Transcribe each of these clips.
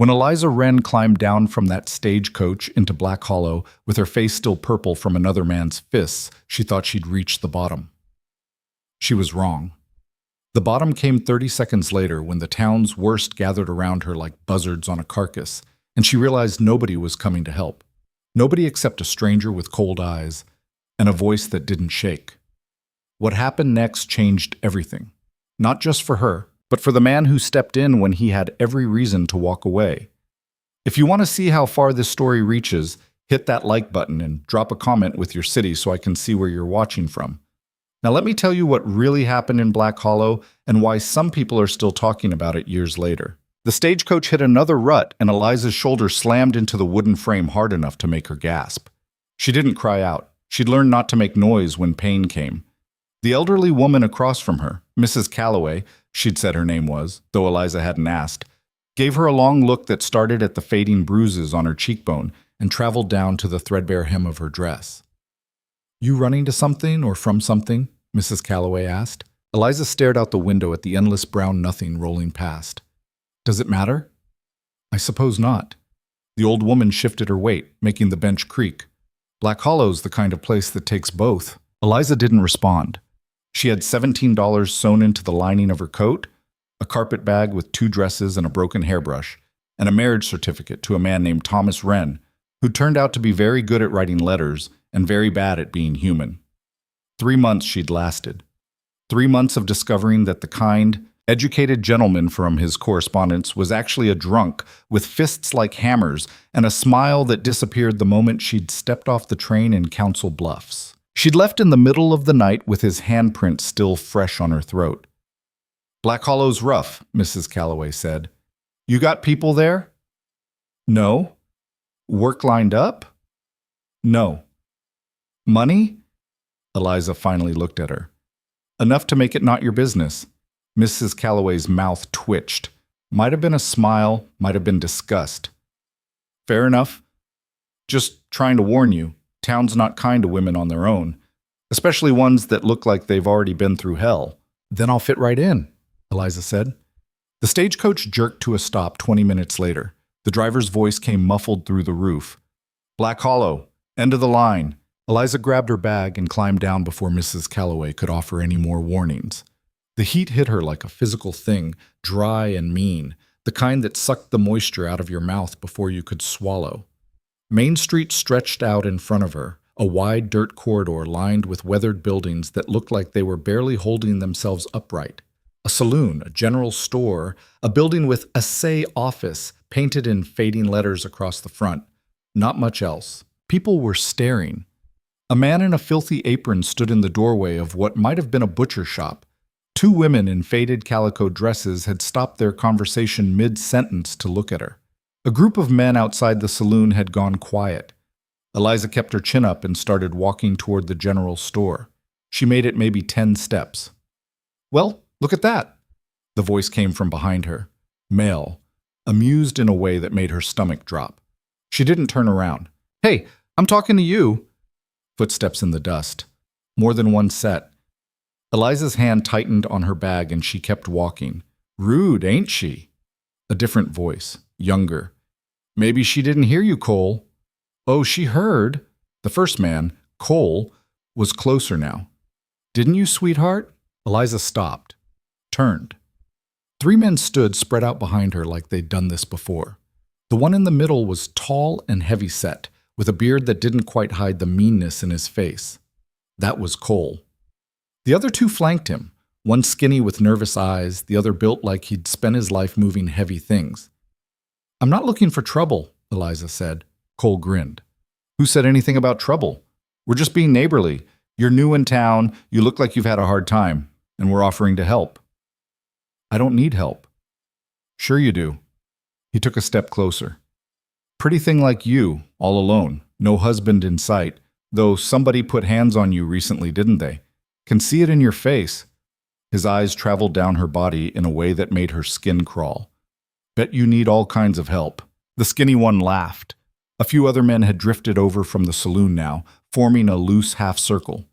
When Eliza Wren climbed down from that stagecoach into Black Hollow, with her face still purple from another man's fists, she thought she'd reached the bottom. She was wrong. The bottom came 30 seconds later when the town's worst gathered around her like buzzards on a carcass, and she realized nobody was coming to help. Nobody except a stranger with cold eyes and a voice that didn't shake. What happened next changed everything. Not just for her, but for the man who stepped in when he had every reason to walk away. If you want to see how far this story reaches, hit that like button and drop a comment with your city so I can see where you're watching from. Now let me tell you what really happened in Black Hollow and why some people are still talking about it years later. The stagecoach hit another rut and Eliza's shoulder slammed into the wooden frame hard enough to make her gasp. She didn't cry out. She'd learned not to make noise when pain came. The elderly woman across from her, Mrs. Calloway, she'd said her name was, though Eliza hadn't asked, gave her a long look that started at the fading bruises on her cheekbone and traveled down to the threadbare hem of her dress. "You running to something or from something?" Mrs. Calloway asked. Eliza stared out the window at the endless brown nothing rolling past. "Does it matter?" "I suppose not." The old woman shifted her weight, making the bench creak. Black Hollow's the kind of place that takes both. Eliza didn't respond. She had $17 sewn into the lining of her coat, a carpet bag with 2 dresses and a broken hairbrush, and a marriage certificate to a man named Thomas Wren, who turned out to be very good at writing letters and very bad at being human. 3 months she'd lasted. 3 months of discovering that the kind, educated gentleman from his correspondence was actually a drunk with fists like hammers and a smile that disappeared the moment she'd stepped off the train in Council Bluffs. She'd left in the middle of the night with his handprint still fresh on her throat. "Black Hollow's rough," Mrs. Calloway said. "You got people there?" "No." "Work lined up?" "No." "Money?" Eliza finally looked at her. "Enough to make it not your business." Mrs. Calloway's mouth twitched. Might have been a smile, might have been disgust. "Fair enough. Just trying to warn you. Town's not kind to women on their own, especially ones that look like they've already been through hell." "Then I'll fit right in," Eliza said. The stagecoach jerked to a stop 20 minutes later. The driver's voice came muffled through the roof. "Black Hollow, end of the line." Eliza grabbed her bag and climbed down before Mrs. Calloway could offer any more warnings. The heat hit her like a physical thing, dry and mean, the kind that sucked the moisture out of your mouth before you could swallow. Main Street stretched out in front of her, a wide dirt corridor lined with weathered buildings that looked like they were barely holding themselves upright. A saloon, a general store, a building with a "Say Office" painted in fading letters across the front. Not much else. People were staring. A man in a filthy apron stood in the doorway of what might have been a butcher shop. 2 women in faded calico dresses had stopped their conversation mid-sentence to look at her. A group of men outside the saloon had gone quiet. Eliza kept her chin up and started walking toward the general store. She made it maybe 10 steps. "Well, look at that!" The voice came from behind her. Male, amused in a way that made her stomach drop. She didn't turn around. "Hey, I'm talking to you!" Footsteps in the dust. More than one set. Eliza's hand tightened on her bag and she kept walking. "Rude, ain't she?" A different voice, younger. "Maybe she didn't hear you, Cole." "Oh, she heard." The first man, Cole, was closer now. "Didn't you, sweetheart?" Eliza stopped, turned. 3 men stood spread out behind her like they'd done this before. The one in the middle was tall and heavy-set, with a beard that didn't quite hide the meanness in his face. That was Cole. The other 2 flanked him, one skinny with nervous eyes, the other built like he'd spent his life moving heavy things. "I'm not looking for trouble," Eliza said. Cole grinned. "Who said anything about trouble? We're just being neighborly. You're new in town, you look like you've had a hard time, and we're offering to help." "I don't need help." "Sure you do." He took a step closer. "Pretty thing like you, all alone, no husband in sight, though somebody put hands on you recently, didn't they? Can see it in your face." His eyes traveled down her body in a way that made her skin crawl. "Bet you need all kinds of help." The skinny one laughed. A few other men had drifted over from the saloon now, forming a loose half-circle.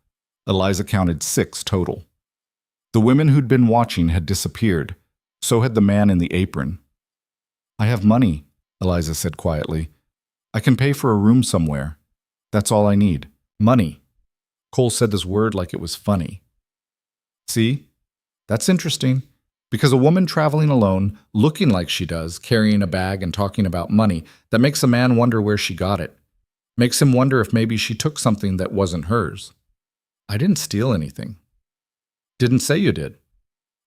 Eliza counted 6 total. The women who'd been watching had disappeared. So had the man in the apron. "I have money," Eliza said quietly. I can pay for a room somewhere. That's all I need. Money. Cole said this word like it was funny. See? That's interesting. Because a woman traveling alone, looking like she does, carrying a bag and talking about money, that makes a man wonder where she got it. Makes him wonder if maybe she took something that wasn't hers. I didn't steal anything. Didn't say you did.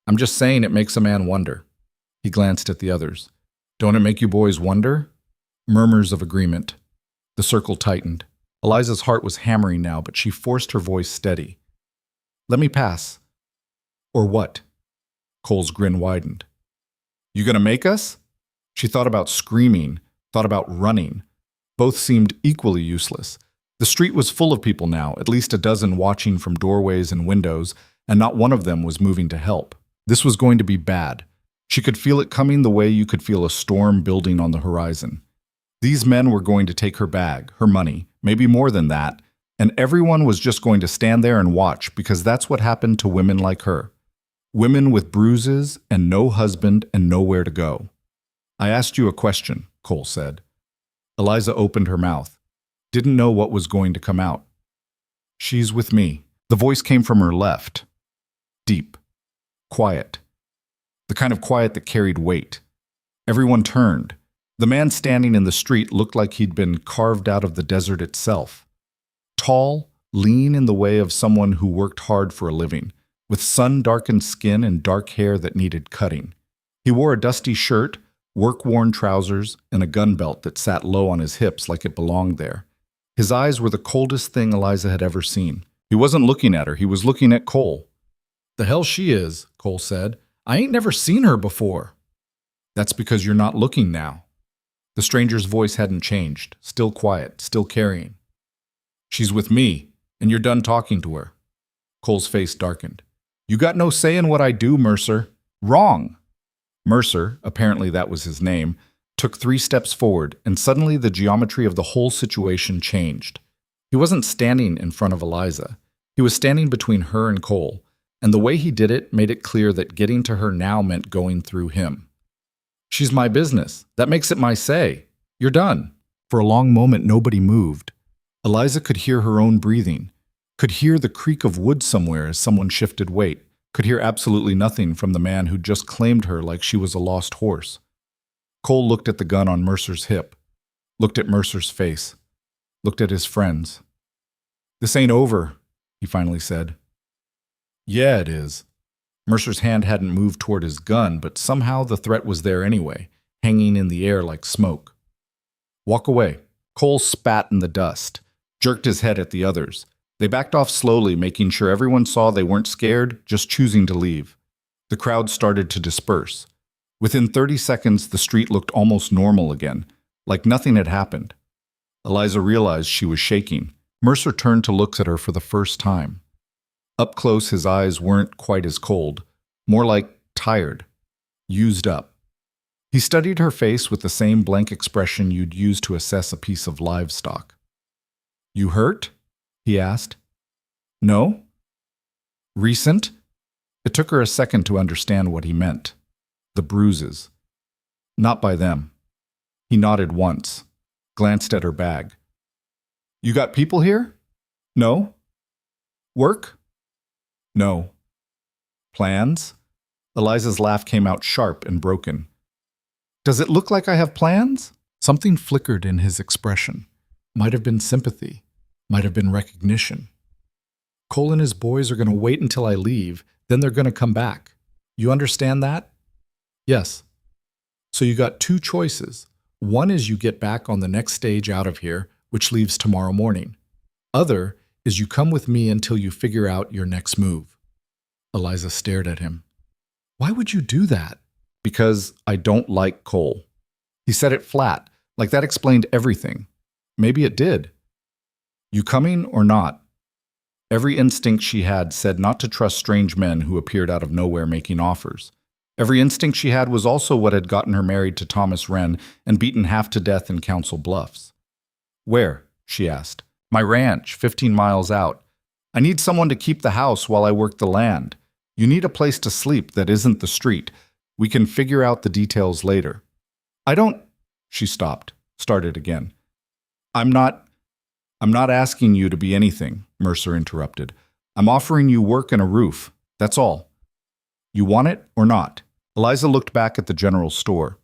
I'm just saying it makes a man wonder. He glanced at the others. Don't it make you boys wonder? Murmurs of agreement. The circle tightened. Eliza's heart was hammering now, but she forced her voice steady. Let me pass. Or what? Cole's grin widened. You gonna make us? She thought about screaming, thought about running. Both seemed equally useless. The street was full of people now, at least a dozen watching from doorways and windows, and not one of them was moving to help. This was going to be bad. She could feel it coming the way you could feel a storm building on the horizon. These men were going to take her bag, her money, maybe more than that, and everyone was just going to stand there and watch because that's what happened to women like her. Women with bruises and no husband and nowhere to go. I asked you a question, Cole said. Eliza opened her mouth. Didn't know what was going to come out. She's with me. The voice came from her left. Deep. Quiet. The kind of quiet that carried weight. Everyone turned. The man standing in the street looked like he'd been carved out of the desert itself. Tall, lean in the way of someone who worked hard for a living, with sun-darkened skin and dark hair that needed cutting. He wore a dusty shirt, work-worn trousers, and a gun belt that sat low on his hips like it belonged there. His eyes were the coldest thing Eliza had ever seen. He wasn't looking at her, he was looking at Cole. The hell she is, Cole said. I ain't never seen her before. That's because you're not looking now. The stranger's voice hadn't changed, still quiet, still carrying. She's with me, and you're done talking to her. Cole's face darkened. You got no say in what I do, Mercer. Wrong. Mercer, apparently that was his name, took 3 steps forward, and suddenly the geometry of the whole situation changed. He wasn't standing in front of Eliza. He was standing between her and Cole, and the way he did it made it clear that getting to her now meant going through him. She's my business. That makes it my say. You're done. For a long moment, nobody moved. Eliza could hear her own breathing, could hear the creak of wood somewhere as someone shifted weight, could hear absolutely nothing from the man who just claimed her like she was a lost horse. Cole looked at the gun on Mercer's hip, looked at Mercer's face, looked at his friends. This ain't over, he finally said. Yeah, it is. Mercer's hand hadn't moved toward his gun, but somehow the threat was there anyway, hanging in the air like smoke. Walk away. Cole spat in the dust, jerked his head at the others. They backed off slowly, making sure everyone saw they weren't scared, just choosing to leave. The crowd started to disperse. Within 30 seconds, the street looked almost normal again, like nothing had happened. Eliza realized she was shaking. Mercer turned to look at her for the first time. Up close, his eyes weren't quite as cold, more like tired, used up. He studied her face with the same blank expression you'd use to assess a piece of livestock. You hurt? He asked. No? Recent? It took her a second to understand what he meant. The bruises. Not by them. He nodded once, glanced at her bag. You got people here? No? Work? No. Plans? Eliza's laugh came out sharp and broken. Does it look like I have plans? Something flickered in his expression. Might have been sympathy. Might have been recognition. Cole and his boys are going to wait until I leave, then they're going to come back. You understand that? Yes. So you got 2 choices. One is you get back on the next stage out of here, which leaves tomorrow morning. Other is you come with me until you figure out your next move. Eliza stared at him. Why would you do that? Because I don't like Cole. He said it flat, like that explained everything. Maybe it did. You coming or not? Every instinct she had said not to trust strange men who appeared out of nowhere making offers. Every instinct she had was also what had gotten her married to Thomas Wren and beaten half to death in Council Bluffs. Where? She asked. My ranch, 15 miles out. I need someone to keep the house while I work the land. You need a place to sleep that isn't the street. We can figure out the details later. I don't... She stopped, started again. I'm not asking you to be anything, Mercer interrupted. I'm offering you work and a roof. That's all. You want it or not? Eliza looked back at the general store,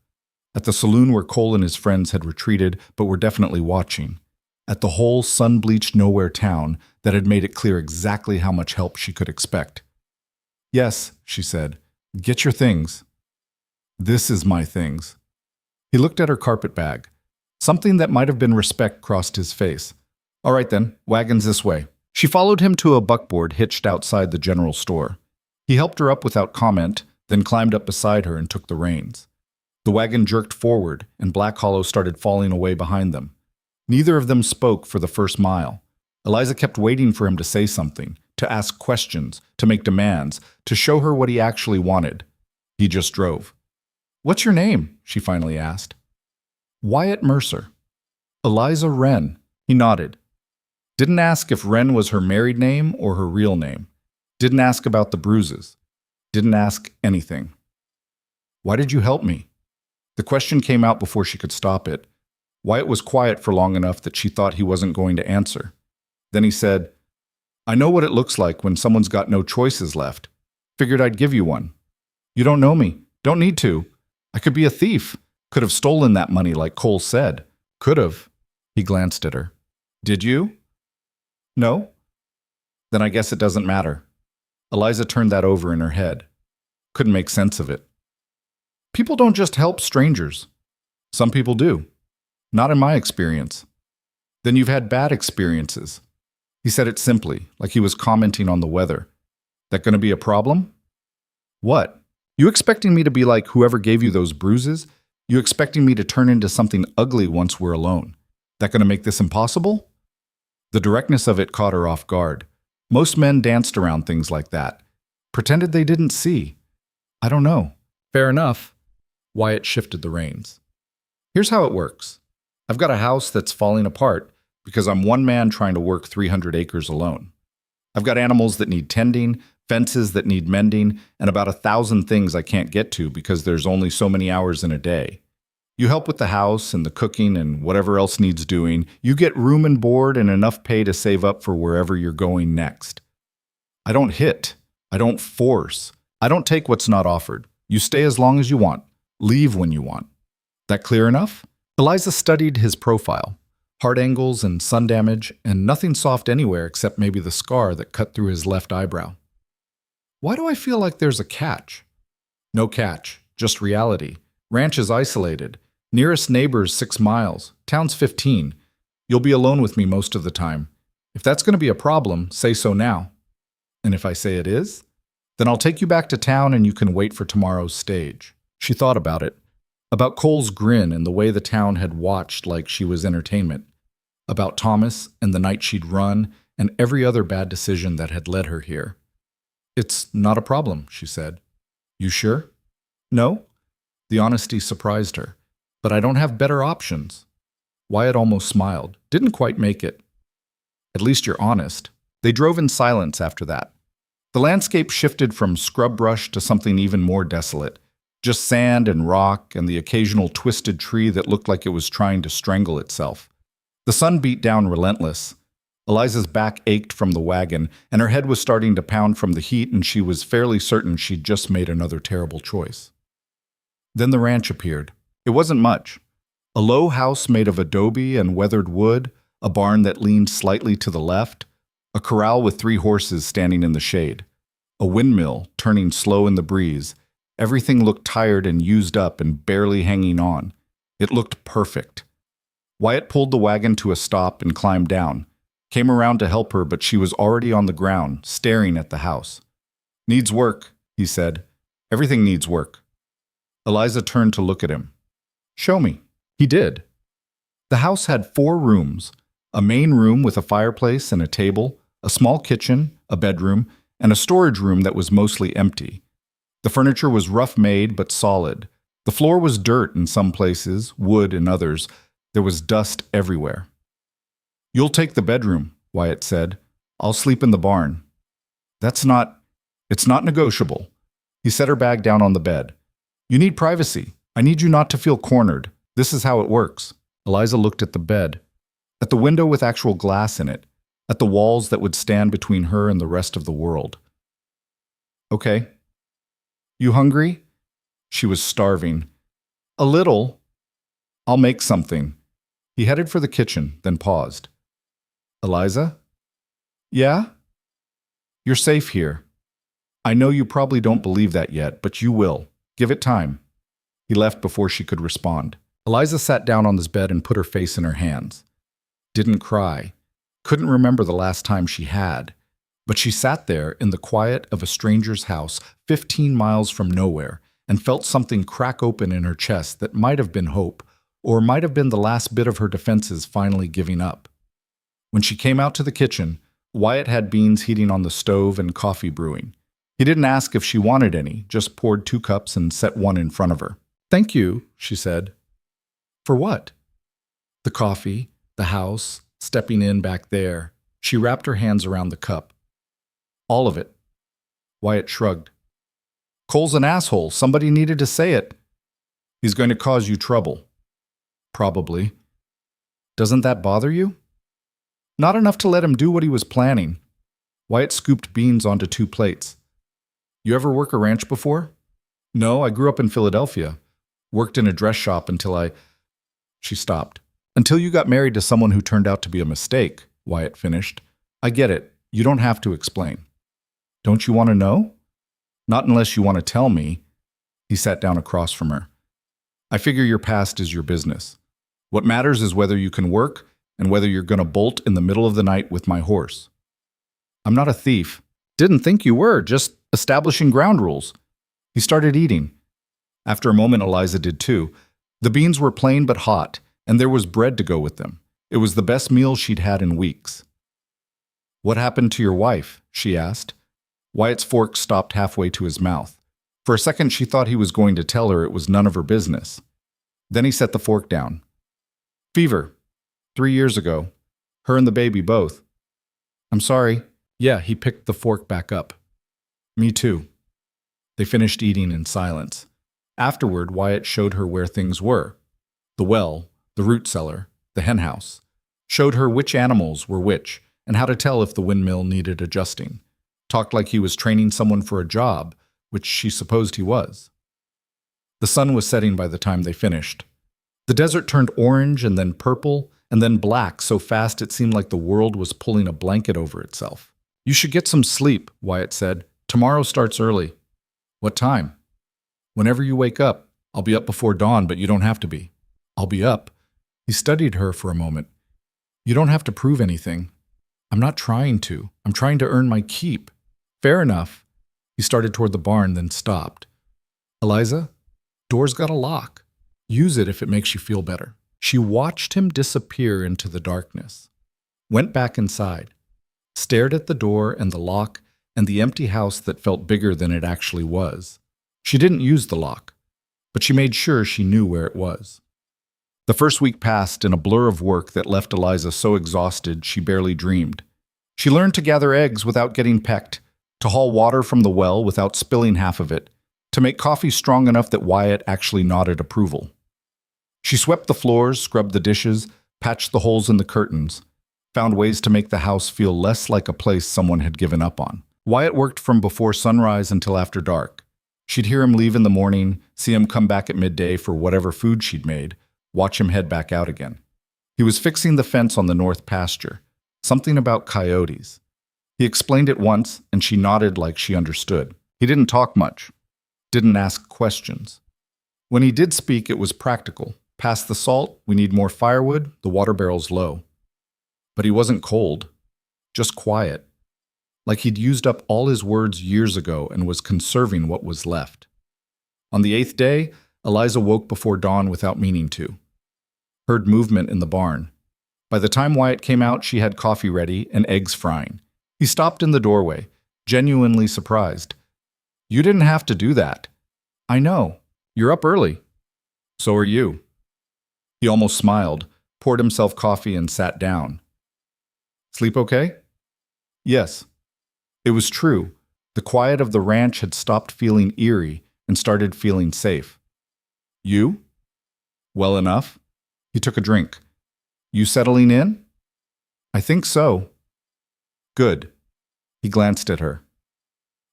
at the saloon where Cole and his friends had retreated but were definitely watching, at the whole sun-bleached nowhere town that had made it clear exactly how much help she could expect. Yes, she said. Get your things. This is my things. He looked at her carpet bag. Something that might have been respect crossed his face. All right then, wagons this way. She followed him to a buckboard hitched outside the general store. He helped her up without comment, then climbed up beside her and took the reins. The wagon jerked forward, and Black Hollow started falling away behind them. Neither of them spoke for the first mile. Eliza kept waiting for him to say something, to ask questions, to make demands, to show her what he actually wanted. He just drove. What's your name? She finally asked. Wyatt Mercer. Eliza Wren. He nodded. Didn't ask if Wren was her married name or her real name. Didn't ask about the bruises. Didn't ask anything. Why did you help me? The question came out before she could stop it. Wyatt was quiet for long enough that she thought he wasn't going to answer. Then he said, I know what it looks like when someone's got no choices left. Figured I'd give you one. You don't know me. Don't need to. I could be a thief. Could have stolen that money like Cole said. Could have. He glanced at her. Did you? No? Then I guess it doesn't matter. Eliza turned that over in her head. Couldn't make sense of it. People don't just help strangers. Some people do. Not in my experience. Then you've had bad experiences. He said it simply, like he was commenting on the weather. That going to be a problem? What? You expecting me to be like whoever gave you those bruises? You expecting me to turn into something ugly once we're alone? That going to make this impossible? The directness of it caught her off guard. Most men danced around things like that. Pretended they didn't see. I don't know. Fair enough. Wyatt shifted the reins. Here's how it works. I've got a house that's falling apart because I'm one man trying to work 300 acres alone. I've got animals that need tending, fences that need mending, and about 1,000 things I can't get to because there's only so many hours in a day. You help with the house and the cooking and whatever else needs doing. You get room and board and enough pay to save up for wherever you're going next. I don't hit. I don't force. I don't take what's not offered. You stay as long as you want. Leave when you want. That clear enough? Eliza studied his profile. Hard angles and sun damage, and nothing soft anywhere except maybe the scar that cut through his left eyebrow. Why do I feel like there's a catch? No catch, just reality. Ranch is isolated. Nearest neighbor's 6 miles. Town's 15. You'll be alone with me most of the time. If that's going to be a problem, say so now. And if I say it is, then I'll take you back to town and you can wait for tomorrow's stage. She thought about it. About Cole's grin and the way the town had watched like she was entertainment. About Thomas and the night she'd run and every other bad decision that had led her here. It's not a problem, she said. You sure? No? The honesty surprised her. But I don't have better options. Wyatt almost smiled. Didn't quite make it. At least you're honest. They drove in silence after that. The landscape shifted from scrub brush to something even more desolate. Just sand and rock and the occasional twisted tree that looked like it was trying to strangle itself. The sun beat down relentless. Eliza's back ached from the wagon, and her head was starting to pound from the heat, and she was fairly certain she'd just made another terrible choice. Then the ranch appeared. It wasn't much. A low house made of adobe and weathered wood, a barn that leaned slightly to the left, a corral with 3 horses standing in the shade, a windmill turning slow in the breeze. Everything looked tired and used up and barely hanging on. It looked perfect. Wyatt pulled the wagon to a stop and climbed down. Came around to help her, but she was already on the ground, staring at the house. Needs work, he said. Everything needs work. Eliza turned to look at him. Show me. He did. The house had 4 rooms, a main room with a fireplace and a table, a small kitchen, a bedroom, and a storage room that was mostly empty. The furniture was rough-made but solid. The floor was dirt in some places, wood in others. There was dust everywhere. You'll take the bedroom, Wyatt said. I'll sleep in the barn. It's not negotiable. He set her bag down on the bed. You need privacy. I need you not to feel cornered. This is how it works. Eliza looked at the bed, at the window with actual glass in it, at the walls that would stand between her and the rest of the world. Okay. You hungry? She was starving. A little. I'll make something. He headed for the kitchen, then paused. Eliza? Yeah? You're safe here. I know you probably don't believe that yet, but you will. Give it time. He left before she could respond. Eliza sat down on his bed and put her face in her hands. Didn't cry. Couldn't remember the last time she had. But she sat there in the quiet of a stranger's house 15 miles from nowhere and felt something crack open in her chest that might have been hope, or might have been the last bit of her defenses finally giving up. When she came out to the kitchen, Wyatt had beans heating on the stove and coffee brewing. He didn't ask if she wanted any, just poured 2 cups and set one in front of her. Thank you, she said. For what? The coffee, the house, stepping in back there. She wrapped her hands around the cup. All of it. Wyatt shrugged. Cole's an asshole. Somebody needed to say it. He's going to cause you trouble. Probably. Doesn't that bother you? Not enough to let him do what he was planning. Wyatt scooped beans onto 2 plates. You ever work a ranch before? No, I grew up in Philadelphia. Worked in a dress shop until She stopped. Until you got married to someone who turned out to be a mistake, Wyatt finished. I get it. You don't have to explain. Don't you want to know? Not unless you want to tell me. He sat down across from her. I figure your past is your business. What matters is whether you can work and whether you're going to bolt in the middle of the night with my horse. I'm not a thief. Didn't think you were, just establishing ground rules. He started eating. After a moment, Eliza did too. The beans were plain but hot, and there was bread to go with them. It was the best meal she'd had in weeks. What happened to your wife? She asked. Wyatt's fork stopped halfway to his mouth. For a second, she thought he was going to tell her it was none of her business. Then he set the fork down. Fever. 3 years ago. Her and the baby both. I'm sorry. Yeah, he picked the fork back up. Me too. They finished eating in silence. Afterward, Wyatt showed her where things were. The well, the root cellar, the henhouse. Showed her which animals were which, and how to tell if the windmill needed adjusting. Talked like he was training someone for a job, which she supposed he was. The sun was setting by the time they finished. The desert turned orange and then purple and then black so fast it seemed like the world was pulling a blanket over itself. You should get some sleep, Wyatt said. Tomorrow starts early. What time? Whenever you wake up. I'll be up before dawn, but you don't have to be. I'll be up. He studied her for a moment. You don't have to prove anything. I'm not trying to. I'm trying to earn my keep. Fair enough. He started toward the barn, then stopped. Eliza, door's got a lock. Use it if it makes you feel better. She watched him disappear into the darkness. Went back inside. Stared at the door and the lock and the empty house that felt bigger than it actually was. She didn't use the lock, but she made sure she knew where it was. The first week passed in a blur of work that left Eliza so exhausted she barely dreamed. She learned to gather eggs without getting pecked, to haul water from the well without spilling half of it, to make coffee strong enough that Wyatt actually nodded approval. She swept the floors, scrubbed the dishes, patched the holes in the curtains, found ways to make the house feel less like a place someone had given up on. Wyatt worked from before sunrise until after dark. She'd hear him leave in the morning, see him come back at midday for whatever food she'd made, watch him head back out again. He was fixing the fence on the north pasture, something about coyotes. He explained it once, and she nodded like she understood. He didn't talk much, didn't ask questions. When he did speak, it was practical. Pass the salt, we need more firewood, the water barrel's low. But he wasn't cold, just quiet, like he'd used up all his words years ago and was conserving what was left. On the 8th day, Eliza woke before dawn without meaning to. Heard movement in the barn. By the time Wyatt came out, she had coffee ready and eggs frying. He stopped in the doorway, genuinely surprised. You didn't have to do that. I know. You're up early. So are you. He almost smiled, poured himself coffee and sat down. Sleep okay? Yes. It was true. The quiet of the ranch had stopped feeling eerie and started feeling safe. You? Well enough? He took a drink. You settling in? I think so. Good. He glanced at her.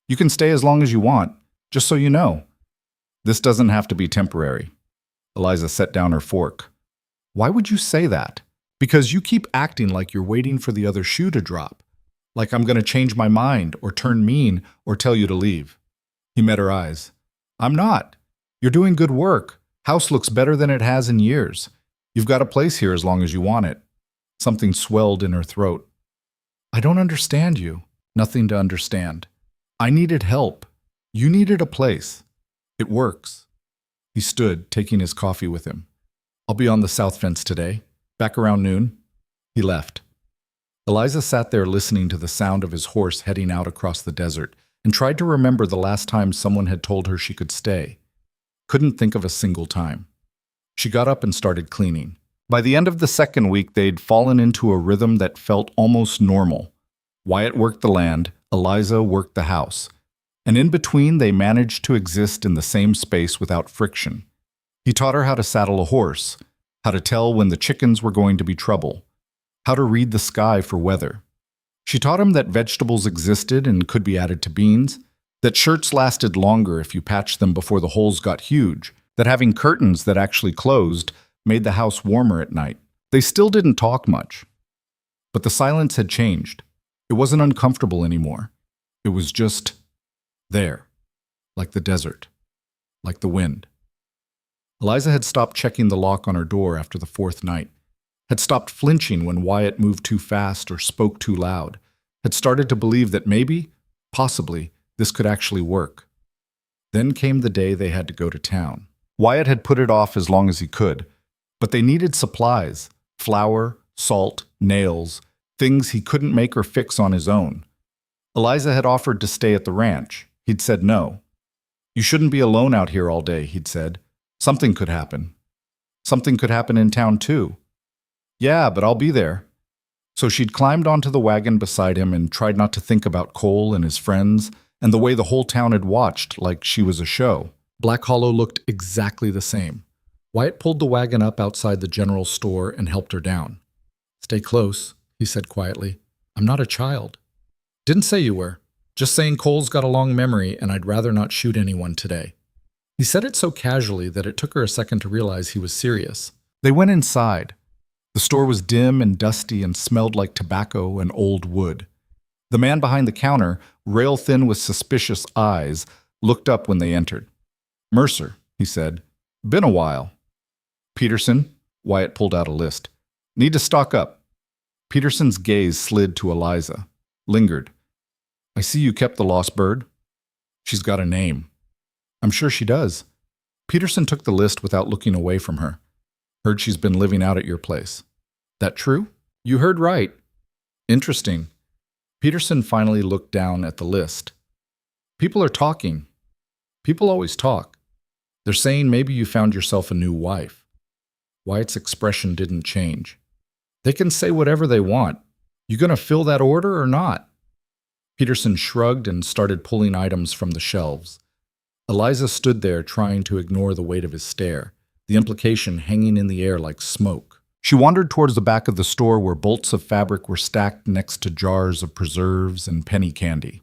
You can stay as long as you want, just so you know. This doesn't have to be temporary. Eliza set down her fork. Why would you say that? Because you keep acting like you're waiting for the other shoe to drop. Like I'm going to change my mind or turn mean or tell you to leave. He met her eyes. I'm not. You're doing good work. House looks better than it has in years. You've got a place here as long as you want it. Something swelled in her throat. I don't understand you. Nothing to understand. I needed help. You needed a place. It works. He stood, taking his coffee with him. I'll be on the south fence today. Back around noon. He left. Eliza sat there listening to the sound of his horse heading out across the desert and tried to remember the last time someone had told her she could stay. Couldn't think of a single time. She got up and started cleaning. By the end of the second week, they'd fallen into a rhythm that felt almost normal. Wyatt worked the land, Eliza worked the house. And in between, they managed to exist in the same space without friction. He taught her how to saddle a horse, how to tell when the chickens were going to be trouble, how to read the sky for weather. She taught him that vegetables existed and could be added to beans, that shirts lasted longer if you patched them before the holes got huge, that having curtains that actually closed made the house warmer at night. They still didn't talk much. But the silence had changed. It wasn't uncomfortable anymore. It was just there, like the desert, like the wind. Eliza had stopped checking the lock on her door after the fourth night, had stopped flinching when Wyatt moved too fast or spoke too loud, had started to believe that maybe, possibly, this could actually work. Then came the day they had to go to town. Wyatt had put it off as long as he could, but they needed supplies, flour, salt, nails, things he couldn't make or fix on his own. Eliza had offered to stay at the ranch. He'd said no. You shouldn't be alone out here all day, he'd said. Something could happen. Something could happen in town too. Yeah, but I'll be there. So she'd climbed onto the wagon beside him and tried not to think about Cole and his friends and the way the whole town had watched like she was a show. Black Hollow looked exactly the same. Wyatt pulled the wagon up outside the general store and helped her down. Stay close, he said quietly. I'm not a child. Didn't say you were. Just saying Cole's got a long memory and I'd rather not shoot anyone today. He said it so casually that it took her a second to realize he was serious. They went inside. The store was dim and dusty and smelled like tobacco and old wood. The man behind the counter, rail-thin with suspicious eyes, looked up when they entered. Mercer, he said. Been a while. Peterson, Wyatt pulled out a list. Need to stock up. Peterson's gaze slid to Eliza, lingered. I see you kept the lost bird. She's got a name. I'm sure she does. Peterson took the list without looking away from her. Heard she's been living out at your place. That true? You heard right. Interesting. Peterson finally looked down at the list. People are talking. People always talk. They're saying maybe you found yourself a new wife. Wyatt's expression didn't change. They can say whatever they want. You gonna fill that order or not? Peterson shrugged and started pulling items from the shelves. Eliza stood there trying to ignore the weight of his stare, the implication hanging in the air like smoke. She wandered towards the back of the store where bolts of fabric were stacked next to jars of preserves and penny candy.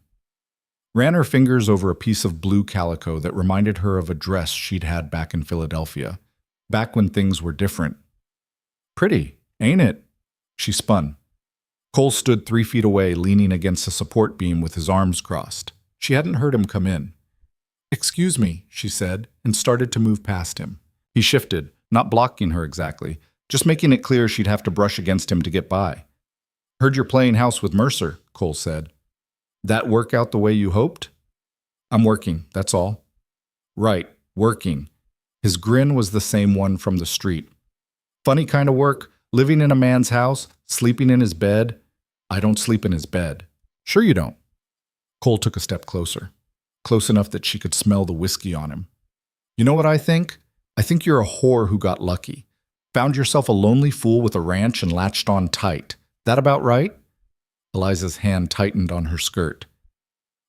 Ran her fingers over a piece of blue calico that reminded her of a dress she'd had back in Philadelphia, back when things were different. Pretty, ain't it? She spun. Cole stood 3 feet away, leaning against a support beam with his arms crossed. She hadn't heard him come in. Excuse me, she said, and started to move past him. He shifted, not blocking her exactly, just making it clear she'd have to brush against him to get by. Heard you're playing house with Mercer, Cole said. That work out the way you hoped? I'm working, that's all. Right, working. His grin was the same one from the street. Funny kind of work, living in a man's house, sleeping in his bed. I don't sleep in his bed. Sure you don't. Cole took a step closer, close enough that she could smell the whiskey on him. You know what I think? I think you're a whore who got lucky. Found yourself a lonely fool with a ranch and latched on tight. That about right? Eliza's hand tightened on her skirt.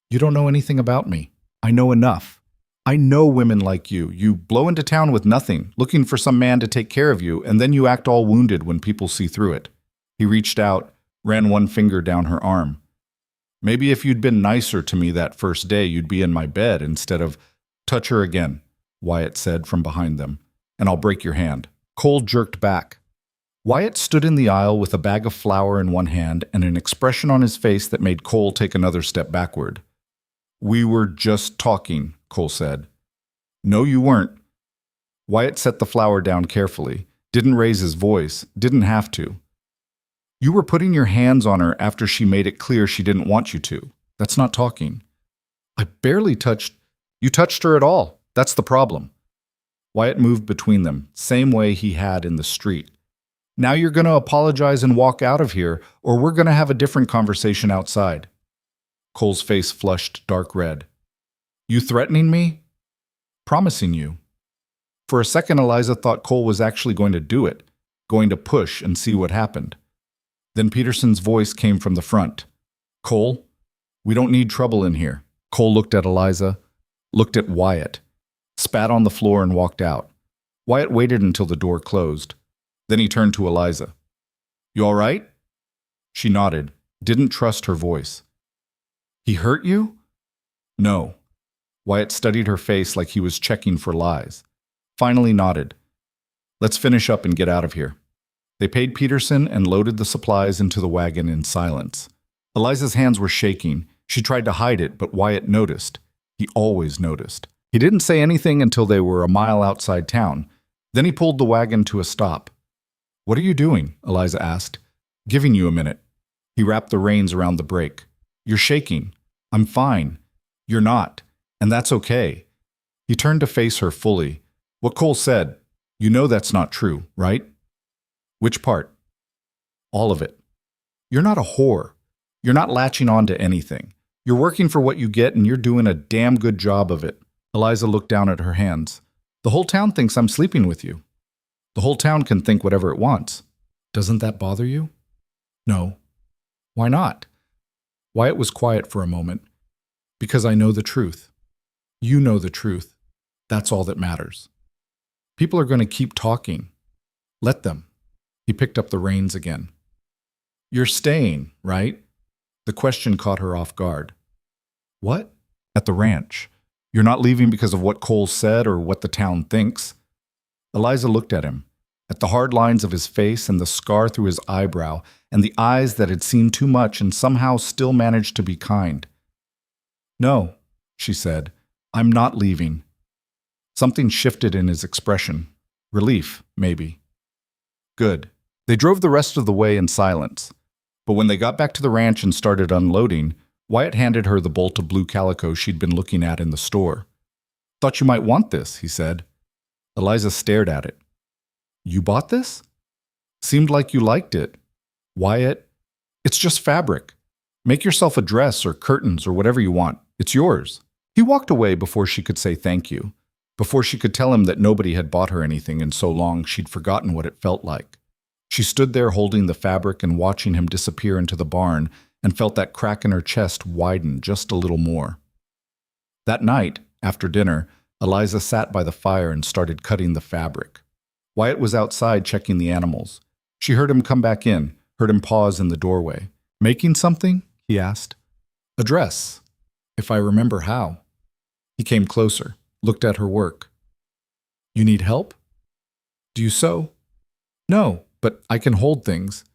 You don't know anything about me. I know enough. I know women like you. You blow into town with nothing, looking for some man to take care of you, and then you act all wounded when people see through it. He reached out, ran one finger down her arm. Maybe if you'd been nicer to me that first day, you'd be in my bed instead of... Touch her again, Wyatt said from behind them, and I'll break your hand. Cole jerked back. Wyatt stood in the aisle with a bag of flour in one hand and an expression on his face that made Cole take another step backward. We were just talking, Cole said. No, you weren't. Wyatt set the flour down carefully, didn't raise his voice, didn't have to. You were putting your hands on her after she made it clear she didn't want you to. That's not talking. I barely touched... You touched her at all. That's the problem. Wyatt moved between them, same way he had in the street. Now you're going to apologize and walk out of here, or we're going to have a different conversation outside. Cole's face flushed dark red. You threatening me? Promising you. For a second, Eliza thought Cole was actually going to do it, going to push and see what happened. Then Peterson's voice came from the front. Cole, we don't need trouble in here. Cole looked at Eliza, looked at Wyatt, spat on the floor and walked out. Wyatt waited until the door closed. Then he turned to Eliza. You all right? She nodded, didn't trust her voice. He hurt you? No. Wyatt studied her face like he was checking for lies. Finally nodded. Let's finish up and get out of here. They paid Peterson and loaded the supplies into the wagon in silence. Eliza's hands were shaking. She tried to hide it, but Wyatt noticed. He always noticed. He didn't say anything until they were a mile outside town. Then he pulled the wagon to a stop. What are you doing? Eliza asked. Giving you a minute. He wrapped the reins around the brake. You're shaking. I'm fine. You're not. And that's okay. He turned to face her fully. What Cole said, you know that's not true, right? Which part? All of it. You're not a whore. You're not latching on to anything. You're working for what you get and you're doing a damn good job of it. Eliza looked down at her hands. The whole town thinks I'm sleeping with you. The whole town can think whatever it wants. Doesn't that bother you? No. Why not? Wyatt was quiet for a moment. Because I know the truth. You know the truth. That's all that matters. People are going to keep talking. Let them. He picked up the reins again. You're staying, right? The question caught her off guard. What? At the ranch. You're not leaving because of what Cole said or what the town thinks. Eliza looked at him, at the hard lines of his face and the scar through his eyebrow and the eyes that had seen too much and somehow still managed to be kind. No, she said, I'm not leaving. Something shifted in his expression. Relief, maybe. Good. They drove the rest of the way in silence. But when they got back to the ranch and started unloading, Wyatt handed her the bolt of blue calico she'd been looking at in the store. Thought you might want this, he said. Eliza stared at it. You bought this? Seemed like you liked it. Wyatt, it's just fabric. Make yourself a dress or curtains or whatever you want. It's yours. He walked away before she could say thank you, before she could tell him that nobody had bought her anything in so long she'd forgotten what it felt like. She stood there holding the fabric and watching him disappear into the barn and felt that crack in her chest widen just a little more. That night, after dinner, Eliza sat by the fire and started cutting the fabric. Wyatt was outside checking the animals. She heard him come back in, heard him pause in the doorway. Making something? He asked. A dress, if I remember how. He came closer, looked at her work. You need help? Do you sew? No, but I can hold things.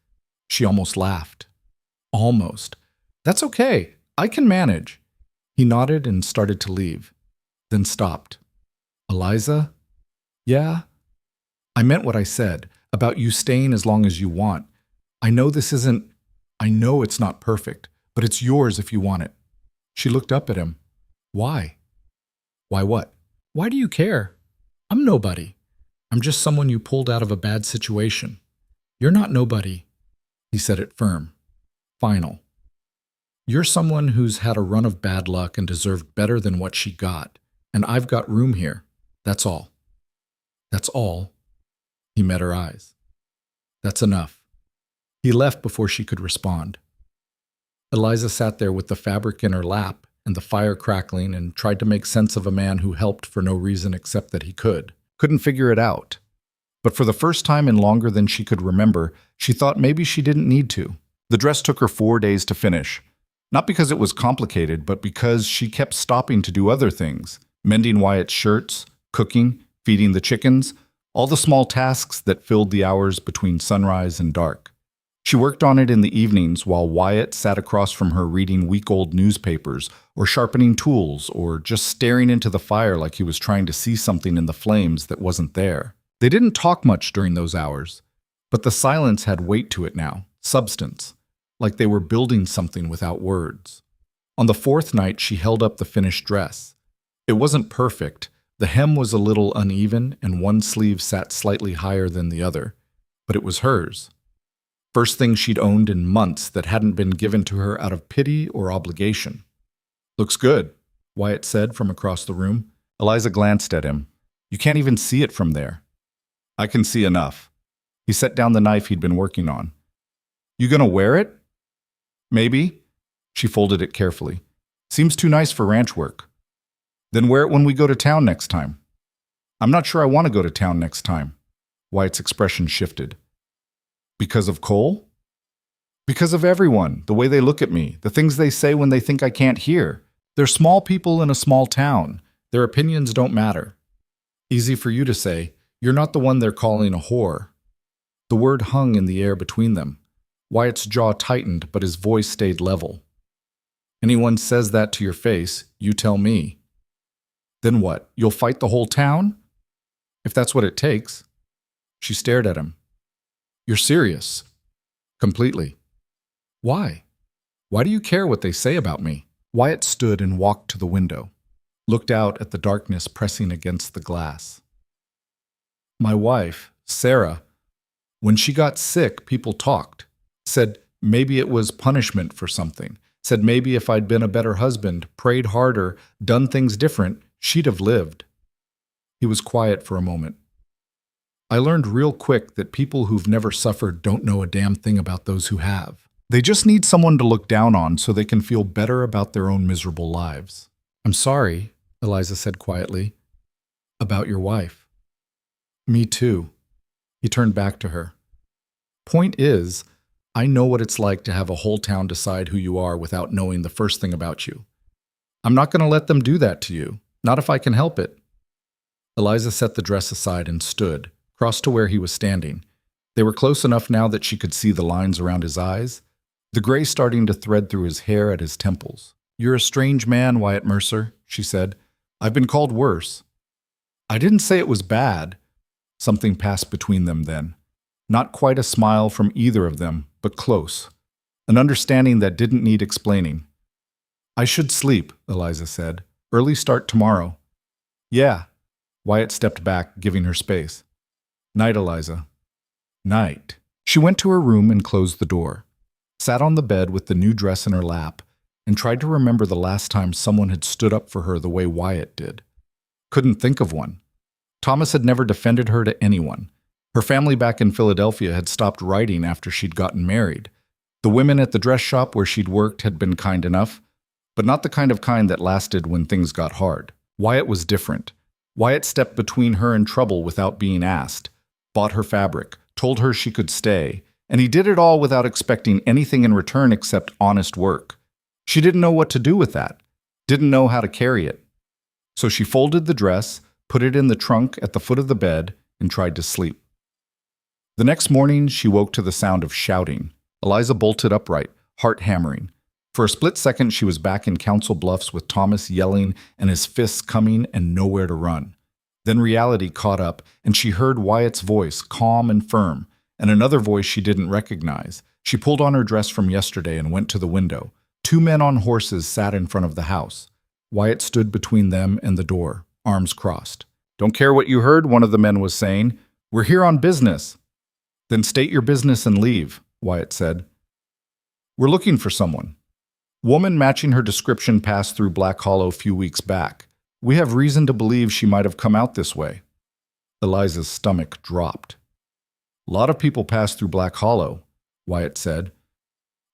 She almost laughed. Almost. That's okay. I can manage. He nodded and started to leave, then stopped. Eliza? Yeah? I meant what I said, about you staying as long as you want. I know it's not perfect, but it's yours if you want it. She looked up at him. Why? Why what? Why do you care? I'm nobody. I'm just someone you pulled out of a bad situation. You're not nobody. He said it firm. Final. You're someone who's had a run of bad luck and deserved better than what she got, and I've got room here. That's all. That's all. He met her eyes. That's enough. He left before she could respond. Eliza sat there with the fabric in her lap and the fire crackling and tried to make sense of a man who helped for no reason except that he could. Couldn't figure it out. But for the first time in longer than she could remember, she thought maybe she didn't need to. The dress took her 4 days to finish. Not because it was complicated, but because she kept stopping to do other things. Mending Wyatt's shirts, cooking, feeding the chickens, all the small tasks that filled the hours between sunrise and dark. She worked on it in the evenings while Wyatt sat across from her reading week-old newspapers or sharpening tools or just staring into the fire like he was trying to see something in the flames that wasn't there. They didn't talk much during those hours, but the silence had weight to it now, substance, like they were building something without words. On the 4th night, she held up the finished dress. It wasn't perfect. The hem was a little uneven and one sleeve sat slightly higher than the other, but it was hers. First thing she'd owned in months that hadn't been given to her out of pity or obligation. "Looks good," Wyatt said from across the room. Eliza glanced at him. "You can't even see it from there." "I can see enough." He set down the knife he'd been working on. "You gonna wear it?" "Maybe." She folded it carefully. "Seems too nice for ranch work." "Then wear it when we go to town next time." "I'm not sure I want to go to town next time." Wyatt's expression shifted. "Because of Cole?" "Because of everyone, the way they look at me, the things they say when they think I can't hear. They're small people in a small town. Their opinions don't matter." "Easy for you to say. You're not the one they're calling a whore." The word hung in the air between them. Wyatt's jaw tightened, but his voice stayed level. "Anyone says that to your face, you tell me." "Then what? You'll fight the whole town?" "If that's what it takes." She stared at him. "You're serious?" "Completely." "Why? Why do you care what they say about me?" Wyatt stood and walked to the window, looked out at the darkness pressing against the glass. "My wife, Sarah, when she got sick, people talked. Said maybe it was punishment for something. Said maybe if I'd been a better husband, prayed harder, done things different, she'd have lived." He was quiet for a moment. "I learned real quick that people who've never suffered don't know a damn thing about those who have. They just need someone to look down on so they can feel better about their own miserable lives." "I'm sorry," Eliza said quietly, "about your wife." "Me too." He turned back to her. "Point is, I know what it's like to have a whole town decide who you are without knowing the first thing about you. I'm not going to let them do that to you, not if I can help it." Eliza set the dress aside and stood, crossed to where he was standing. They were close enough now that she could see the lines around his eyes, the gray starting to thread through his hair at his temples. "You're a strange man, Wyatt Mercer," she said. "I've been called worse." "I didn't say it was bad." Something passed between them then. Not quite a smile from either of them, but close. An understanding that didn't need explaining. "I should sleep," Eliza said. "Early start tomorrow." "Yeah." Wyatt stepped back, giving her space. "Night, Eliza." "Night." She went to her room and closed the door, sat on the bed with the new dress in her lap, and tried to remember the last time someone had stood up for her the way Wyatt did. Couldn't think of one. Thomas had never defended her to anyone. Her family back in Philadelphia had stopped writing after she'd gotten married. The women at the dress shop where she'd worked had been kind enough, but not the kind that lasted when things got hard. Wyatt was different. Wyatt stepped between her and trouble without being asked, bought her fabric, told her she could stay, and he did it all without expecting anything in return except honest work. She didn't know what to do with that, didn't know how to carry it. So she folded the dress, put it in the trunk at the foot of the bed, and tried to sleep. The next morning, she woke to the sound of shouting. Eliza bolted upright, heart hammering. For a split second, she was back in Council Bluffs with Thomas yelling and his fists coming and nowhere to run. Then reality caught up, and she heard Wyatt's voice, calm and firm, and another voice she didn't recognize. She pulled on her dress from yesterday and went to the window. 2 men on horses sat in front of the house. Wyatt stood between them and the door, arms crossed. "Don't care what you heard," one of the men was saying. "We're here on business." "Then state your business and leave," Wyatt said. "We're looking for someone." Woman matching her description passed through Black Hollow a few weeks back. "We have reason to believe she might have come out this way." Eliza's stomach dropped. "A lot of people pass through Black Hollow," Wyatt said.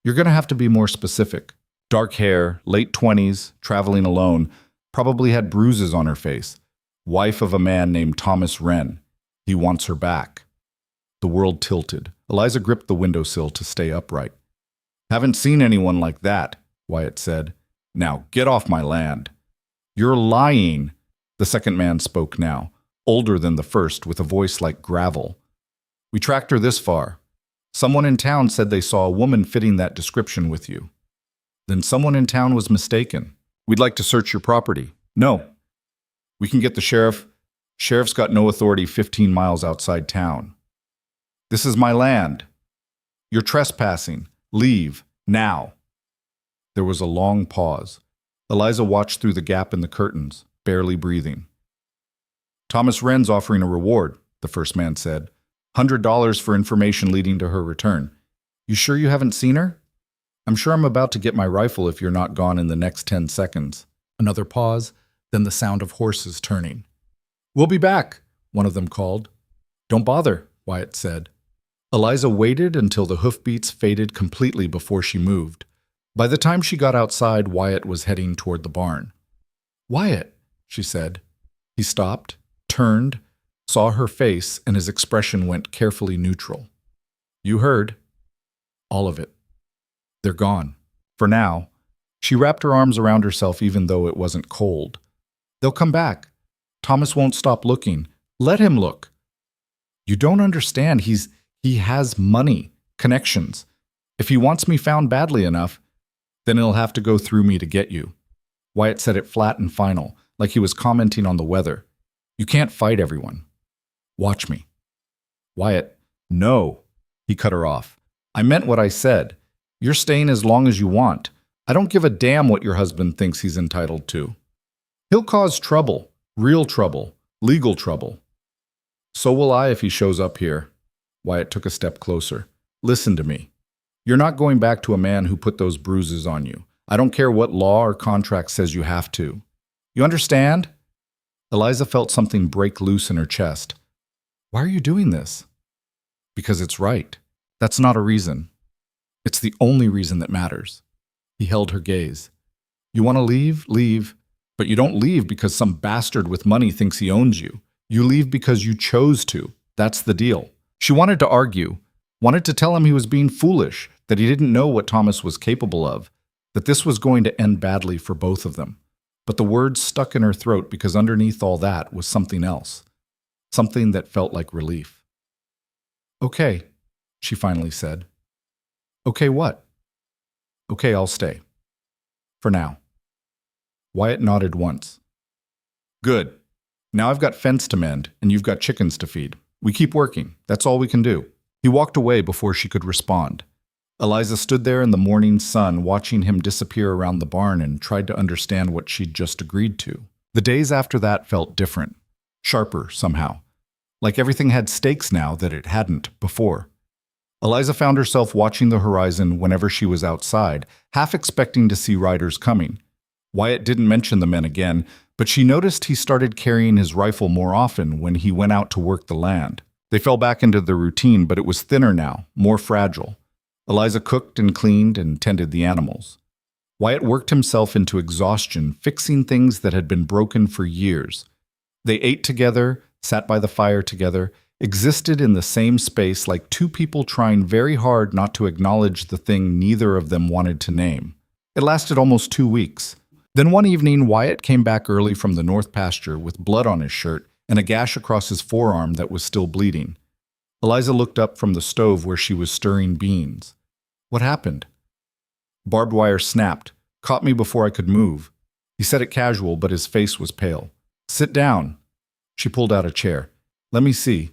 "You're going to have to be more specific." Dark hair, late 20s, traveling alone, probably had bruises on her face. Wife of a man named Thomas Wren. He wants her back. The world tilted. Eliza gripped the windowsill to stay upright. Haven't seen anyone like that, Wyatt said. Now get off my land. You're lying. The second man spoke now, older than the first, with a voice like gravel. We tracked her this far. Someone in town said they saw a woman fitting that description with you. Then someone in town was mistaken. We'd like to search your property. No. We can get the sheriff. Sheriff's got no authority 15 miles outside town. This is my land. You're trespassing. Leave. Now. There was a long pause. Eliza watched through the gap in the curtains, barely breathing. Thomas Wren's offering a reward, the first man said. $100 for information leading to her return. You sure you haven't seen her? I'm sure I'm about to get my rifle if you're not gone in the next 10 seconds. Another pause, then the sound of horses turning. We'll be back, one of them called. Don't bother, Wyatt said. Eliza waited until the hoofbeats faded completely before she moved. By the time she got outside, Wyatt was heading toward the barn. Wyatt, she said. He stopped, turned, saw her face, and his expression went carefully neutral. You heard. All of it. They're gone. For now. She wrapped her arms around herself even though it wasn't cold. They'll come back. Thomas won't stop looking. Let him look. You don't understand. He has money, connections. If he wants me found badly enough, then he'll have to go through me to get you. Wyatt said it flat and final, like he was commenting on the weather. You can't fight everyone. Watch me. Wyatt, no. He cut her off. I meant what I said. You're staying as long as you want. I don't give a damn what your husband thinks he's entitled to. He'll cause trouble, real trouble, legal trouble. So will I if he shows up here. Wyatt took a step closer. Listen to me. You're not going back to a man who put those bruises on you. I don't care what law or contract says you have to. You understand? Eliza felt something break loose in her chest. Why are you doing this? Because it's right. That's not a reason. It's the only reason that matters. He held her gaze. You want to leave? Leave. But you don't leave because some bastard with money thinks he owns you. You leave because you chose to. That's the deal. She wanted to argue, wanted to tell him he was being foolish, that he didn't know what Thomas was capable of, that this was going to end badly for both of them. But the words stuck in her throat because underneath all that was something else, something that felt like relief. Okay, she finally said. Okay, what? Okay, I'll stay. For now. Wyatt nodded once. Good. Now I've got fence to mend, and you've got chickens to feed. We keep working. That's all we can do. He walked away before she could respond. Eliza stood there in the morning sun, watching him disappear around the barn and tried to understand what she'd just agreed to. The days after that felt different, sharper somehow, like everything had stakes now that it hadn't before. Eliza found herself watching the horizon whenever she was outside, half expecting to see riders coming. Wyatt didn't mention the men again, but she noticed he started carrying his rifle more often when he went out to work the land. They fell back into the routine, but it was thinner now, more fragile. Eliza cooked and cleaned and tended the animals. Wyatt worked himself into exhaustion, fixing things that had been broken for years. They ate together, sat by the fire together, existed in the same space like two people trying very hard not to acknowledge the thing neither of them wanted to name. It lasted almost 2 weeks. Then one evening, Wyatt came back early from the north pasture with blood on his shirt and a gash across his forearm that was still bleeding. Eliza looked up from the stove where she was stirring beans. What happened? Barbed wire snapped, caught me before I could move. He said it casual, but his face was pale. Sit down. She pulled out a chair. Let me see.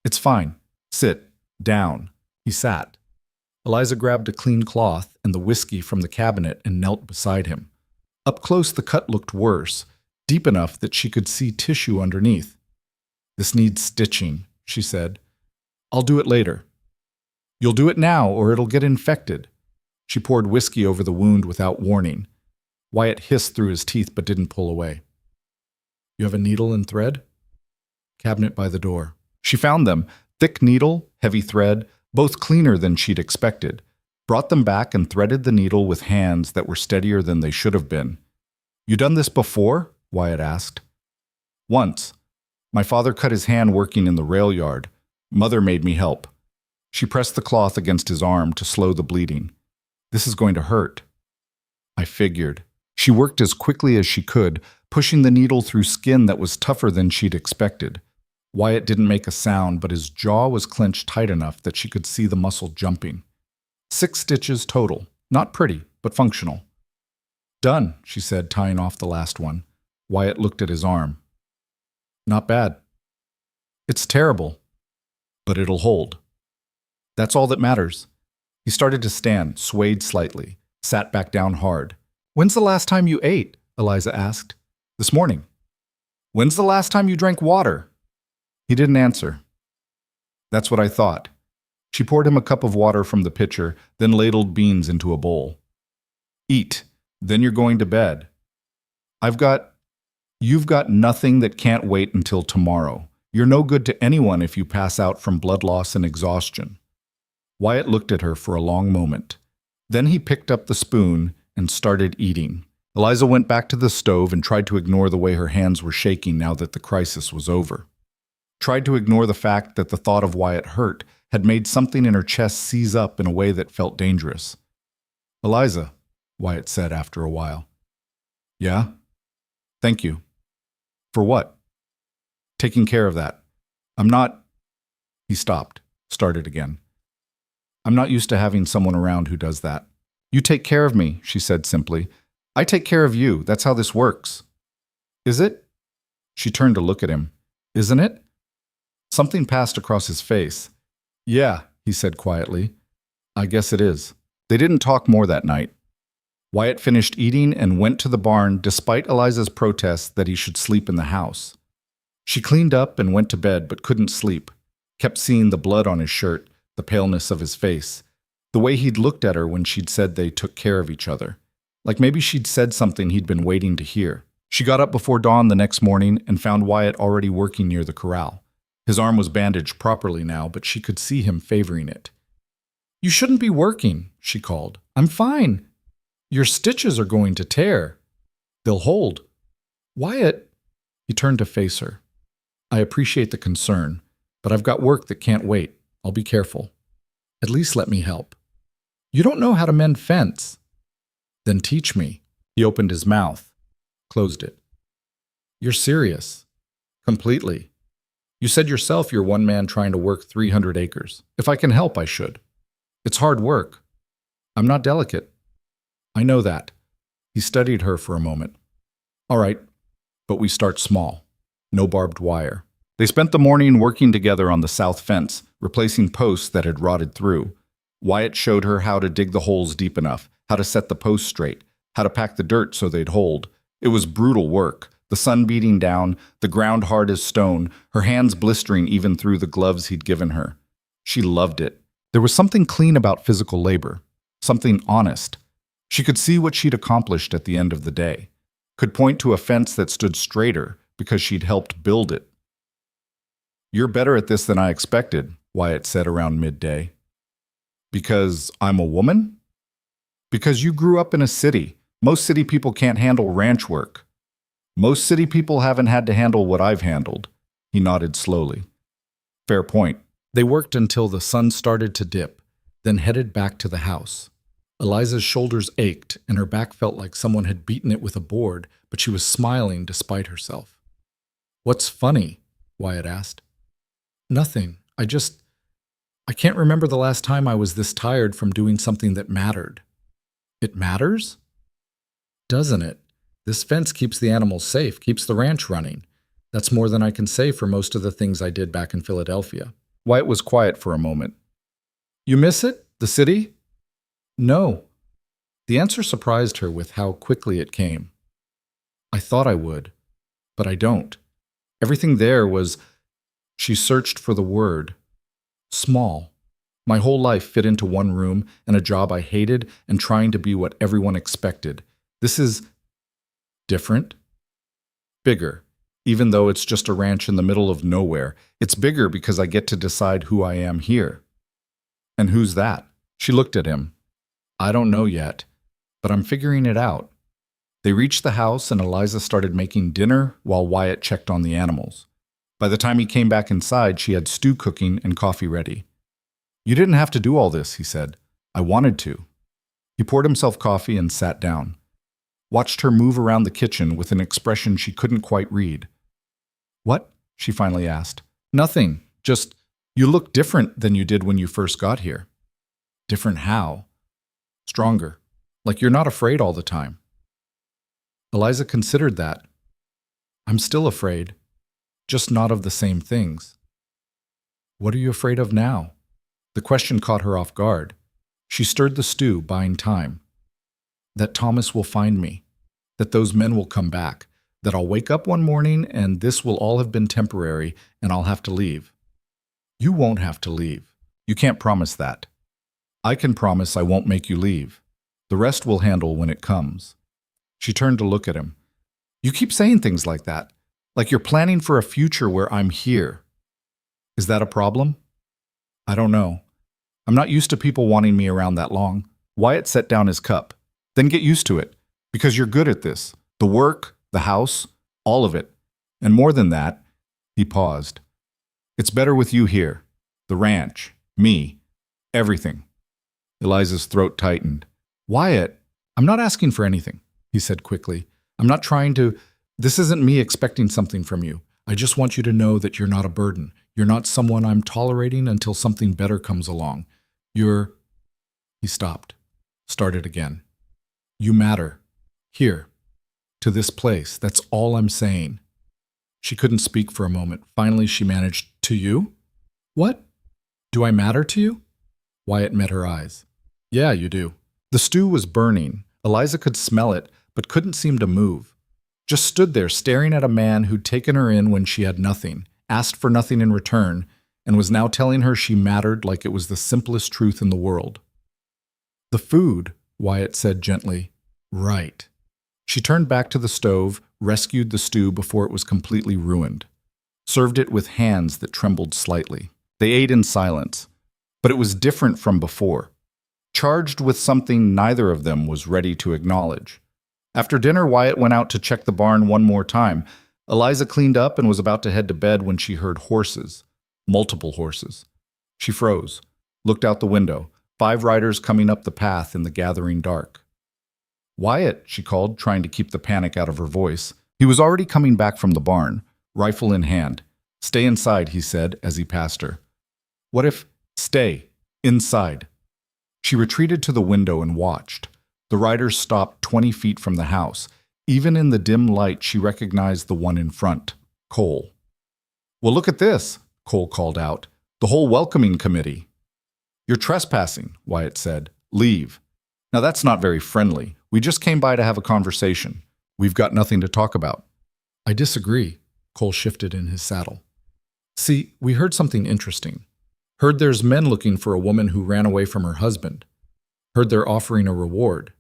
It's fine. Sit. Down. He sat. Eliza grabbed a clean cloth and the whiskey from the cabinet and knelt beside him. Up close, the cut looked worse, deep enough that she could see tissue underneath. This needs stitching, she said. I'll do it later. You'll do it now, or it'll get infected. She poured whiskey over the wound without warning. Wyatt hissed through his teeth but didn't pull away. You have a needle and thread? Cabinet by the door. She found them. Thick needle, heavy thread, both cleaner than she'd expected. brought them back and threaded the needle with hands that were steadier than they should have been. "You done this before?" Wyatt asked. "Once. My father cut his hand working in the rail yard. Mother made me help." She pressed the cloth against his arm to slow the bleeding. "This is going to hurt." I figured. She worked as quickly as she could, pushing the needle through skin that was tougher than she'd expected. Wyatt didn't make a sound, but his jaw was clenched tight enough that she could see the muscle jumping. 6 stitches total. Not pretty, but functional. "Done," she said, tying off the last one. Wyatt looked at his arm. "Not bad." "It's terrible, but it'll hold." "That's all that matters." He started to stand, swayed slightly, sat back down hard. "When's the last time you ate?" Eliza asked. "This morning." "When's the last time you drank water?" He didn't answer. "That's what I thought." She poured him a cup of water from the pitcher, then ladled beans into a bowl. "Eat, then you're going to bed." You've got nothing that can't wait until tomorrow. You're no good to anyone if you pass out from blood loss and exhaustion." Wyatt looked at her for a long moment. Then he picked up the spoon and started eating. Eliza went back to the stove and tried to ignore the way her hands were shaking now that the crisis was over. Tried to ignore the fact that the thought of Wyatt hurt had made something in her chest seize up in a way that felt dangerous. "Eliza," Wyatt said after a while. "Yeah? Thank you." "For what?" "Taking care of that. I'm not—" He stopped, started again. "I'm not used to having someone around who does that." "You take care of me," she said simply. "I take care of you. That's how this works." "Is it?" She turned to look at him. "Isn't it?" Something passed across his face. "Yeah," he said quietly. "I guess it is." They didn't talk more that night. Wyatt finished eating and went to the barn despite Eliza's protests that he should sleep in the house. She cleaned up and went to bed but couldn't sleep. Kept seeing the blood on his shirt, the paleness of his face, the way he'd looked at her when she'd said they took care of each other. Like maybe she'd said something he'd been waiting to hear. She got up before dawn the next morning and found Wyatt already working near the corral. His arm was bandaged properly now, but she could see him favoring it. "You shouldn't be working," she called. "I'm fine. Your stitches are going to tear." "They'll hold." "Wyatt," he turned to face her. "I appreciate the concern, but I've got work that can't wait. I'll be careful. At least let me help." "You don't know how to mend fence." "Then teach me." He opened his mouth, closed it. "You're serious." "Completely. You said yourself you're one man trying to work 300 acres. If I can help, I should. It's hard work. I'm not delicate." "I know that." He studied her for a moment. "All right, but we start small. No barbed wire." They spent the morning working together on the south fence, replacing posts that had rotted through. Wyatt showed her how to dig the holes deep enough, how to set the posts straight, how to pack the dirt so they'd hold. It was brutal work, the sun beating down, the ground hard as stone, her hands blistering even through the gloves he'd given her. She loved it. There was something clean about physical labor, something honest. She could see what she'd accomplished at the end of the day, could point to a fence that stood straighter because she'd helped build it. "You're better at this than I expected," Wyatt said around midday. "Because I'm a woman?" "Because you grew up in a city. Most city people can't handle ranch work." "Most city people haven't had to handle what I've handled." He nodded slowly. "Fair point." They worked until the sun started to dip, then headed back to the house. Eliza's shoulders ached, and her back felt like someone had beaten it with a board, but she was smiling despite herself. "What's funny?" Wyatt asked. "Nothing. I can't remember the last time I was this tired from doing something that mattered." "It matters?" "Doesn't it? This fence keeps the animals safe, keeps the ranch running. That's more than I can say for most of the things I did back in Philadelphia." Wyatt was quiet for a moment. "You miss it? The city?" "No." The answer surprised her with how quickly it came. "I thought I would, but I don't. Everything there was—" She searched for the word. "Small. My whole life fit into one room and a job I hated and trying to be what everyone expected. This is different. Bigger. Even though it's just a ranch in the middle of nowhere, it's bigger because I get to decide who I am here." "And who's that?" She looked at him. I don't know yet, but I'm figuring it out. They reached the house and Eliza started making dinner while Wyatt checked on the animals. By the time he came back inside, she had stew cooking and coffee ready. You didn't have to do all this, he said. I wanted to. He poured himself coffee and sat down. Watched her move around the kitchen with an expression she couldn't quite read. What? She finally asked. Nothing. Just, you look different than you did when you first got here. Different how? Stronger. Like you're not afraid all the time. Eliza considered that. I'm still afraid. Just not of the same things. What are you afraid of now? The question caught her off guard. She stirred the stew, buying time. That Thomas will find me. That those men will come back. That I'll wake up one morning and this will all have been temporary and I'll have to leave. You won't have to leave. You can't promise that. I can promise I won't make you leave. The rest we'll handle when it comes. She turned to look at him. You keep saying things like that. Like you're planning for a future where I'm here. Is that a problem? I don't know. I'm not used to people wanting me around that long. Wyatt set down his cup. Then get used to it. Because you're good at this. The work, the house, all of it. And more than that, he paused. It's better with you here. The ranch, me, everything. Eliza's throat tightened. Wyatt, I'm not asking for anything, he said quickly. I'm not trying to. This isn't me expecting something from you. I just want you to know that you're not a burden. You're not someone I'm tolerating until something better comes along. You're. He stopped. Started again. You matter. Here. To this place. That's all I'm saying. She couldn't speak for a moment. Finally, she managed, to you? What? Do I matter to you? Wyatt met her eyes. Yeah, you do. The stew was burning. Eliza could smell it, but couldn't seem to move. Just stood there staring at a man who'd taken her in when she had nothing, asked for nothing in return, and was now telling her she mattered like it was the simplest truth in the world. The food, Wyatt said gently. Right. She turned back to the stove, rescued the stew before it was completely ruined. Served it with hands that trembled slightly. They ate in silence. But it was different from before. Charged with something neither of them was ready to acknowledge. After dinner, Wyatt went out to check the barn one more time. Eliza cleaned up and was about to head to bed when she heard horses. Multiple horses. She froze, looked out the window. 5 riders coming up the path in the gathering dark. Wyatt, she called, trying to keep the panic out of her voice. He was already coming back from the barn, rifle in hand. Stay inside, he said as he passed her. What if... Stay. Inside. She retreated to the window and watched. The riders stopped 20 feet from the house. Even in the dim light, she recognized the one in front, Cole. Well, look at this, Cole called out. The whole welcoming committee. You're trespassing, Wyatt said. Leave. Now that's not very friendly. We just came by to have a conversation. We've got nothing to talk about. I disagree, Cole shifted in his saddle. See, we heard something interesting. Heard there's men looking for a woman who ran away from her husband. Heard they're offering a reward.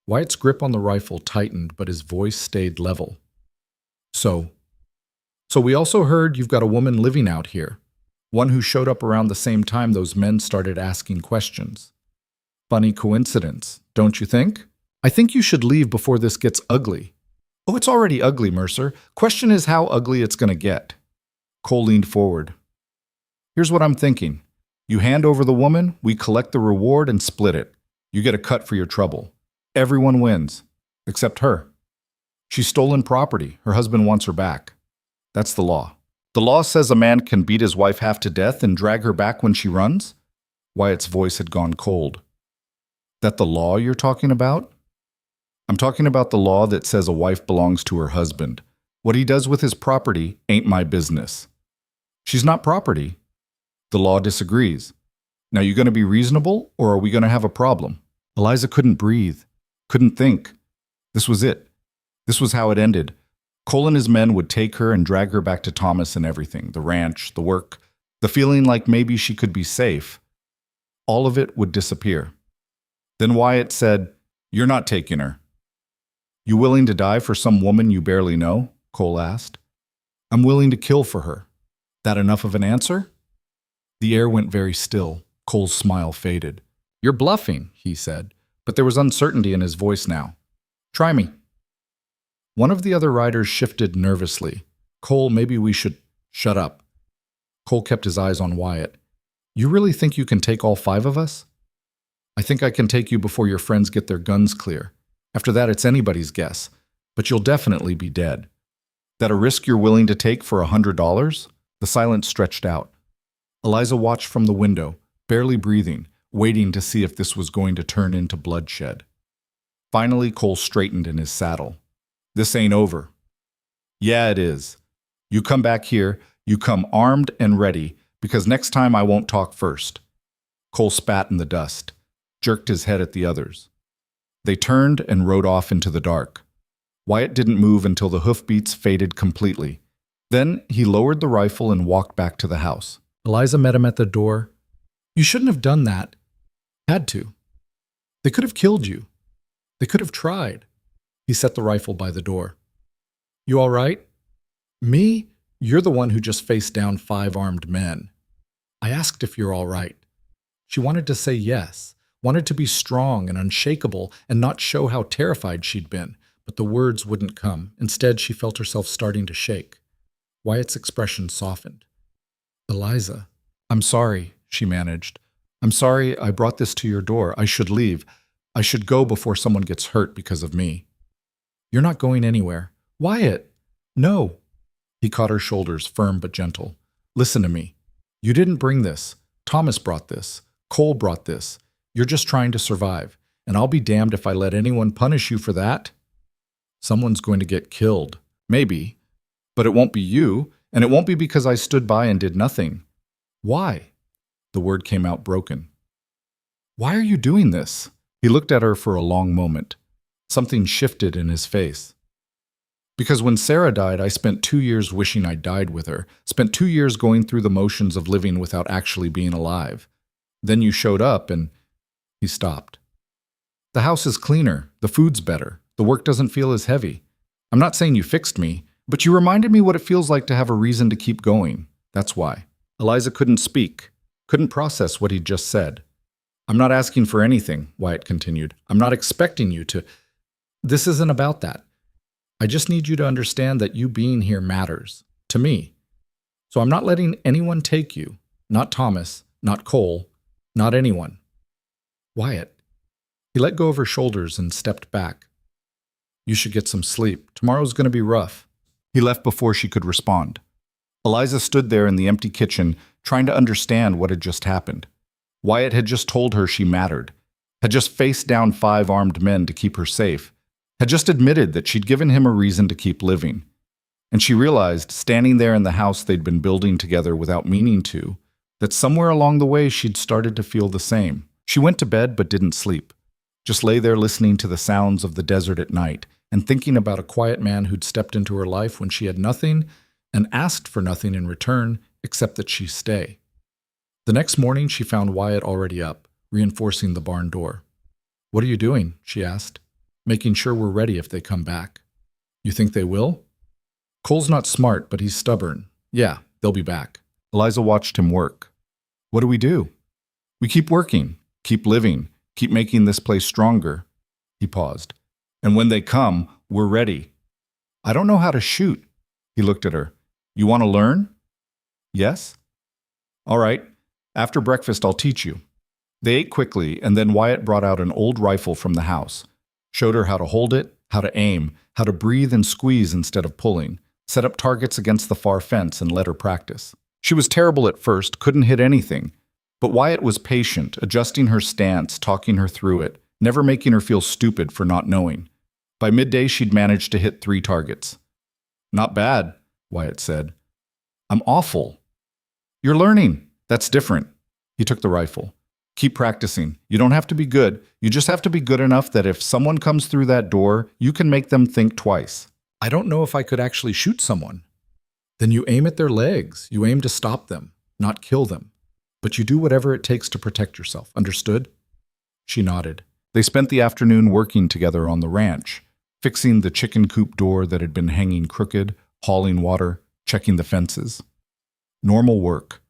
Wyatt's grip on the rifle tightened, but his voice stayed level. So we also heard you've got a woman living out here. One who showed up around the same time those men started asking questions. Funny coincidence, don't you think? I think you should leave before this gets ugly. Oh, it's already ugly, Mercer. Question is how ugly it's going to get. Cole leaned forward. Here's what I'm thinking. You hand over the woman, we collect the reward and split it. You get a cut for your trouble. Everyone wins, except her. She's stolen property. Her husband wants her back. That's the law. The law says a man can beat his wife half to death and drag her back when she runs? Wyatt's voice had gone cold. That the law you're talking about? I'm talking about the law that says a wife belongs to her husband. What he does with his property ain't my business. She's not property. The law disagrees. Now, you going to be reasonable, or are we going to have a problem? Eliza couldn't breathe, couldn't think. This was it. This was how it ended. Cole and his men would take her and drag her back to Thomas and everything, the ranch, the work, the feeling like maybe she could be safe. All of it would disappear. Then Wyatt said, You're not taking her. You willing to die for some woman you barely know? Cole asked. I'm willing to kill for her. That enough of an answer? The air went very still. Cole's smile faded. You're bluffing, he said. but there was uncertainty in his voice now. Try me. One of the other riders shifted nervously. Cole, maybe we should... Shut up. Cole kept his eyes on Wyatt. You really think you can take all 5 of us? I think I can take you before your friends get their guns clear. After that, it's anybody's guess. But you'll definitely be dead. That a risk you're willing to take for $100? The silence stretched out. Eliza watched from the window, barely breathing, waiting to see if this was going to turn into bloodshed. Finally, Cole straightened in his saddle. This ain't over. Yeah, it is. You come back here, you come armed and ready, because next time I won't talk first. Cole spat in the dust, jerked his head at the others. They turned and rode off into the dark. Wyatt didn't move until the hoofbeats faded completely. Then he lowered the rifle and walked back to the house. Eliza met him at the door. You shouldn't have done that. Had to. They could have killed you. They could have tried. He set the rifle by the door. You all right? Me? You're the one who just faced down 5 armed men. I asked if you're all right. She wanted to say yes, wanted to be strong and unshakable and not show how terrified she'd been, but the words wouldn't come. Instead, she felt herself starting to shake. Wyatt's expression softened. Eliza, I'm sorry, she managed. I'm sorry I brought this to your door. I should leave. I should go before someone gets hurt because of me. You're not going anywhere. Wyatt! No! He caught her shoulders, firm but gentle. Listen to me. You didn't bring this. Thomas brought this. Cole brought this. You're just trying to survive, and I'll be damned if I let anyone punish you for that. Someone's going to get killed. Maybe. But it won't be you, and it won't be because I stood by and did nothing. Why? The word came out broken. Why are you doing this? He looked at her for a long moment. Something shifted in his face. Because when Sarah died, I spent 2 years wishing I'd died with her, spent 2 years going through the motions of living without actually being alive. Then you showed up and... He stopped. The house is cleaner, the food's better, the work doesn't feel as heavy. I'm not saying you fixed me, but you reminded me what it feels like to have a reason to keep going. That's why. Eliza couldn't speak, couldn't process what he'd just said. I'm not asking for anything, Wyatt continued. I'm not expecting you to... This isn't about that. I just need you to understand that you being here matters, to me. So I'm not letting anyone take you, not Thomas, not Cole, not anyone. Wyatt. He let go of her shoulders and stepped back. You should get some sleep. Tomorrow's going to be rough. He left before she could respond. Eliza stood there in the empty kitchen, trying to understand what had just happened. Wyatt had just told her she mattered, had just faced down 5 armed men to keep her safe, had just admitted that she'd given him a reason to keep living. And she realized, standing there in the house they'd been building together without meaning to, that somewhere along the way she'd started to feel the same. She went to bed but didn't sleep, just lay there listening to the sounds of the desert at night and thinking about a quiet man who'd stepped into her life when she had nothing and asked for nothing in return except that she stay. The next morning she found Wyatt already up, reinforcing the barn door. What are you doing? She asked. Making sure we're ready if they come back. You think they will? Cole's not smart, but he's stubborn. Yeah, they'll be back. Eliza watched him work. What do we do? We keep working, keep living, keep making this place stronger. He paused. And when they come, we're ready. I don't know how to shoot. He looked at her. You want to learn? Yes? All right. After breakfast, I'll teach you. They ate quickly, and then Wyatt brought out an old rifle from the house. Showed her how to hold it, how to aim, how to breathe and squeeze instead of pulling, set up targets against the far fence and let her practice. She was terrible at first, couldn't hit anything. But Wyatt was patient, adjusting her stance, talking her through it, never making her feel stupid for not knowing. By midday, she'd managed to hit 3 targets. Not bad, Wyatt said. I'm awful. You're learning. That's different. He took the rifle. Keep practicing. You don't have to be good. You just have to be good enough that if someone comes through that door, you can make them think twice. I don't know if I could actually shoot someone. Then you aim at their legs. You aim to stop them, not kill them. But you do whatever it takes to protect yourself. Understood? She nodded. They spent the afternoon working together on the ranch, fixing the chicken coop door that had been hanging crooked, hauling water, checking the fences. Normal work.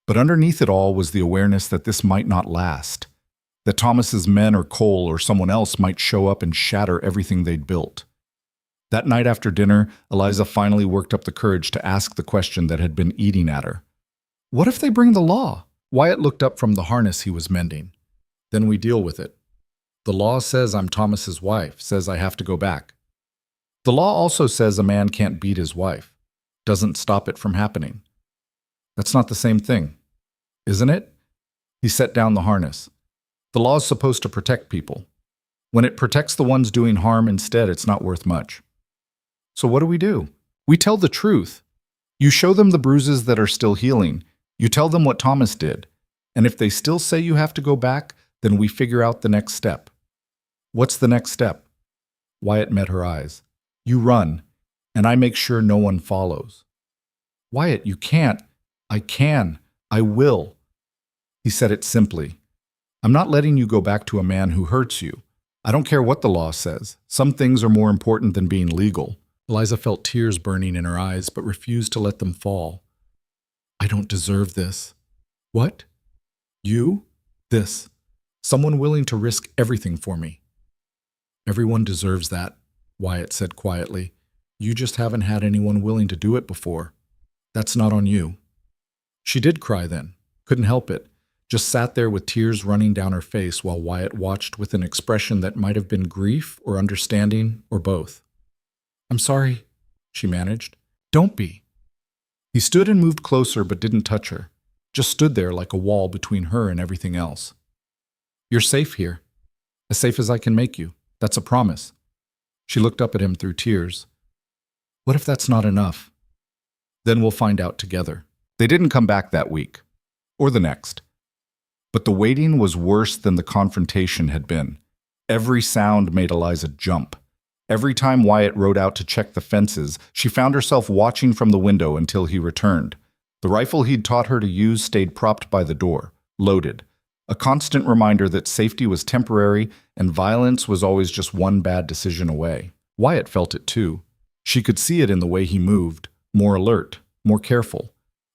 But underneath it all was the awareness that this might not last. that Thomas's men or Cole or someone else might show up and shatter everything they'd built. That night after dinner, Eliza finally worked up the courage to ask the question that had been eating at her. What if they bring the law? Wyatt looked up from the harness he was mending. Then we deal with it. The law says I'm Thomas's wife, says I have to go back. The law also says a man can't beat his wife. Doesn't stop it from happening. That's not the same thing, isn't it? He set down the harness. The law is supposed to protect people. When it protects the ones doing harm instead, it's not worth much. So what do? We tell the truth. You show them the bruises that are still healing. You tell them what Thomas did. And if they still say you have to go back, then we figure out the next step. What's the next step? Wyatt met her eyes. You run, and I make sure no one follows. Wyatt, you can't. I can. I will. He said it simply. I'm not letting you go back to a man who hurts you. I don't care what the law says. Some things are more important than being legal. Eliza felt tears burning in her eyes, but refused to let them fall. I don't deserve this. What? You? This. Someone willing to risk everything for me. Everyone deserves that, Wyatt said quietly. You just haven't had anyone willing to do it before. That's not on you. She did cry then. Couldn't help it. Just sat there with tears running down her face while Wyatt watched with an expression that might have been grief or understanding or both. I'm sorry, she managed. Don't be. He stood and moved closer but didn't touch her. Just stood there like a wall between her and everything else. You're safe here. As safe as I can make you. That's a promise. She looked up at him through tears. What if that's not enough? Then we'll find out together. They didn't come back that week. Or the next. But the waiting was worse than the confrontation had been. Every sound made Eliza jump. Every time Wyatt rode out to check the fences, she found herself watching from the window until he returned. The rifle he'd taught her to use stayed propped by the door, loaded. A constant reminder that safety was temporary and violence was always just one bad decision away. Wyatt felt it too. She could see it in the way he moved, more alert, more careful.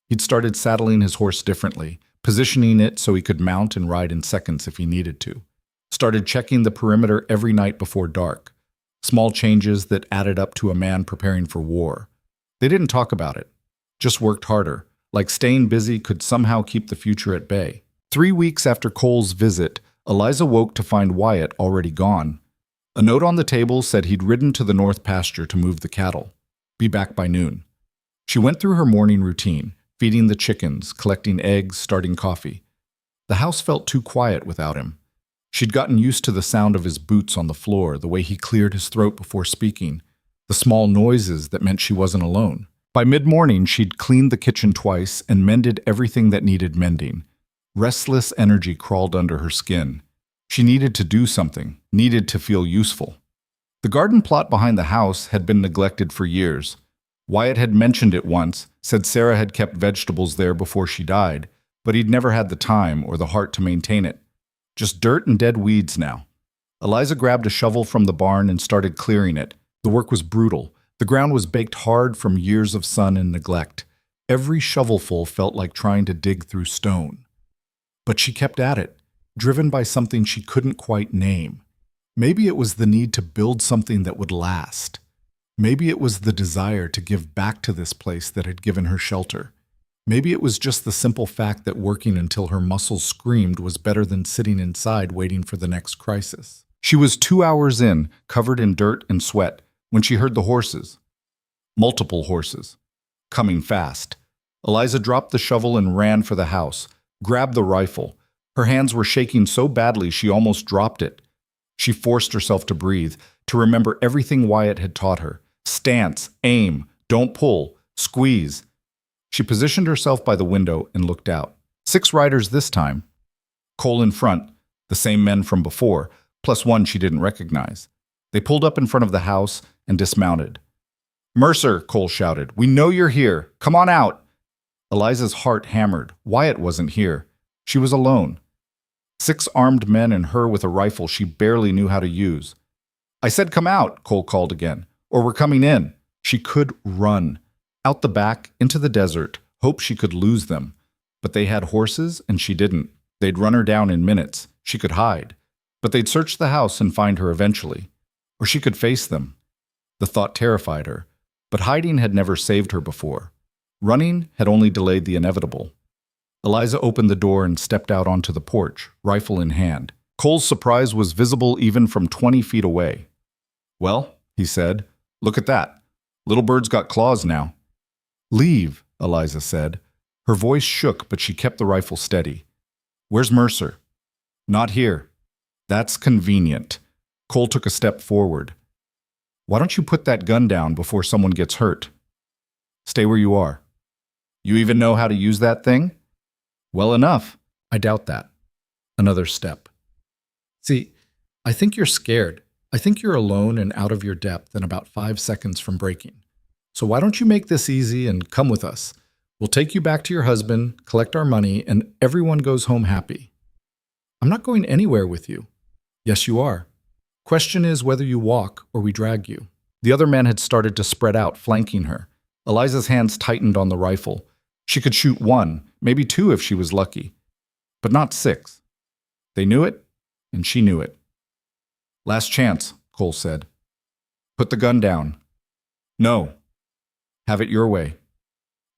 He'd started saddling his horse differently, positioning it so he could mount and ride in seconds if he needed to. Started checking the perimeter every night before dark. Small changes that added up to a man preparing for war. They didn't talk about it, just worked harder, like staying busy could somehow keep the future at bay. 3 weeks after Cole's visit, Eliza woke to find Wyatt already gone. A note on the table said he'd ridden to the north pasture to move the cattle. Be back by noon. She went through her morning routine, feeding the chickens, collecting eggs, starting coffee. The house felt too quiet without him. She'd gotten used to the sound of his boots on the floor, the way he cleared his throat before speaking, the small noises that meant she wasn't alone. By mid-morning, she'd cleaned the kitchen twice and mended everything that needed mending. Restless energy crawled under her skin. She needed to do something, needed to feel useful. The garden plot behind the house had been neglected for years. Wyatt had mentioned it once, said Sarah had kept vegetables there before she died, but he'd never had the time or the heart to maintain it. Just dirt and dead weeds now. Eliza grabbed a shovel from the barn and started clearing it. The work was brutal. The ground was baked hard from years of sun and neglect. Every shovelful felt like trying to dig through stone. But she kept at it, driven by something she couldn't quite name. Maybe it was the need to build something that would last. Maybe it was the desire to give back to this place that had given her shelter. Maybe it was just the simple fact that working until her muscles screamed was better than sitting inside waiting for the next crisis. She was 2 hours in, covered in dirt and sweat, when she heard the horses. Multiple horses. Coming fast. Eliza dropped the shovel and ran for the house, grabbed the rifle. Her hands were shaking so badly she almost dropped it. She forced herself to breathe, to remember everything Wyatt had taught her. Stance, aim, don't pull, squeeze. She positioned herself by the window and looked out. 6 riders this time. Cole in front, the same men from before, plus one she didn't recognize. They pulled up in front of the house and dismounted. Mercer, Cole shouted, we know you're here. Come on out. Eliza's heart hammered. Wyatt wasn't here. She was alone. 6 armed men and her with a rifle she barely knew how to use. I said come out, Cole called again, or we're coming in. She could run. Out the back, into the desert, hope she could lose them. But they had horses and she didn't. They'd run her down in minutes. She could hide, but they'd search the house and find her eventually. Or she could face them. The thought terrified her, but hiding had never saved her before. Running had only delayed the inevitable. Eliza opened the door and stepped out onto the porch, rifle in hand. Cole's surprise was visible even from 20 feet away. "Well," he said, "look at that. Little bird's got claws now." "Leave," Eliza said. Her voice shook, but she kept the rifle steady. "Where's Mercer?" "Not here." "That's convenient." Cole took a step forward. "Why don't you put that gun down before someone gets hurt?" "Stay where you are." "You even know how to use that thing?" "Well enough." "I doubt that." Another step. "See, I think you're scared. I think you're alone and out of your depth and about 5 seconds from breaking. So why don't you make this easy and come with us? We'll take you back to your husband, collect our money, and everyone goes home happy." "I'm not going anywhere with you." "Yes, you are. Question is whether you walk or we drag you." The other men had started to spread out, flanking her. Eliza's hands tightened on the rifle. She could shoot 1, maybe 2 if she was lucky, but not 6. They knew it, and she knew it. "Last chance," Cole said. "Put the gun down." "No." "Have it your way."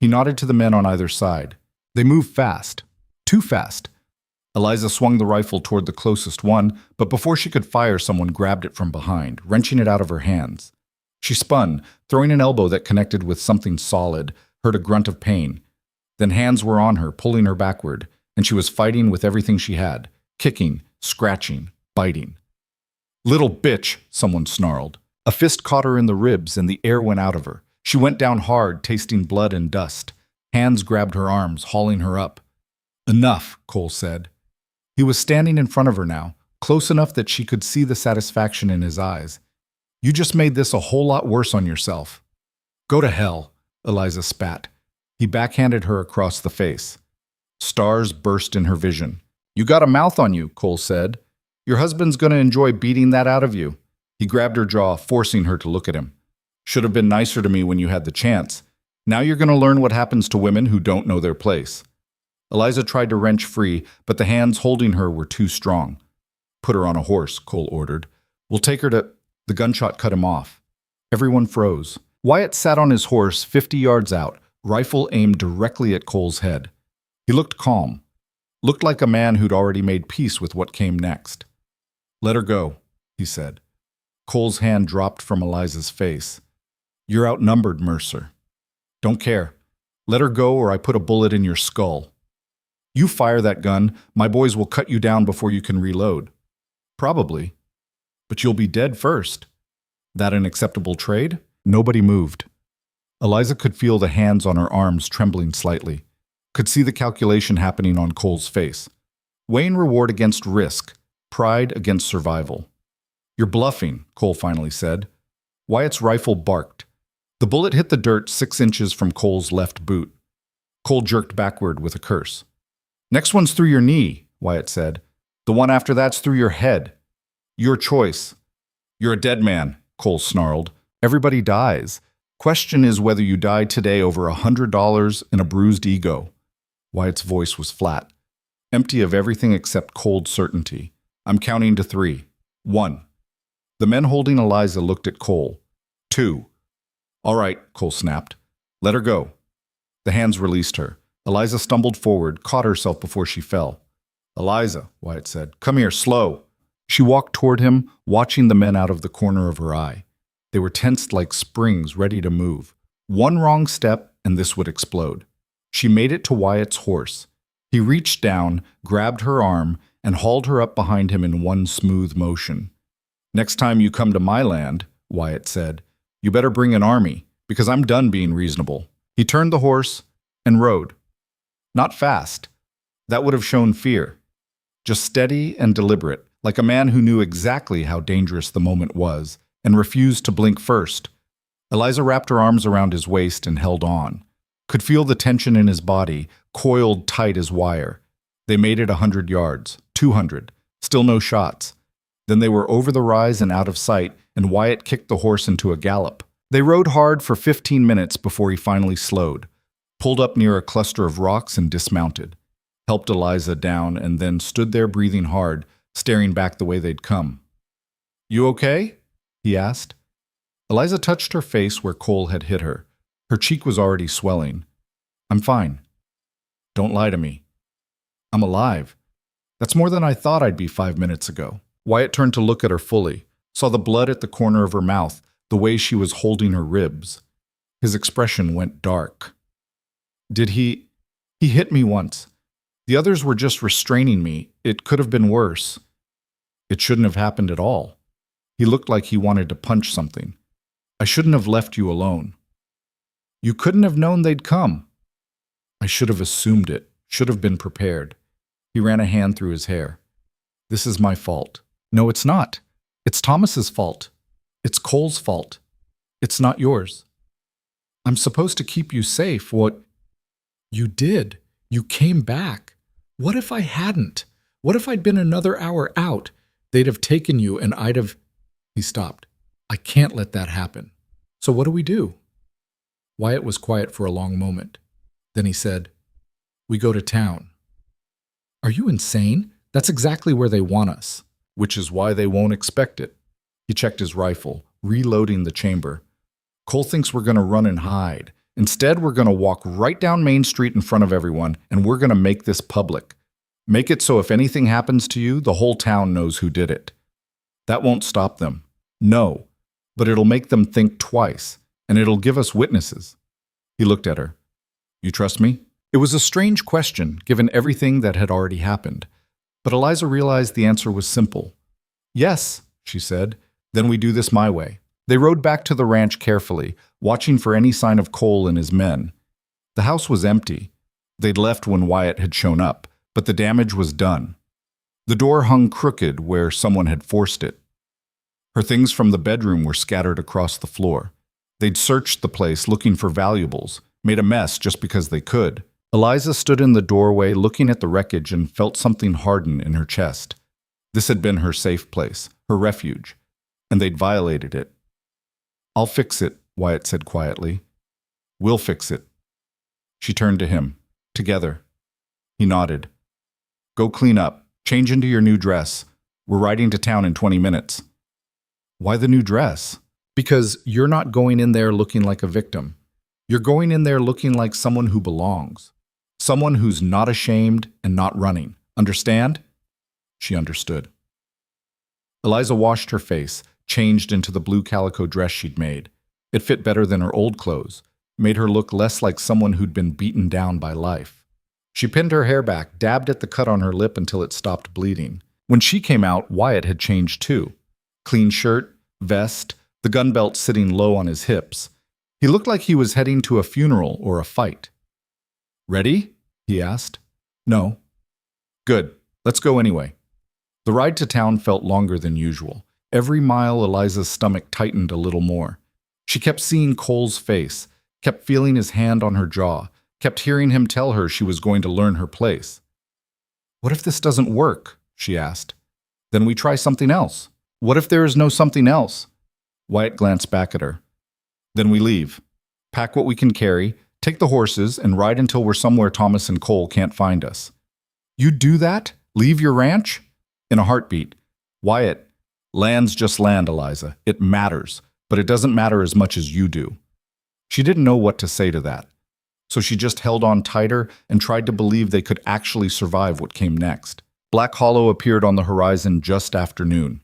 He nodded to the men on either side. They moved fast. Too fast. Eliza swung the rifle toward the closest one, but before she could fire, someone grabbed it from behind, wrenching it out of her hands. She spun, throwing an elbow that connected with something solid, heard a grunt of pain. Then hands were on her, pulling her backward, and she was fighting with everything she had, kicking, scratching, biting. "Little bitch," someone snarled. A fist caught her in the ribs, and the air went out of her. She went down hard, tasting blood and dust. Hands grabbed her arms, hauling her up. "Enough," Cole said. He was standing in front of her now, close enough that she could see the satisfaction in his eyes. "You just made this a whole lot worse on yourself." "Go to hell," Eliza spat. He backhanded her across the face. Stars burst in her vision. "You got a mouth on you," Cole said. "Your husband's going to enjoy beating that out of you." He grabbed her jaw, forcing her to look at him. "Should have been nicer to me when you had the chance. Now you're going to learn what happens to women who don't know their place." Eliza tried to wrench free, but the hands holding her were too strong. "Put her on a horse," Cole ordered. "We'll take her to—" The gunshot cut him off. Everyone froze. Wyatt sat on his horse 50 yards out, rifle aimed directly at Cole's head. He looked calm. Looked like a man who'd already made peace with what came next. "Let her go," he said. Cole's hand dropped from Eliza's face. "You're outnumbered, Mercer." "Don't care. Let her go or I put a bullet in your skull." "You fire that gun, my boys will cut you down before you can reload." "Probably. But you'll be dead first." "That an acceptable trade?" Nobody moved. Eliza could feel the hands on her arms trembling slightly. Could see the calculation happening on Cole's face. Weighing reward against risk, pride against survival. "You're bluffing," Cole finally said. Wyatt's rifle barked. The bullet hit the dirt 6 inches from Cole's left boot. Cole jerked backward with a curse. "Next one's through your knee," Wyatt said. "The one after that's through your head. Your choice." "You're a dead man," Cole snarled. "Everybody dies. Question is whether you die today over $100 and a bruised ego." Wyatt's voice was flat, empty of everything except cold certainty. "I'm counting to 3. 1. The men holding Eliza looked at Cole. 2. "All right," Cole snapped. "Let her go." The hands released her. Eliza stumbled forward, caught herself before she fell. "Eliza," Wyatt said, "come here, slow." She walked toward him, watching the men out of the corner of her eye. They were tensed like springs, ready to move. One wrong step, and this would explode. She made it to Wyatt's horse. He reached down, grabbed her arm, and hauled her up behind him in one smooth motion. "Next time you come to my land," Wyatt said, "you better bring an army, because I'm done being reasonable." He turned the horse and rode. Not fast. That would have shown fear. Just steady and deliberate, like a man who knew exactly how dangerous the moment was and refused to blink first. Eliza wrapped her arms around his waist and held on. Could feel the tension in his body, coiled tight as wire. They made it 100 yards, 200, still no shots. Then they were over the rise and out of sight, and Wyatt kicked the horse into a gallop. They rode hard for 15 minutes before he finally slowed, pulled up near a cluster of rocks and dismounted, helped Eliza down, and then stood there breathing hard, staring back the way they'd come. "You okay?" he asked. Eliza touched her face where Cole had hit her. Her cheek was already swelling. "I'm fine." "Don't lie to me." "I'm alive. That's more than I thought I'd be 5 minutes ago." Wyatt turned to look at her fully, saw the blood at the corner of her mouth, the way she was holding her ribs. His expression went dark. "Did he hit me once. The others were just restraining me. It could have been worse. It shouldn't have happened at all." He looked like he wanted to punch something. "I shouldn't have left you alone." "You couldn't have known they'd come." "I should have assumed it, should have been prepared." He ran a hand through his hair. "This is my fault." "No, it's not. It's Thomas's fault. It's Cole's fault. It's not yours. I'm supposed to keep you safe. What you did. You came back. What if I hadn't? What if I'd been another hour out? They'd have taken you and I'd have—" He stopped. "I can't let that happen. So what do we do?" Wyatt was quiet for a long moment. Then he said, "We go to town." "Are you insane? That's exactly where they want us." "Which is why they won't expect it." He checked his rifle, reloading the chamber. "Cole thinks we're going to run and hide. Instead, we're going to walk right down Main Street in front of everyone, and we're going to make this public. Make it so if anything happens to you, the whole town knows who did it. That won't stop them. No, but it'll make them think twice, and it'll give us witnesses." He looked at her. "You trust me?" It was a strange question, given everything that had already happened. But Eliza realized the answer was simple. "Yes," she said. "Then we do this my way." They rode back to the ranch carefully, watching for any sign of Cole and his men. The house was empty. They'd left when Wyatt had shown up, but the damage was done. The door hung crooked where someone had forced it. Her things from the bedroom were scattered across the floor. They'd searched the place looking for valuables, made a mess just because they could. Eliza stood in the doorway looking at the wreckage and felt something harden in her chest. This had been her safe place, her refuge, and they'd violated it. "I'll fix it," Wyatt said quietly. "We'll fix it." She turned to him. "Together." He nodded. "Go clean up. Change into your new dress. We're riding to town in 20 minutes. "Why the new dress?" "Because you're not going in there looking like a victim. You're going in there looking like someone who belongs. Someone who's not ashamed and not running. Understand?" She understood. Eliza washed her face, changed into the blue calico dress she'd made. It fit better than her old clothes, made her look less like someone who'd been beaten down by life. She pinned her hair back, dabbed at the cut on her lip until it stopped bleeding. When she came out, Wyatt had changed too. Clean shirt, vest, the gun belt sitting low on his hips. He looked like he was heading to a funeral or a fight. "Ready?" he asked. "No." "Good. Let's go anyway." The ride to town felt longer than usual. Every mile, Eliza's stomach tightened a little more. She kept seeing Cole's face, kept feeling his hand on her jaw, kept hearing him tell her she was going to learn her place. "What if this doesn't work?" she asked. "Then we try something else." "What if there is no something else?" Wyatt glanced back at her. "Then we leave. Pack what we can carry, take the horses, and ride until we're somewhere Thomas and Cole can't find us." "You'd do that? Leave your ranch?" "In a heartbeat." "Wyatt, land's just land, Eliza. It matters, but it doesn't matter as much as you do." She didn't know what to say to that, so she just held on tighter and tried to believe they could actually survive what came next. Black Hollow appeared on the horizon just after noon.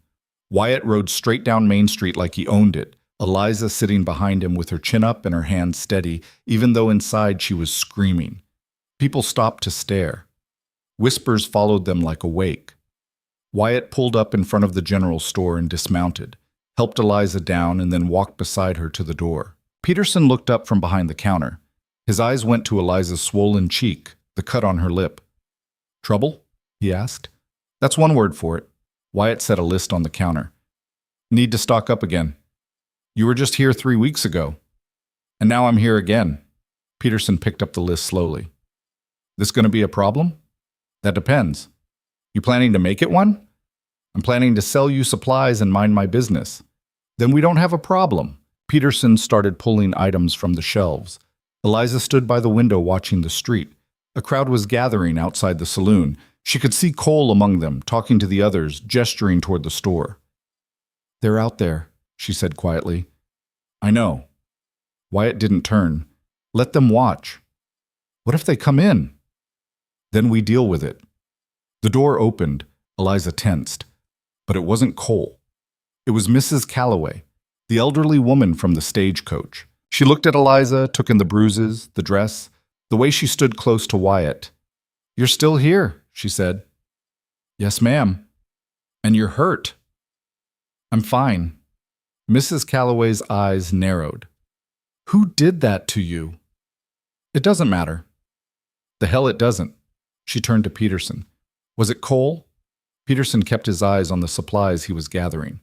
Wyatt rode straight down Main Street like he owned it, Eliza sitting behind him with her chin up and her hands steady, even though inside she was screaming. People stopped to stare. Whispers followed them like a wake. Wyatt pulled up in front of the general store and dismounted, helped Eliza down, and then walked beside her to the door. Peterson looked up from behind the counter. His eyes went to Eliza's swollen cheek, the cut on her lip. "Trouble?" he asked. "That's one word for it." Wyatt set a list on the counter. "Need to stock up again. You were just here 3 weeks ago. And now I'm here again." Peterson picked up the list slowly. "This going to be a problem?" "That depends. You planning to make it one?" "I'm planning to sell you supplies and mind my business." "Then we don't have a problem." Peterson started pulling items from the shelves. Eliza stood by the window watching the street. A crowd was gathering outside the saloon. She could see Cole among them, talking to the others, gesturing toward the store. "They're out there," she said quietly. "I know." Wyatt didn't turn. "Let them watch." "What if they come in?" "Then we deal with it." The door opened. Eliza tensed. But it wasn't Cole. It was Mrs. Calloway, the elderly woman from the stagecoach. She looked at Eliza, took in the bruises, the dress, the way she stood close to Wyatt. "You're still here," she said. "Yes, ma'am." "And you're hurt." "I'm fine." Mrs. Calloway's eyes narrowed. "Who did that to you?" "It doesn't matter." "The hell it doesn't." She turned to Peterson. "Was it Cole?" Peterson kept his eyes on the supplies he was gathering.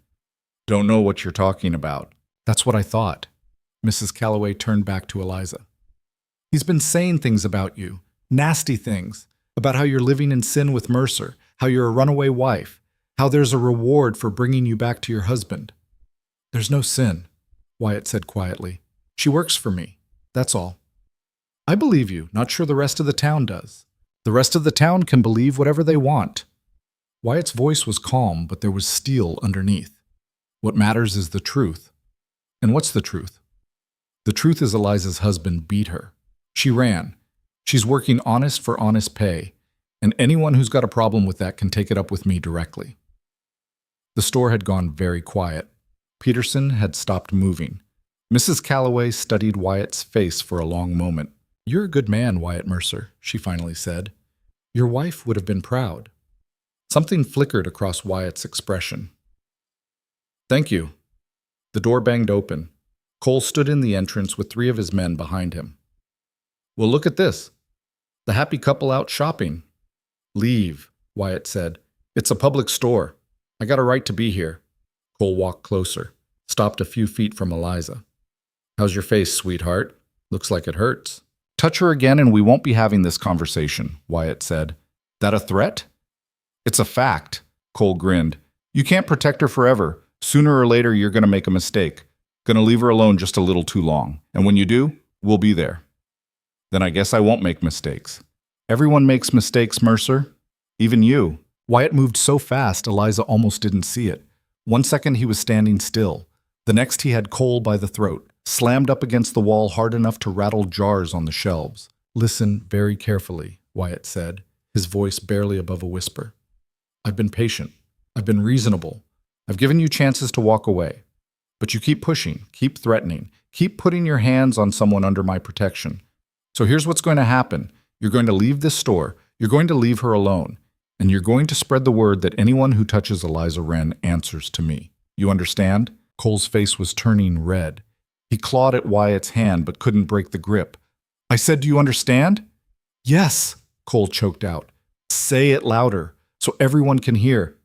"Don't know what you're talking about." "That's what I thought." Mrs. Calloway turned back to Eliza. "He's been saying things about you, nasty things, about how you're living in sin with Mercer, how you're a runaway wife, how there's a reward for bringing you back to your husband." "There's no sin," Wyatt said quietly. "She works for me, that's all." "I believe you, not sure the rest of the town does." "The rest of the town can believe whatever they want." Wyatt's voice was calm, but there was steel underneath. "What matters is the truth." "And what's the truth?" "The truth is Eliza's husband beat her. She ran. She's working honest for honest pay, and anyone who's got a problem with that can take it up with me directly." The store had gone very quiet. Peterson had stopped moving. Mrs. Calloway studied Wyatt's face for a long moment. "You're a good man, Wyatt Mercer," she finally said. "Your wife would have been proud." Something flickered across Wyatt's expression. "Thank you." The door banged open. Cole stood in the entrance with 3 of his men behind him. "Well, look at this. The happy couple out shopping." "Leave," Wyatt said. "It's a public store. I got a right to be here." Cole walked closer, stopped a few feet from Eliza. "How's your face, sweetheart? Looks like it hurts." "Touch her again and we won't be having this conversation," Wyatt said. "That a threat?" "It's a fact," Cole grinned. "You can't protect her forever. Sooner or later you're going to make a mistake. Gonna leave her alone just a little too long. And when you do, we'll be there." "Then I guess I won't make mistakes." "Everyone makes mistakes, Mercer. Even you." Wyatt moved so fast Eliza almost didn't see it. One second he was standing still. The next he had Cole by the throat, slammed up against the wall hard enough to rattle jars on the shelves. "Listen very carefully," Wyatt said, his voice barely above a whisper. "I've been patient. I've been reasonable. I've given you chances to walk away. But you keep pushing, keep threatening, keep putting your hands on someone under my protection. So here's what's going to happen. You're going to leave this store. You're going to leave her alone. And you're going to spread the word that anyone who touches Eliza Wren answers to me. You understand?" Cole's face was turning red. He clawed at Wyatt's hand but couldn't break the grip. "I said, do you understand?" "Yes," Cole choked out. "Say it louder, so everyone can hear."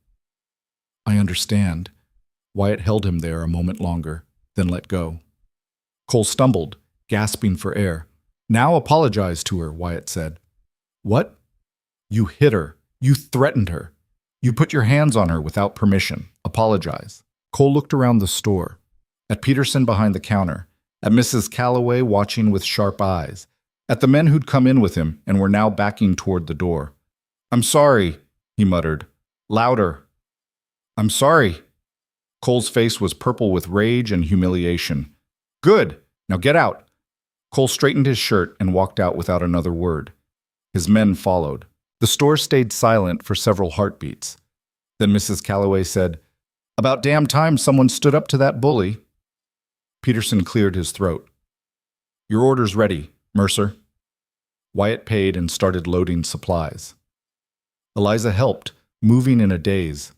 "I understand." Wyatt held him there a moment longer, then let go. Cole stumbled, gasping for air. "Now apologize to her," Wyatt said. "What?" "You hit her. You threatened her. You put your hands on her without permission. Apologize." Cole looked around the store, at Peterson behind the counter, at Mrs. Calloway watching with sharp eyes, at the men who'd come in with him and were now backing toward the door. "I'm sorry," he muttered. "Louder." "I'm sorry." Cole's face was purple with rage and humiliation. "Good. Now get out." Cole straightened his shirt and walked out without another word. His men followed. The store stayed silent for several heartbeats. Then Mrs. Calloway said, "About damn time someone stood up to that bully." Peterson cleared his throat. "Your order's ready, Mercer." Wyatt paid and started loading supplies. Eliza helped, moving in a daze.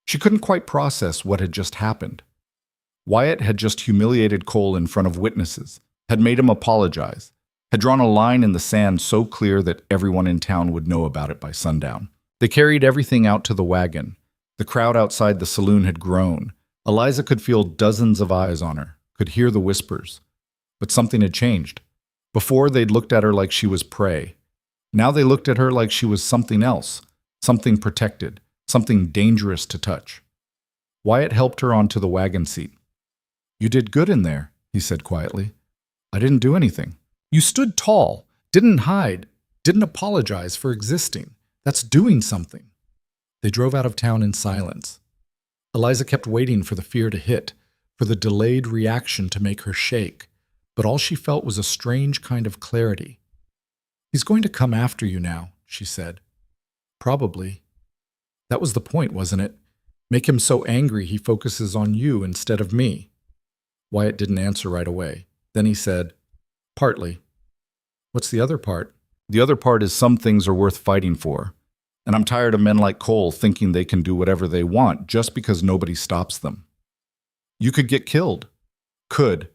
She couldn't quite process what had just happened. Wyatt had just humiliated Cole in front of witnesses, had made him apologize, had drawn a line in the sand so clear that everyone in town would know about it by sundown. They carried everything out to the wagon. The crowd outside the saloon had grown. Eliza could feel dozens of eyes on her, could hear the whispers. But something had changed. Before, they'd looked at her like she was prey. Now they looked at her like she was something else, something protected, something dangerous to touch. Wyatt helped her onto the wagon seat. "You did good in there," he said quietly. "I didn't do anything. You stood tall, didn't hide, didn't apologize for existing. That's doing something. They drove out of town in silence. Eliza kept waiting for the fear to hit, for the delayed reaction to make her shake, but all she felt was a strange kind of clarity. He's going to come after you now, she said. Probably. That was the point, wasn't it? Make him so angry he focuses on you instead of me. Wyatt didn't answer right away. Then he said, Partly. What's the other part? The other part is some things are worth fighting for. And I'm tired of men like Cole thinking they can do whatever they want just because nobody stops them. You could get killed. Could.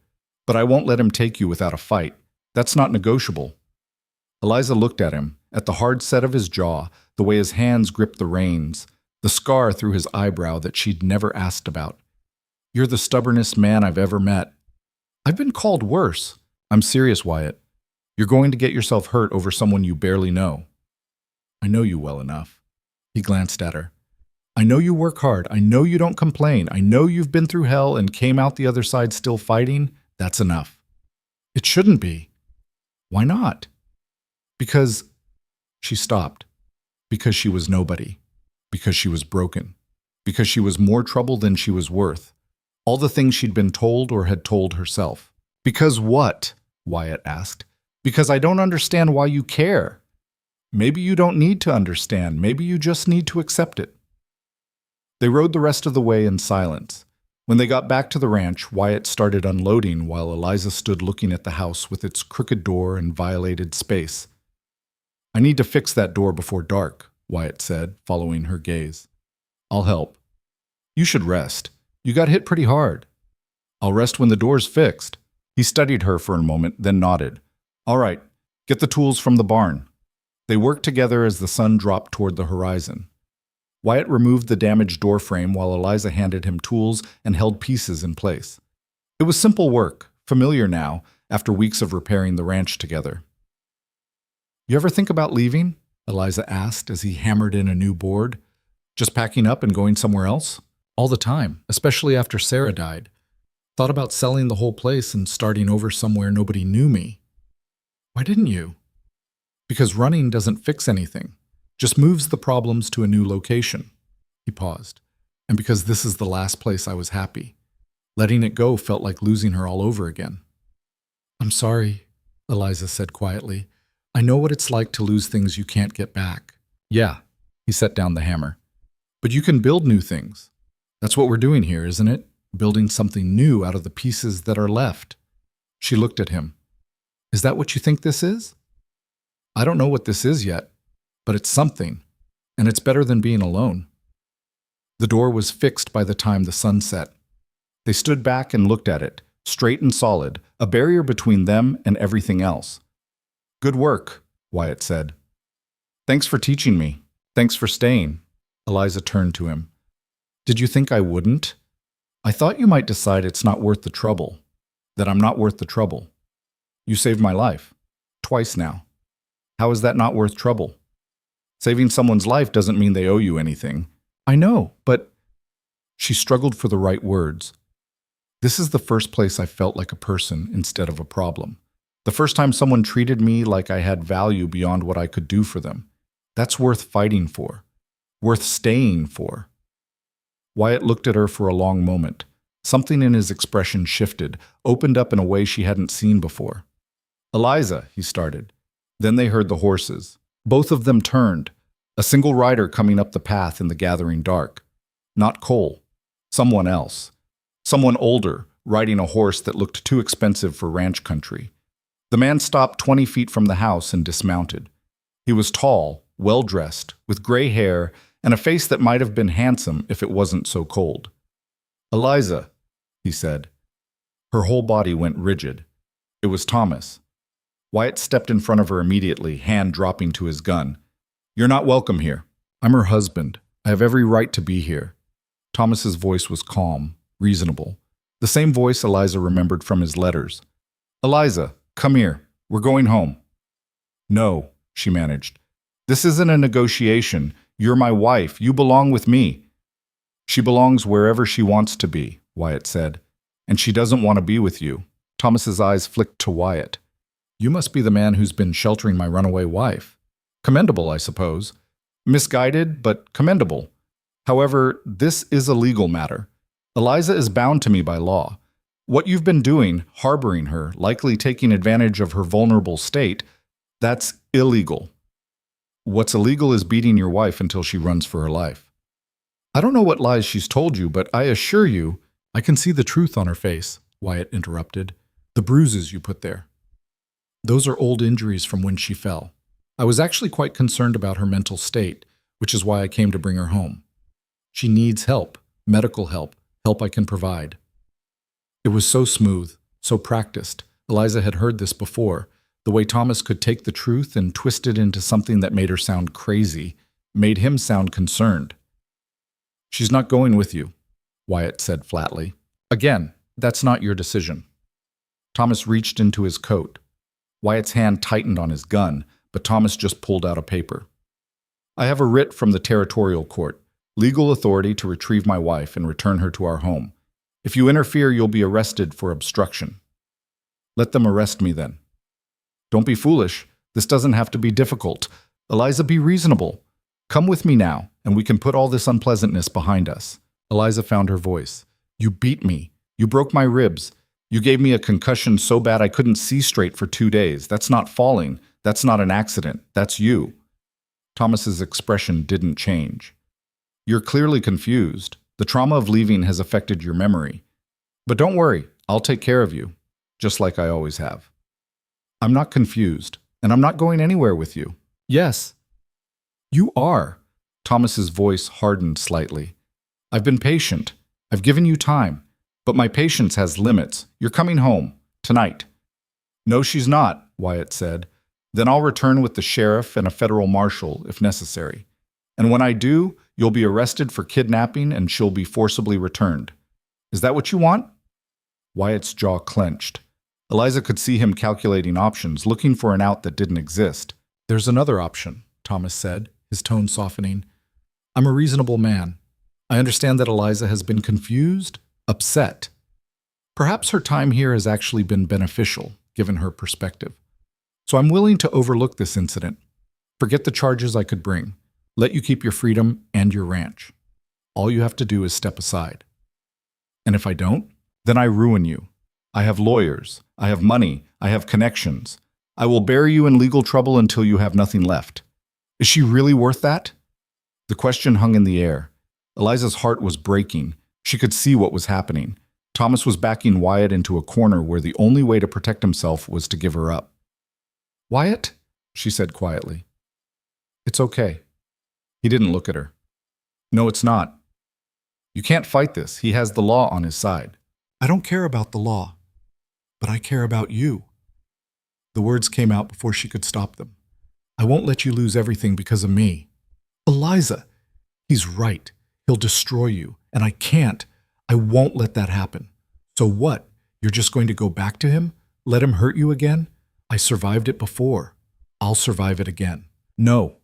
But I won't let him take you without a fight. That's not negotiable. Eliza looked at him, at the hard set of his jaw, the way his hands gripped the reins, the scar through his eyebrow that she'd never asked about. You're the stubbornest man I've ever met. I've been called worse. I'm serious, Wyatt. You're going to get yourself hurt over someone you barely know. I know you well enough. He glanced at her. I know you work hard. I know you don't complain. I know you've been through hell and came out the other side still fighting. That's enough. It shouldn't be. Why not? Because she stopped. Because she was nobody. Because she was broken. Because she was more trouble than she was worth. All the things she'd been told or had told herself. Because what? Wyatt asked. Because I don't understand why you care. Maybe you don't need to understand. Maybe you just need to accept it. They rode the rest of the way in silence. When they got back to the ranch, Wyatt started unloading while Eliza stood looking at the house with its crooked door and violated space. I need to fix that door before dark, Wyatt said, following her gaze. I'll help. You should rest. You got hit pretty hard. I'll rest when the door's fixed. He studied her for a moment, then nodded. All right, get the tools from the barn. They worked together as the sun dropped toward the horizon. Wyatt removed the damaged door frame while Eliza handed him tools and held pieces in place. It was simple work, familiar now, after weeks of repairing the ranch together. You ever think about leaving? Eliza asked as he hammered in a new board. Just packing up and going somewhere else? All the time, especially after Sarah died. Thought about selling the whole place and starting over somewhere nobody knew me. Why didn't you? Because running doesn't fix anything, just moves the problems to a new location. He paused. And because this is the last place I was happy. Letting it go felt like losing her all over again. I'm sorry, Eliza said quietly. I know what it's like to lose things you can't get back. Yeah, he set down the hammer. But you can build new things. That's what we're doing here, isn't it? Building something new out of the pieces that are left. She looked at him. Is that what you think this is? I don't know what this is yet, but it's something, and it's better than being alone. The door was fixed by the time the sun set. They stood back and looked at it, straight and solid, a barrier between them and everything else. Good work, Wyatt said. Thanks for teaching me. Thanks for staying. Eliza turned to him. Did you think I wouldn't? I thought you might decide it's not worth the trouble, that I'm not worth the trouble. You saved my life. Twice now. How is that not worth trouble? Saving someone's life doesn't mean they owe you anything. I know, but... She struggled for the right words. This is the first place I felt like a person instead of a problem. The first time someone treated me like I had value beyond what I could do for them. That's worth fighting for. Worth staying for. Wyatt looked at her for a long moment. Something in his expression shifted, opened up in a way she hadn't seen before. Eliza, he started. Then they heard the horses. Both of them turned, a single rider coming up the path in the gathering dark. Not Cole. Someone else. Someone older, riding a horse that looked too expensive for ranch country. The man stopped 20 feet from the house and dismounted. He was tall, well-dressed, with gray hair, and a face that might have been handsome if it wasn't so cold. Eliza, he said. Her whole body went rigid. It was Thomas. Wyatt stepped in front of her immediately, hand dropping to his gun. You're not welcome here. I'm her husband. I have every right to be here. Thomas's voice was calm, reasonable. The same voice Eliza remembered from his letters. Eliza, come here. We're going home. No, she managed. This isn't a negotiation. You're my wife. You belong with me. She belongs wherever she wants to be, Wyatt said. And she doesn't want to be with you. Thomas's eyes flicked to Wyatt. You must be the man who's been sheltering my runaway wife. Commendable, I suppose. Misguided, but commendable. However, this is a legal matter. Eliza is bound to me by law. What you've been doing, harboring her, likely taking advantage of her vulnerable state, that's illegal. What's illegal is beating your wife until she runs for her life. I don't know what lies she's told you, but I assure you, I can see the truth on her face, Wyatt interrupted. The bruises you put there. Those are old injuries from when she fell. I was actually quite concerned about her mental state, which is why I came to bring her home. She needs help, medical help I can provide. It was so smooth, so practiced. Eliza had heard this before. The way Thomas could take the truth and twist it into something that made her sound crazy, made him sound concerned. She's not going with you, Wyatt said flatly. Again, that's not your decision. Thomas reached into his coat. Wyatt's hand tightened on his gun, but Thomas just pulled out a paper. I have a writ from the territorial court, legal authority to retrieve my wife and return her to our home. If you interfere, you'll be arrested for obstruction. Let them arrest me then. Don't be foolish. This doesn't have to be difficult. Eliza, be reasonable. Come with me now, and we can put all this unpleasantness behind us. Eliza found her voice. You beat me. You broke my ribs. You gave me a concussion so bad I couldn't see straight for 2 days. That's not falling. That's not an accident. That's you. Thomas's expression didn't change. You're clearly confused. The trauma of leaving has affected your memory. But don't worry, I'll take care of you, just like I always have. I'm not confused, and I'm not going anywhere with you. Yes. You are. Thomas's voice hardened slightly. I've been patient. I've given you time. But my patience has limits. You're coming home. Tonight. No, she's not, Wyatt said. Then I'll return with the sheriff and a federal marshal, if necessary. And when I do, you'll be arrested for kidnapping and she'll be forcibly returned. Is that what you want? Wyatt's jaw clenched. Eliza could see him calculating options, looking for an out that didn't exist. There's another option, Thomas said, his tone softening. I'm a reasonable man. I understand that Eliza has been confused, upset. Perhaps her time here has actually been beneficial, given her perspective. So I'm willing to overlook this incident. Forget the charges I could bring. Let you keep your freedom and your ranch. All you have to do is step aside. And if I don't, then I ruin you. I have lawyers. I have money. I have connections. I will bury you in legal trouble until you have nothing left. Is she really worth that? The question hung in the air. Eliza's heart was breaking. She could see what was happening. Thomas was backing Wyatt into a corner where the only way to protect himself was to give her up. Wyatt, she said quietly. It's okay. He didn't look at her. No, it's not. You can't fight this. He has the law on his side. I don't care about the law, but I care about you. The words came out before she could stop them. I won't let you lose everything because of me. Eliza, he's right. He'll destroy you, and I can't. I won't let that happen. So what? You're just going to go back to him? Let him hurt you again? I survived it before. I'll survive it again. No.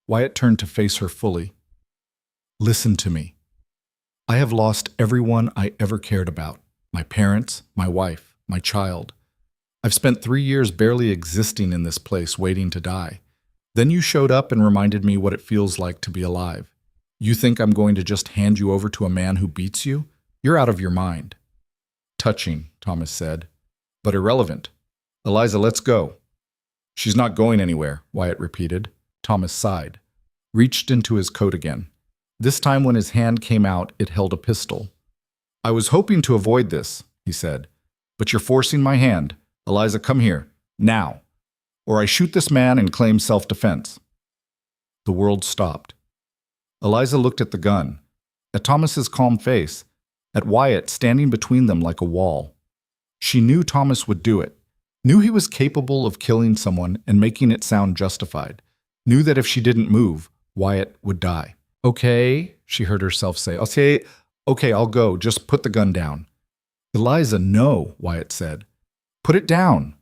Wyatt turned to face her fully. Listen to me. I have lost everyone I ever cared about. My parents, my wife, my child. I've spent 3 years barely existing in this place, waiting to die. Then you showed up and reminded me what it feels like to be alive. You think I'm going to just hand you over to a man who beats you? You're out of your mind. Touching, Thomas said, but irrelevant. Eliza, let's go. She's not going anywhere, Wyatt repeated. Thomas sighed, reached into his coat again. This time when his hand came out, it held a pistol. I was hoping to avoid this, he said, but you're forcing my hand. Eliza, come here, now, or I shoot this man and claim self-defense. The world stopped. Eliza looked at the gun, at Thomas's calm face, at Wyatt standing between them like a wall. She knew Thomas would do it, knew he was capable of killing someone and making it sound justified, knew that if she didn't move, Wyatt would die. Okay, she heard herself say. Okay, I'll go. Just put the gun down. Eliza, no, Wyatt said. Put it down,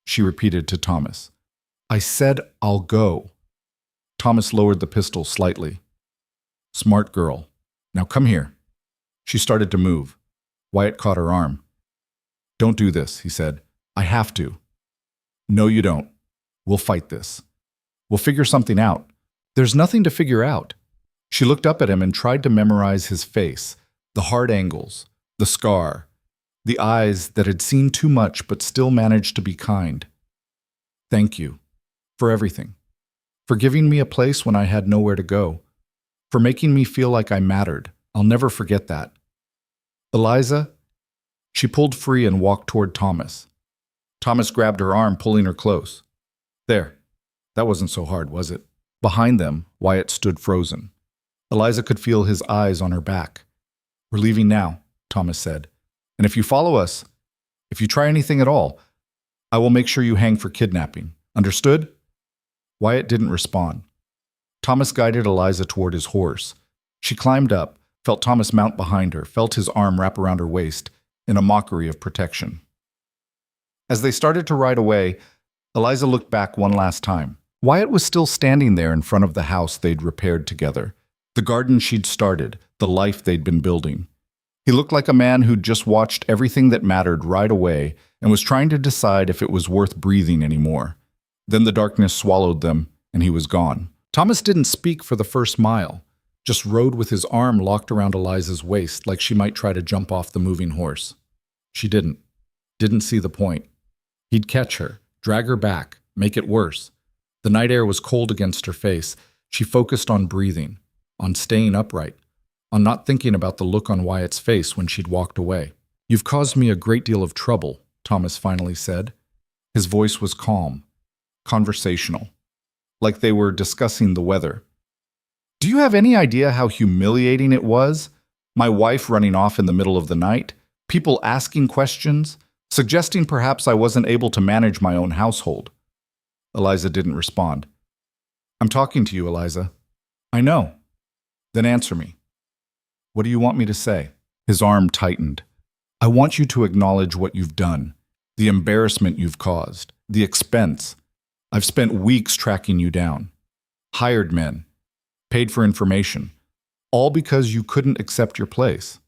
she repeated to Thomas. I said I'll go. Thomas lowered the pistol slightly. Smart girl. Now come here. She started to move. Wyatt caught her arm. Don't do this, he said. I have to. No, you don't. We'll fight this. We'll figure something out. There's nothing to figure out. She looked up at him and tried to memorize his face, the hard angles, the scar, the eyes that had seen too much but still managed to be kind. Thank you. For everything. For giving me a place when I had nowhere to go. For making me feel like I mattered. I'll never forget that. Eliza? She pulled free and walked toward Thomas. Thomas grabbed her arm, pulling her close. There. That wasn't so hard, was it? Behind them, Wyatt stood frozen. Eliza could feel his eyes on her back. We're leaving now, Thomas said. And if you follow us, if you try anything at all, I will make sure you hang for kidnapping. Understood? Wyatt didn't respond. Thomas guided Eliza toward his horse. She climbed up, felt Thomas mount behind her, felt his arm wrap around her waist in a mockery of protection. As they started to ride away, Eliza looked back one last time. Wyatt was still standing there in front of the house they'd repaired together, the garden she'd started, the life they'd been building. He looked like a man who'd just watched everything that mattered ride away and was trying to decide if it was worth breathing anymore. Then the darkness swallowed them, and he was gone. Thomas didn't speak for the first mile, just rode with his arm locked around Eliza's waist like she might try to jump off the moving horse. She didn't see the point. He'd catch her, drag her back, make it worse. The night air was cold against her face. She focused on breathing, on staying upright, on not thinking about the look on Wyatt's face when she'd walked away. You've caused me a great deal of trouble, Thomas finally said. His voice was calm, conversational, like they were discussing the weather. Do you have any idea how humiliating it was? My wife running off in the middle of the night, people asking questions, suggesting perhaps I wasn't able to manage my own household. Eliza didn't respond. I'm talking to you, Eliza. I know. Then answer me. What do you want me to say? His arm tightened. I want you to acknowledge what you've done, the embarrassment you've caused, the expense. I've spent weeks tracking you down. Hired men. Paid for information. All because you couldn't accept your place.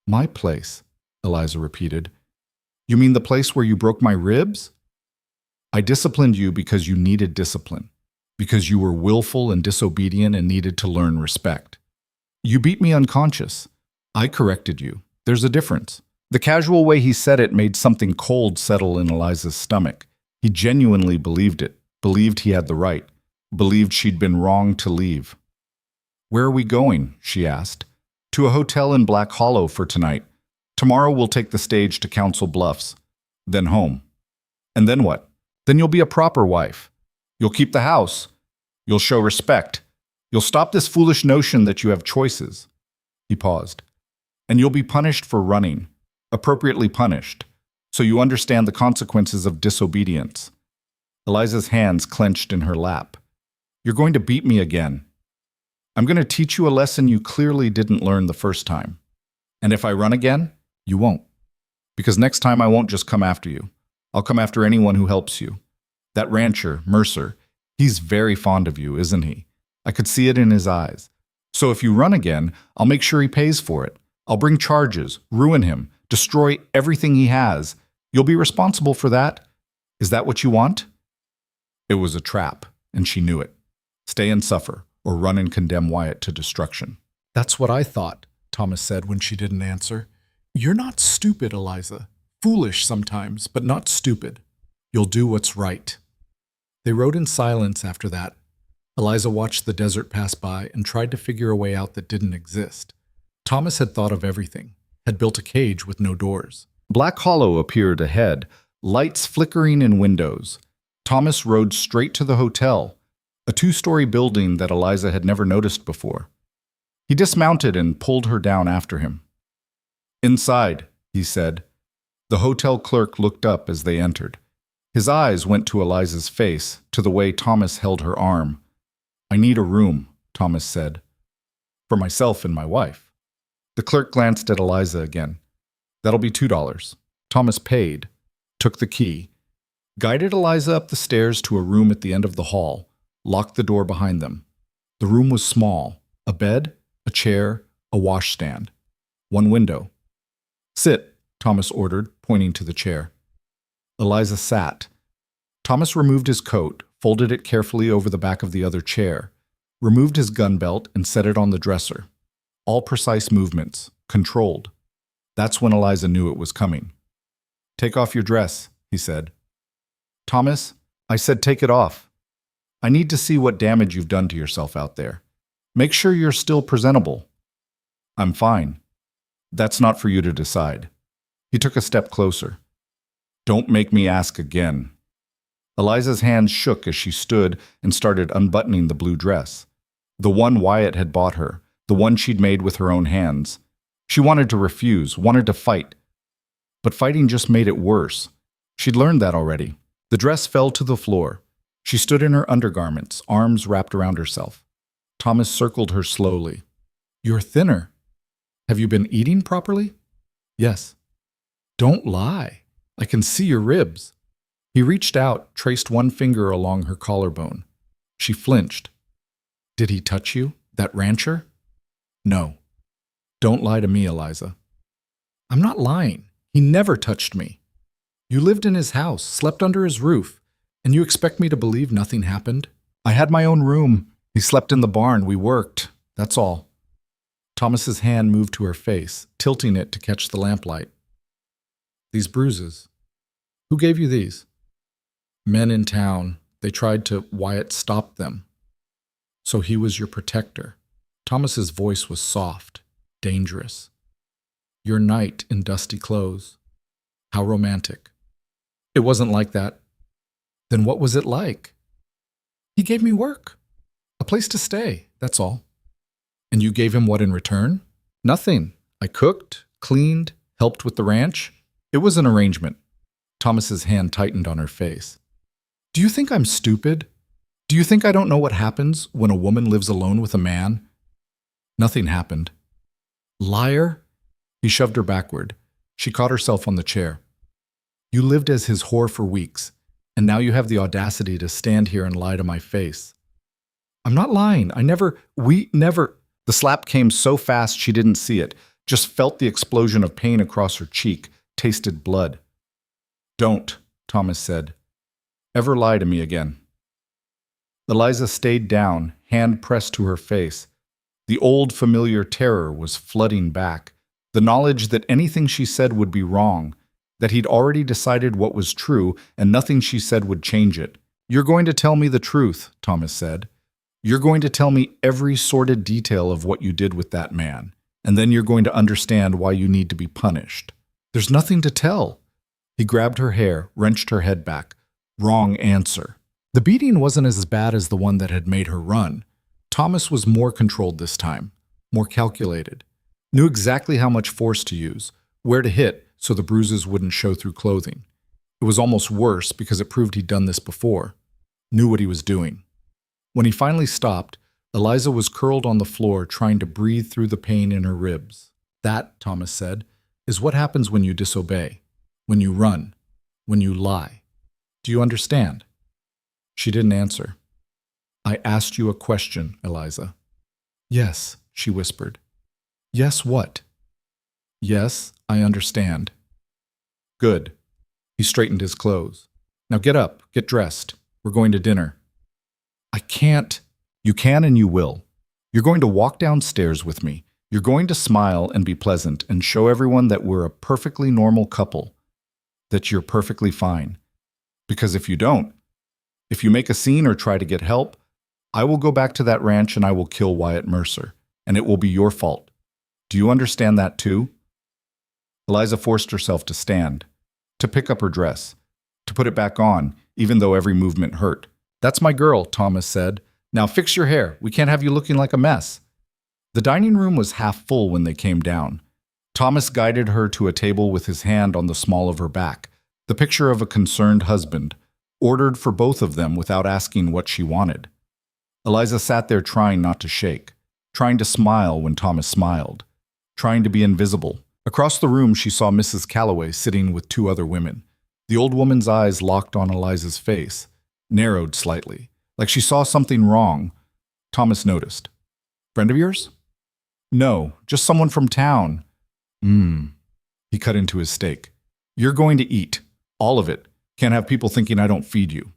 My place, Eliza repeated. You mean the place where you broke my ribs? I disciplined you because you needed discipline, because you were willful and disobedient and needed to learn respect. You beat me unconscious. I corrected you. There's a difference. The casual way he said it made something cold settle in Eliza's stomach. He genuinely believed it, believed he had the right, believed she'd been wrong to leave. Where are we going? She asked. To a hotel in Black Hollow for tonight. Tomorrow we'll take the stage to Council Bluffs. Then home. And then what? Then you'll be a proper wife. You'll keep the house. You'll show respect. You'll stop this foolish notion that you have choices. He paused. And you'll be punished for running, appropriately punished, so you understand the consequences of disobedience. Eliza's hands clenched in her lap. You're going to beat me again. I'm going to teach you a lesson you clearly didn't learn the first time. And if I run again, you won't. Because next time I won't just come after you. I'll come after anyone who helps you. That rancher, Mercer, he's very fond of you, isn't he? I could see it in his eyes. So if you run again, I'll make sure he pays for it. I'll bring charges, ruin him, destroy everything he has. You'll be responsible for that. Is that what you want? It was a trap, and she knew it. Stay and suffer, or run and condemn Wyatt to destruction. That's what I thought, Thomas said when she didn't answer. You're not stupid, Eliza. Foolish sometimes, but not stupid. You'll do what's right. They rode in silence after that. Eliza watched the desert pass by and tried to figure a way out that didn't exist. Thomas had thought of everything, had built a cage with no doors. Black Hollow appeared ahead, lights flickering in windows. Thomas rode straight to the hotel, a 2-story building that Eliza had never noticed before. He dismounted and pulled her down after him. Inside, he said. The hotel clerk looked up as they entered. His eyes went to Eliza's face, to the way Thomas held her arm. I need a room, Thomas said. For myself and my wife. The clerk glanced at Eliza again. That'll be $2. Thomas paid, took the key, guided Eliza up the stairs to a room at the end of the hall, locked the door behind them. The room was small, a bed, a chair, a washstand, one window. Sit, Thomas ordered, pointing to the chair. Eliza sat. Thomas removed his coat, folded it carefully over the back of the other chair, removed his gun belt, and set it on the dresser. All precise movements, controlled. That's when Eliza knew it was coming. "Take off your dress," he said. "Thomas," I said, "take it off. I need to see what damage you've done to yourself out there. Make sure you're still presentable." "I'm fine." "That's not for you to decide." He took a step closer. "Don't make me ask again." Eliza's hands shook as she stood and started unbuttoning the blue dress. The one Wyatt had bought her, the one she'd made with her own hands. She wanted to refuse, wanted to fight. But fighting just made it worse. She'd learned that already. The dress fell to the floor. She stood in her undergarments, arms wrapped around herself. Thomas circled her slowly. "You're thinner. Have you been eating properly?" "Yes." "Don't lie. I can see your ribs." He reached out, traced one finger along her collarbone. She flinched. "Did he touch you, that rancher?" "No." "Don't lie to me, Eliza." "I'm not lying. He never touched me." "You lived in his house, slept under his roof, and you expect me to believe nothing happened?" "I had my own room. He slept in the barn. We worked. That's all." Thomas's hand moved to her face, tilting it to catch the lamplight. "These bruises. Who gave you these?" "Men in town. They tried to Wyatt stop them." "So he was your protector." Thomas's voice was soft, dangerous. "Your knight in dusty clothes. How romantic." "It wasn't like that." "Then what was it like?" "He gave me work. A place to stay, that's all." "And you gave him what in return?" "Nothing. I cooked, cleaned, helped with the ranch. It was an arrangement." Thomas's hand tightened on her face. "Do you think I'm stupid? Do you think I don't know what happens when a woman lives alone with a man?" "Nothing happened." "Liar!" He shoved her backward. She caught herself on the chair. "You lived as his whore for weeks, and now you have the audacity to stand here and lie to my face." "I'm not lying. We never." The slap came so fast she didn't see it, just felt the explosion of pain across her cheek, tasted blood. "Don't," Thomas said, "ever lie to me again." Eliza stayed down, hand pressed to her face. The old familiar terror was flooding back, the knowledge that anything she said would be wrong, that he'd already decided what was true and nothing she said would change it. "You're going to tell me the truth," Thomas said. "You're going to tell me every sordid detail of what you did with that man, and then you're going to understand why you need to be punished." "There's nothing to tell." He grabbed her hair, wrenched her head back. "Wrong answer." The beating wasn't as bad as the one that had made her run. Thomas was more controlled this time, more calculated, knew exactly how much force to use, where to hit so the bruises wouldn't show through clothing. It was almost worse because it proved he'd done this before, knew what he was doing. When he finally stopped, Eliza was curled on the floor trying to breathe through the pain in her ribs. "That," Thomas said, "is what happens when you disobey, when you run, when you lie. Do you understand?" She didn't answer. "I asked you a question, Eliza." "Yes," she whispered. "Yes, what?" "Yes, I understand." "Good." He straightened his clothes. "Now get up, get dressed. We're going to dinner." "I can't." "You can and you will. You're going to walk downstairs with me. You're going to smile and be pleasant and show everyone that we're a perfectly normal couple, that you're perfectly fine. Because if you don't, if you make a scene or try to get help, I will go back to that ranch and I will kill Wyatt Mercer, and it will be your fault. Do you understand that too?" Eliza forced herself to stand, to pick up her dress, to put it back on, even though every movement hurt. "That's my girl," Thomas said. "Now fix your hair. We can't have you looking like a mess." The dining room was half full when they came down. Thomas guided her to a table with his hand on the small of her back, the picture of a concerned husband, ordered for both of them without asking what she wanted. Eliza sat there trying not to shake, trying to smile when Thomas smiled, trying to be invisible. Across the room she saw Mrs. Calloway sitting with two other women. The old woman's eyes locked on Eliza's face, narrowed slightly, like she saw something wrong. Thomas noticed. "Friend of yours?" "No, just someone from town." He cut into his steak. "You're going to eat. All of it. Can't have people thinking I don't feed you."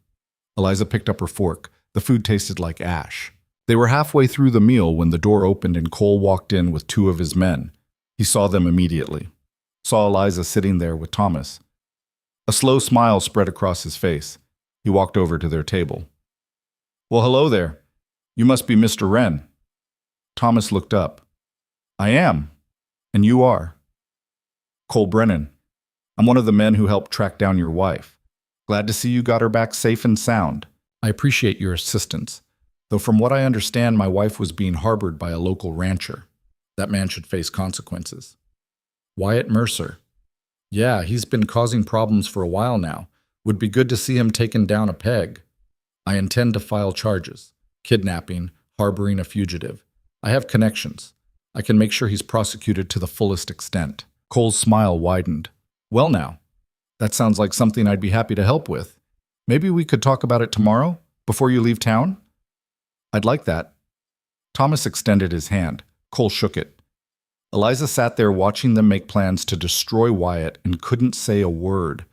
Eliza picked up her fork. The food tasted like ash. They were halfway through the meal when the door opened and Cole walked in with two of his men. He saw them immediately. Saw Eliza sitting there with Thomas. A slow smile spread across his face. He walked over to their table. "Well, hello there. You must be Mr. Wren." Thomas looked up. "I am. And you are?" "Cole Brennan. I'm one of the men who helped track down your wife. Glad to see you got her back safe and sound. I appreciate your assistance, though from what I understand, my wife was being harbored by a local rancher. That man should face consequences." "Wyatt Mercer. Yeah, he's been causing problems for a while now. Would be good to see him taken down a peg. I intend to file charges. Kidnapping, harboring a fugitive. I have connections. I can make sure he's prosecuted to the fullest extent." Cole's smile widened. "Well now, that sounds like something I'd be happy to help with. Maybe we could talk about it tomorrow, before you leave town?" "I'd like that." Thomas extended his hand. Cole shook it. Eliza sat there watching them make plans to destroy Wyatt and couldn't say a word.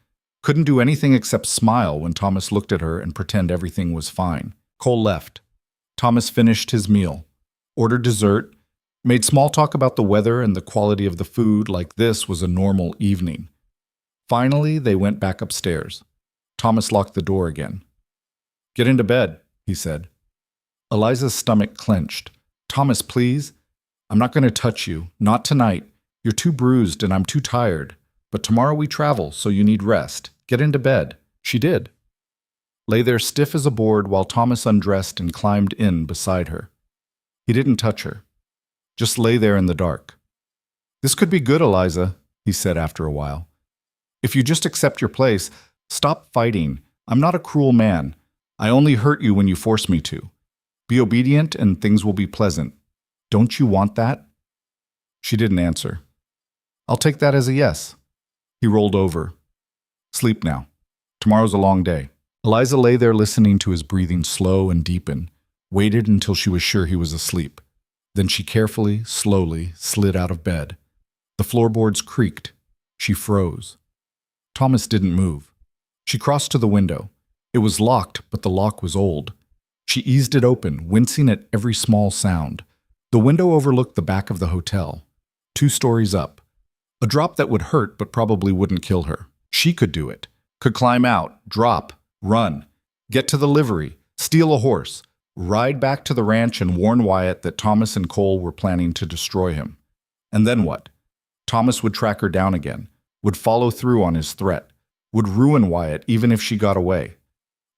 Couldn't do anything except smile when Thomas looked at her and pretend everything was fine. Cole left. Thomas finished his meal, ordered dessert, made small talk about the weather and the quality of the food like this was a normal evening. Finally, they went back upstairs. Thomas locked the door again. "Get into bed," he said. Eliza's stomach clenched. "Thomas, please. I'm not going to touch you. Not tonight. You're too bruised and I'm too tired. But tomorrow we travel, so you need rest. Get into bed." She did. Lay there stiff as a board while Thomas undressed and climbed in beside her. He didn't touch her. Just lay there in the dark. "This could be good, Eliza," he said after a while. "If you just accept your place, stop fighting. I'm not a cruel man. I only hurt you when you force me to. Be obedient and things will be pleasant. Don't you want that?" She didn't answer. "I'll take that as a yes." He rolled over. "Sleep now. Tomorrow's a long day." Eliza lay there listening to his breathing slow and deepen, waited until she was sure he was asleep. Then she carefully, slowly slid out of bed. The floorboards creaked. She froze. Thomas didn't move. She crossed to the window. It was locked, but the lock was old. She eased it open, wincing at every small sound. The window overlooked the back of the hotel, 2 stories up. A drop that would hurt but probably wouldn't kill her. She could do it. Could climb out, drop, run, get to the livery, steal a horse, ride back to the ranch and warn Wyatt that Thomas and Cole were planning to destroy him. And then what? Thomas would track her down again, would follow through on his threat, would ruin Wyatt even if she got away.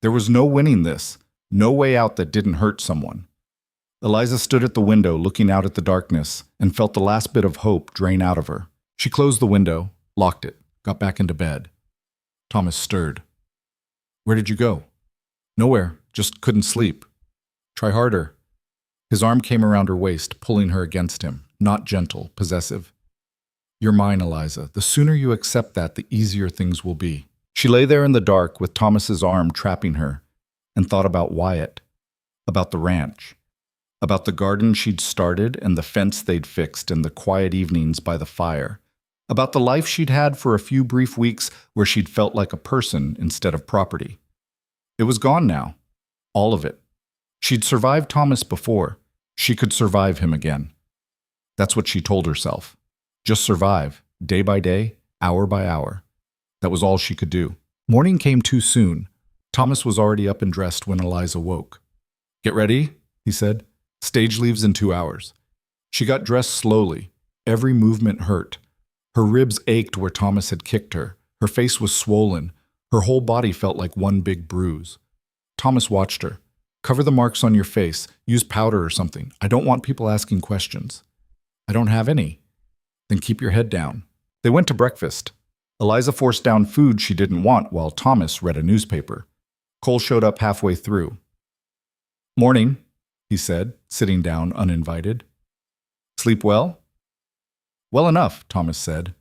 There was no winning this, no way out that didn't hurt someone. Eliza stood at the window looking out at the darkness and felt the last bit of hope drain out of her. She closed the window, locked it, got back into bed. Thomas stirred. "Where did you go?" "Nowhere, just couldn't sleep." "Try harder." His arm came around her waist, pulling her against him, not gentle, possessive. "You're mine, Eliza. The sooner you accept that, the easier things will be." She lay there in the dark with Thomas's arm trapping her and thought about Wyatt, about the ranch, about the garden she'd started and the fence they'd fixed and the quiet evenings by the fire, about the life she'd had for a few brief weeks where she'd felt like a person instead of property. It was gone now, all of it. She'd survived Thomas before. She could survive him again. That's what she told herself. Just survive, day by day, hour by hour. That was all she could do. Morning came too soon. Thomas was already up and dressed when Eliza woke. "Get ready," he said. "Stage leaves in 2 hours." She got dressed slowly. Every movement hurt. Her ribs ached where Thomas had kicked her. Her face was swollen. Her whole body felt like one big bruise. Thomas watched her. "Cover the marks on your face. Use powder or something. I don't want people asking questions." "I don't have any." "Then keep your head down." They went to breakfast. Eliza forced down food she didn't want while Thomas read a newspaper. Cole showed up halfway through. "Morning," he said, sitting down uninvited. "Sleep well?" "Well enough," Thomas said.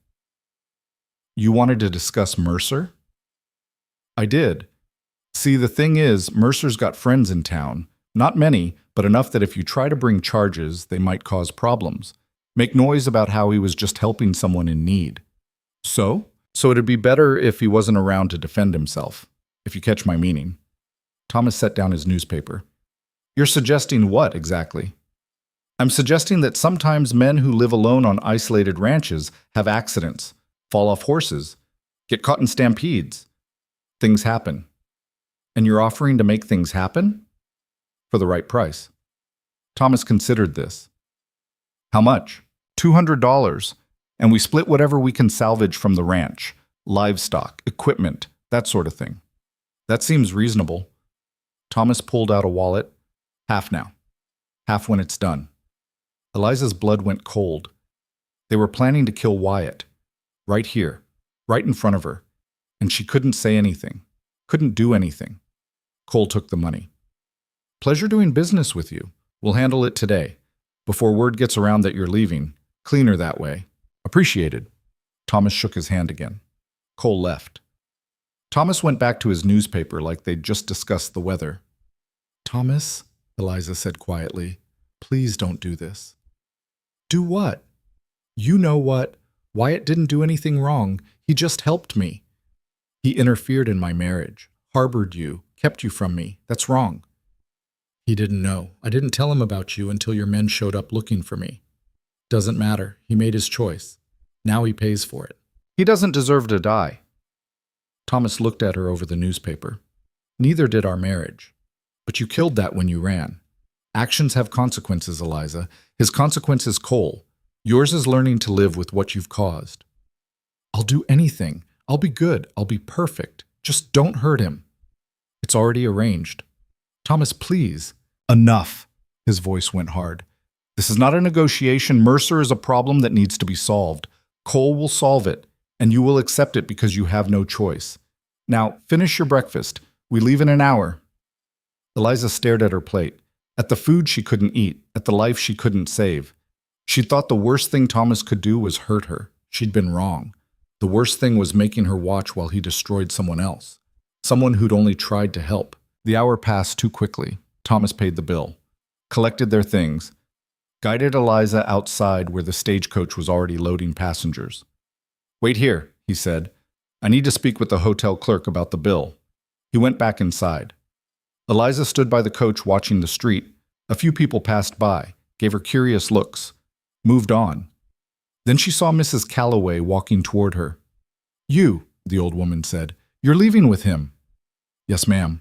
"You wanted to discuss Mercer?" "I did. See, the thing is, Mercer's got friends in town. Not many, but enough that if you try to bring charges, they might cause problems. Make noise about how he was just helping someone in need. So it'd be better if he wasn't around to defend himself, if you catch my meaning." Thomas set down his newspaper. You're suggesting what exactly? I'm suggesting that sometimes men who live alone on isolated ranches have accidents, fall off horses, get caught in stampedes. Things happen. And you're offering to make things happen? For the right price. Thomas considered this. How much? $200. And we split whatever we can salvage from the ranch, livestock, equipment, that sort of thing. That seems reasonable. Thomas pulled out a wallet. Half now. Half when it's done. Eliza's blood went cold. They were planning to kill Wyatt. Right here. Right in front of her. And she couldn't say anything. Couldn't do anything. Cole took the money. Pleasure doing business with you. We'll handle it today. Before word gets around that you're leaving. Cleaner that way. Appreciated. Thomas shook his hand again. Cole left. Thomas went back to his newspaper like they'd just discussed the weather. Thomas, Eliza said quietly, please don't do this. Do what? You know what? Wyatt didn't do anything wrong. He just helped me. He interfered in my marriage, harbored you, kept you from me. That's wrong. He didn't know. I didn't tell him about you until your men showed up looking for me. Doesn't matter. He made his choice. Now he pays for it. He doesn't deserve to die. Thomas looked at her over the newspaper. Neither did our marriage. But you killed that when you ran. Actions have consequences, Eliza. His consequence is Cole. Yours is learning to live with what you've caused. I'll do anything. I'll be good. I'll be perfect. Just don't hurt him. It's already arranged. Thomas, please. Enough. His voice went hard. This is not a negotiation. Mercer is a problem that needs to be solved. Cole will solve it, and you will accept it because you have no choice. Now, finish your breakfast. We leave in an hour. Eliza stared at her plate, at the food she couldn't eat, at the life she couldn't save. She thought the worst thing Thomas could do was hurt her. She'd been wrong. The worst thing was making her watch while he destroyed someone else. Someone who'd only tried to help. The hour passed too quickly. Thomas paid the bill, collected their things, guided Eliza outside where the stagecoach was already loading passengers. Wait here, he said. I need to speak with the hotel clerk about the bill. He went back inside. Eliza stood by the coach watching the street. A few people passed by, gave her curious looks, moved on. Then she saw Mrs. Calloway walking toward her. You, the old woman said, you're leaving with him. Yes, ma'am.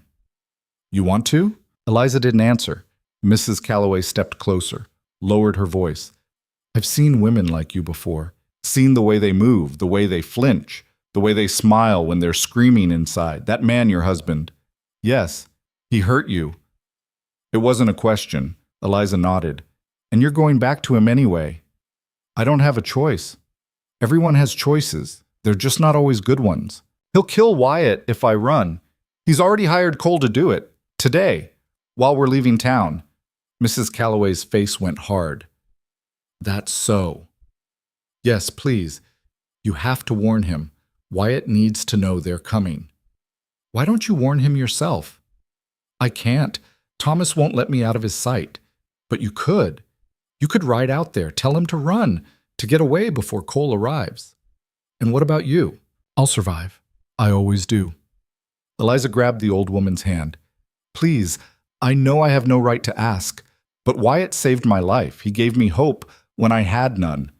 You want to? Eliza didn't answer. Mrs. Calloway stepped closer, lowered her voice. I've seen women like you before, seen the way they move, the way they flinch, the way they smile when they're screaming inside. That man, your husband. Yes, he hurt you. It wasn't a question. Eliza nodded. And you're going back to him anyway. I don't have a choice. Everyone has choices. They're just not always good ones. He'll kill Wyatt if I run. He's already hired Cole to do it. Today, while we're leaving town. Mrs. Calloway's face went hard. That's so. Yes, please. You have to warn him. Wyatt needs to know they're coming. Why don't you warn him yourself? I can't. Thomas won't let me out of his sight. But you could. You could ride out there, tell him to run, to get away before Cole arrives. And what about you? I'll survive. I always do. Eliza grabbed the old woman's hand. Please, I know I have no right to ask, but Wyatt saved my life. He gave me hope when I had none.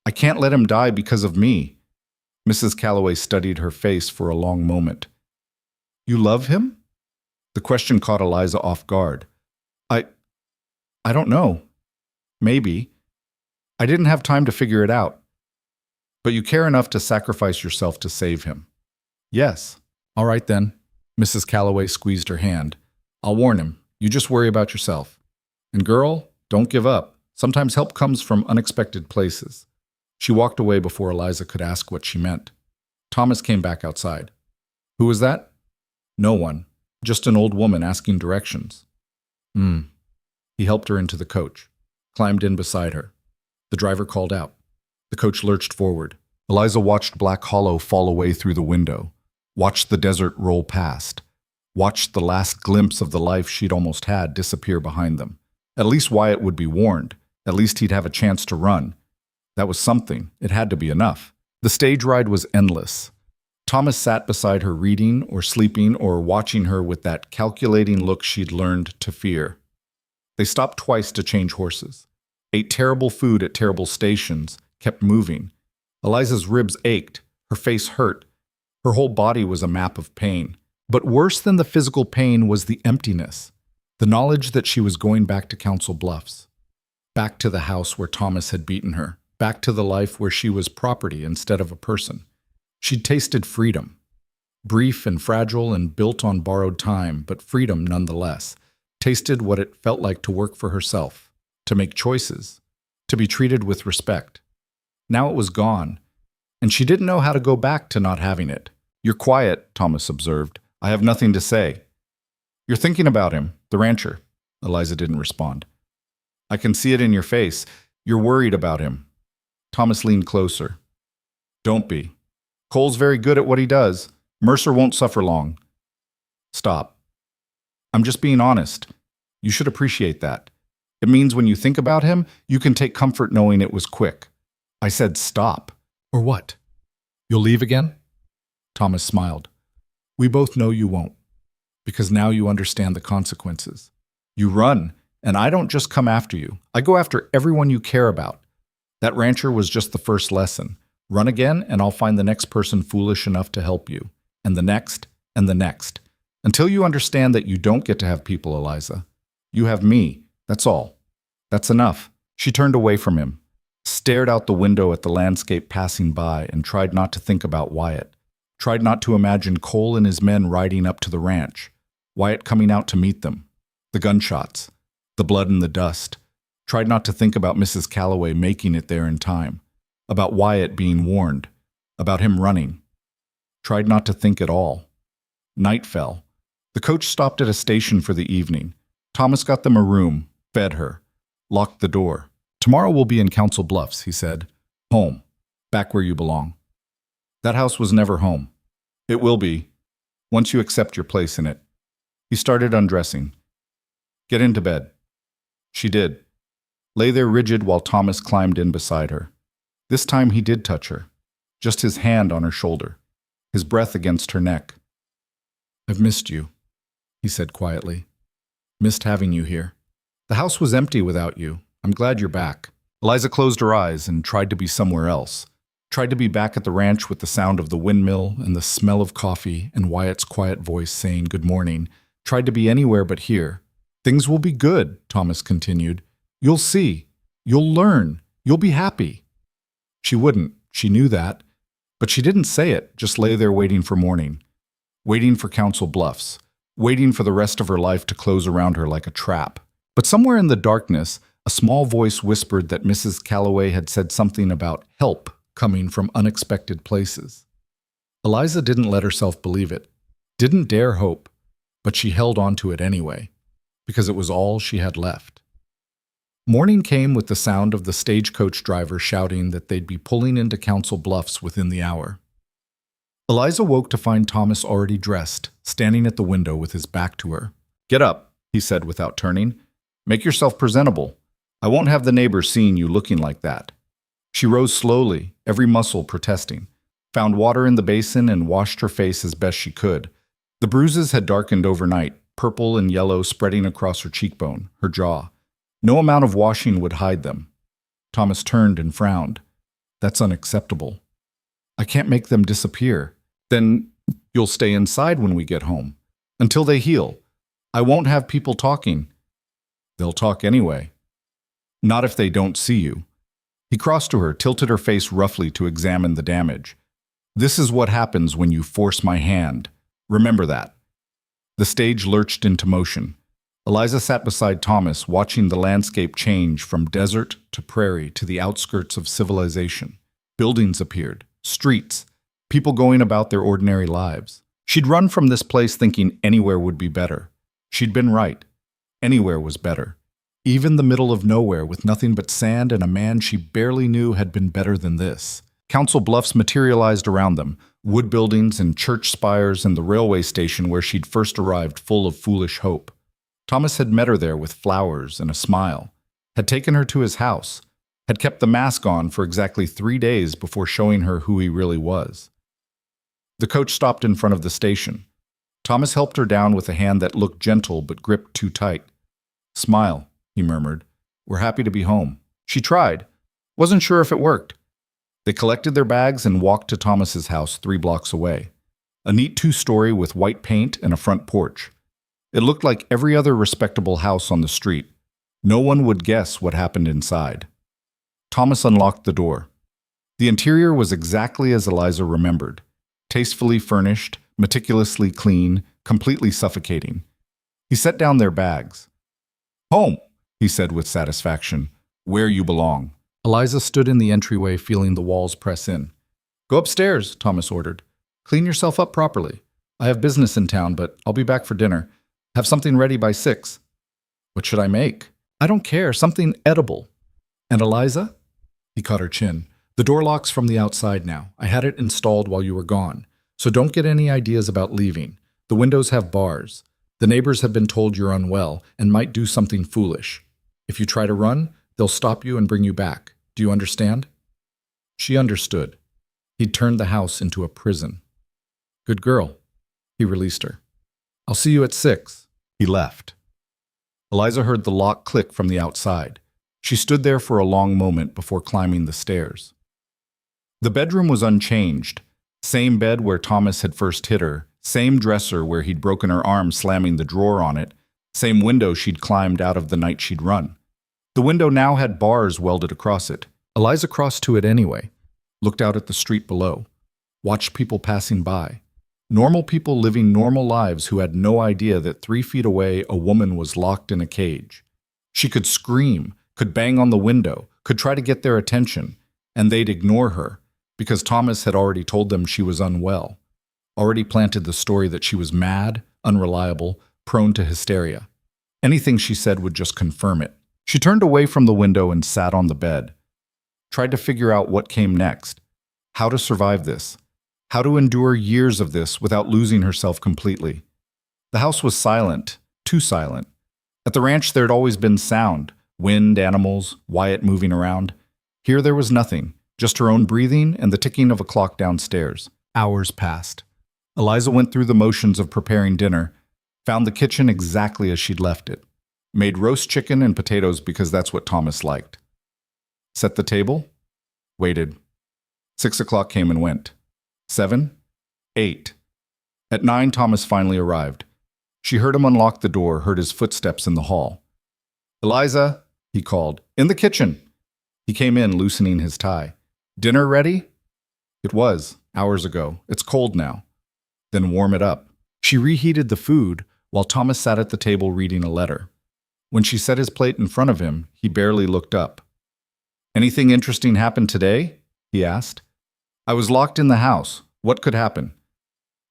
I can't let him die because of me. Mrs. Calloway studied her face for a long moment. You love him? The question caught Eliza off guard. I don't know. Maybe. I didn't have time to figure it out. But you care enough to sacrifice yourself to save him. Yes. All right then. Mrs. Calloway squeezed her hand. I'll warn him. You just worry about yourself. And girl, don't give up. Sometimes help comes from unexpected places. She walked away before Eliza could ask what she meant. Thomas came back outside. Who was that? No one. Just an old woman asking directions. He helped her into the coach, climbed in beside her. The driver called out. The coach lurched forward. Eliza watched Black Hollow fall away through the window, watched the desert roll past, watched the last glimpse of the life she'd almost had disappear behind them. At least Wyatt would be warned. At least he'd have a chance to run. That was something. It had to be enough. The stage ride was endless. Thomas sat beside her reading or sleeping or watching her with that calculating look she'd learned to fear. They stopped twice to change horses, ate terrible food at terrible stations, kept moving. Eliza's ribs ached, her face hurt, her whole body was a map of pain. But worse than the physical pain was the emptiness, the knowledge that she was going back to Council Bluffs, back to the house where Thomas had beaten her, back to the life where she was property instead of a person. She'd tasted freedom, brief and fragile and built on borrowed time, but freedom nonetheless. Tasted what it felt like to work for herself, to make choices, to be treated with respect. Now it was gone, and she didn't know how to go back to not having it. "You're quiet," Thomas observed. "I have nothing to say." "You're thinking about him, the rancher." Eliza didn't respond. "I can see it in your face. You're worried about him." Thomas leaned closer. "Don't be. Cole's very good at what he does. Mercer won't suffer long." "Stop. I'm just being honest. You should appreciate that. It means when you think about him, you can take comfort knowing it was quick." "I said stop." "Or what? You'll leave again?" Thomas smiled. "We both know you won't, because now you understand the consequences. You run, and I don't just come after you. I go after everyone you care about. That rancher was just the first lesson. Run again, and I'll find the next person foolish enough to help you, and the next, and the next. Until you understand that you don't get to have people, Eliza. You have me, that's all. That's enough." She turned away from him, stared out the window at the landscape passing by, and tried not to think about Wyatt. Tried not to imagine Cole and his men riding up to the ranch, Wyatt coming out to meet them, the gunshots, the blood and the dust. Tried not to think about Mrs. Calloway making it there in time, about Wyatt being warned, about him running. Tried not to think at all. Night fell. The coach stopped at a station for the evening. Thomas got them a room, fed her, locked the door. "Tomorrow we'll be in Council Bluffs," he said. "Home. Back where you belong." That house was never home. It will be, once you accept your place in it. He started undressing. "Get into bed." She did. Lay there rigid while Thomas climbed in beside her. This time he did touch her, just his hand on her shoulder, his breath against her neck. "I've missed you," he said quietly. "Missed having you here. The house was empty without you. I'm glad you're back." Eliza closed her eyes and tried to be somewhere else. Tried to be back at the ranch with the sound of the windmill and the smell of coffee and Wyatt's quiet voice saying good morning. Tried to be anywhere but here. "Things will be good," Thomas continued. "You'll see. You'll learn. You'll be happy." She wouldn't. She knew that. But she didn't say it, just lay there waiting for morning. Waiting for Council Bluffs. Waiting for the rest of her life to close around her like a trap. But somewhere in the darkness, a small voice whispered that Mrs. Calloway had said something about help coming from unexpected places. Eliza didn't let herself believe it, didn't dare hope, but she held on to it anyway, because it was all she had left. Morning came with the sound of the stagecoach driver shouting that they'd be pulling into Council Bluffs within the hour. Eliza woke to find Thomas already dressed, standing at the window with his back to her. "Get up," he said without turning. "Make yourself presentable. I won't have the neighbors seeing you looking like that." She rose slowly, every muscle protesting, found water in the basin and washed her face as best she could. The bruises had darkened overnight, purple and yellow spreading across her cheekbone, her jaw. No amount of washing would hide them. Thomas turned and frowned. "That's unacceptable. I can't make them disappear." "Then you'll stay inside when we get home. Until they heal. I won't have people talking." "They'll talk anyway." "Not if they don't see you." He crossed to her, tilted her face roughly to examine the damage. "This is what happens when you force my hand. Remember that." The stage lurched into motion. Eliza sat beside Thomas, watching the landscape change from desert to prairie to the outskirts of civilization. Buildings appeared, streets, people going about their ordinary lives. She'd run from this place thinking anywhere would be better. She'd been right. Anywhere was better. Even the middle of nowhere with nothing but sand and a man she barely knew had been better than this. Council Bluffs materialized around them, wood buildings and church spires and the railway station where she'd first arrived full of foolish hope. Thomas had met her there with flowers and a smile, had taken her to his house, had kept the mask on for exactly 3 days before showing her who he really was. The coach stopped in front of the station. Thomas helped her down with a hand that looked gentle but gripped too tight. "Smile," he murmured. "We're happy to be home." She tried. Wasn't sure if it worked. They collected their bags and walked to Thomas's house 3 blocks away. A neat 2-story with white paint and a front porch. It looked like every other respectable house on the street. No one would guess what happened inside. Thomas unlocked the door. The interior was exactly as Eliza remembered. Tastefully furnished, meticulously clean, completely suffocating. He set down their bags. "Home," he said with satisfaction. "Where you belong." Eliza stood in the entryway, feeling the walls press in. "Go upstairs," Thomas ordered. "Clean yourself up properly. I have business in town, but I'll be back for dinner. Have something ready by 6. "What should I make?" "I don't care. Something edible." "And Eliza?" He caught her chin. "The door lock's from the outside now. I had it installed while you were gone. So don't get any ideas about leaving. The windows have bars. The neighbors have been told you're unwell and might do something foolish. If you try to run, they'll stop you and bring you back. Do you understand?" She understood. He'd turned the house into a prison. "Good girl." He released her. "I'll see you at 6. He left. Eliza heard the lock click from the outside. She stood there for a long moment before climbing the stairs. The bedroom was unchanged. Same bed where Thomas had first hit her, same dresser where he'd broken her arm slamming the drawer on it, same window she'd climbed out of the night she'd run. The window now had bars welded across it. Eliza crossed to it anyway, looked out at the street below, watched people passing by. Normal people living normal lives who had no idea that 3 feet away a woman was locked in a cage. She could scream, could bang on the window, could try to get their attention, and they'd ignore her, because Thomas had already told them she was unwell, already planted the story that she was mad, unreliable, prone to hysteria. Anything she said would just confirm it. She turned away from the window and sat on the bed. Tried to figure out what came next, how to survive this, how to endure years of this without losing herself completely. The house was silent, too silent. At the ranch there'd always been sound, wind, animals, Wyatt moving around. Here there was nothing, just her own breathing and the ticking of a clock downstairs. Hours passed. Eliza went through the motions of preparing dinner, found the kitchen exactly as she'd left it. Made roast chicken and potatoes because that's what Thomas liked. Set the table. Waited. 6 o'clock came and went. 7. 8. At 9, Thomas finally arrived. She heard him unlock the door, heard his footsteps in the hall. "Eliza," he called, "in the kitchen." He came in, loosening his tie. "Dinner ready?" It was, hours ago. "It's cold now." "Then warm it up." She reheated the food while Thomas sat at the table reading a letter. When she set his plate in front of him, he barely looked up. "Anything interesting happened today?" he asked. "I was locked in the house. What could happen?"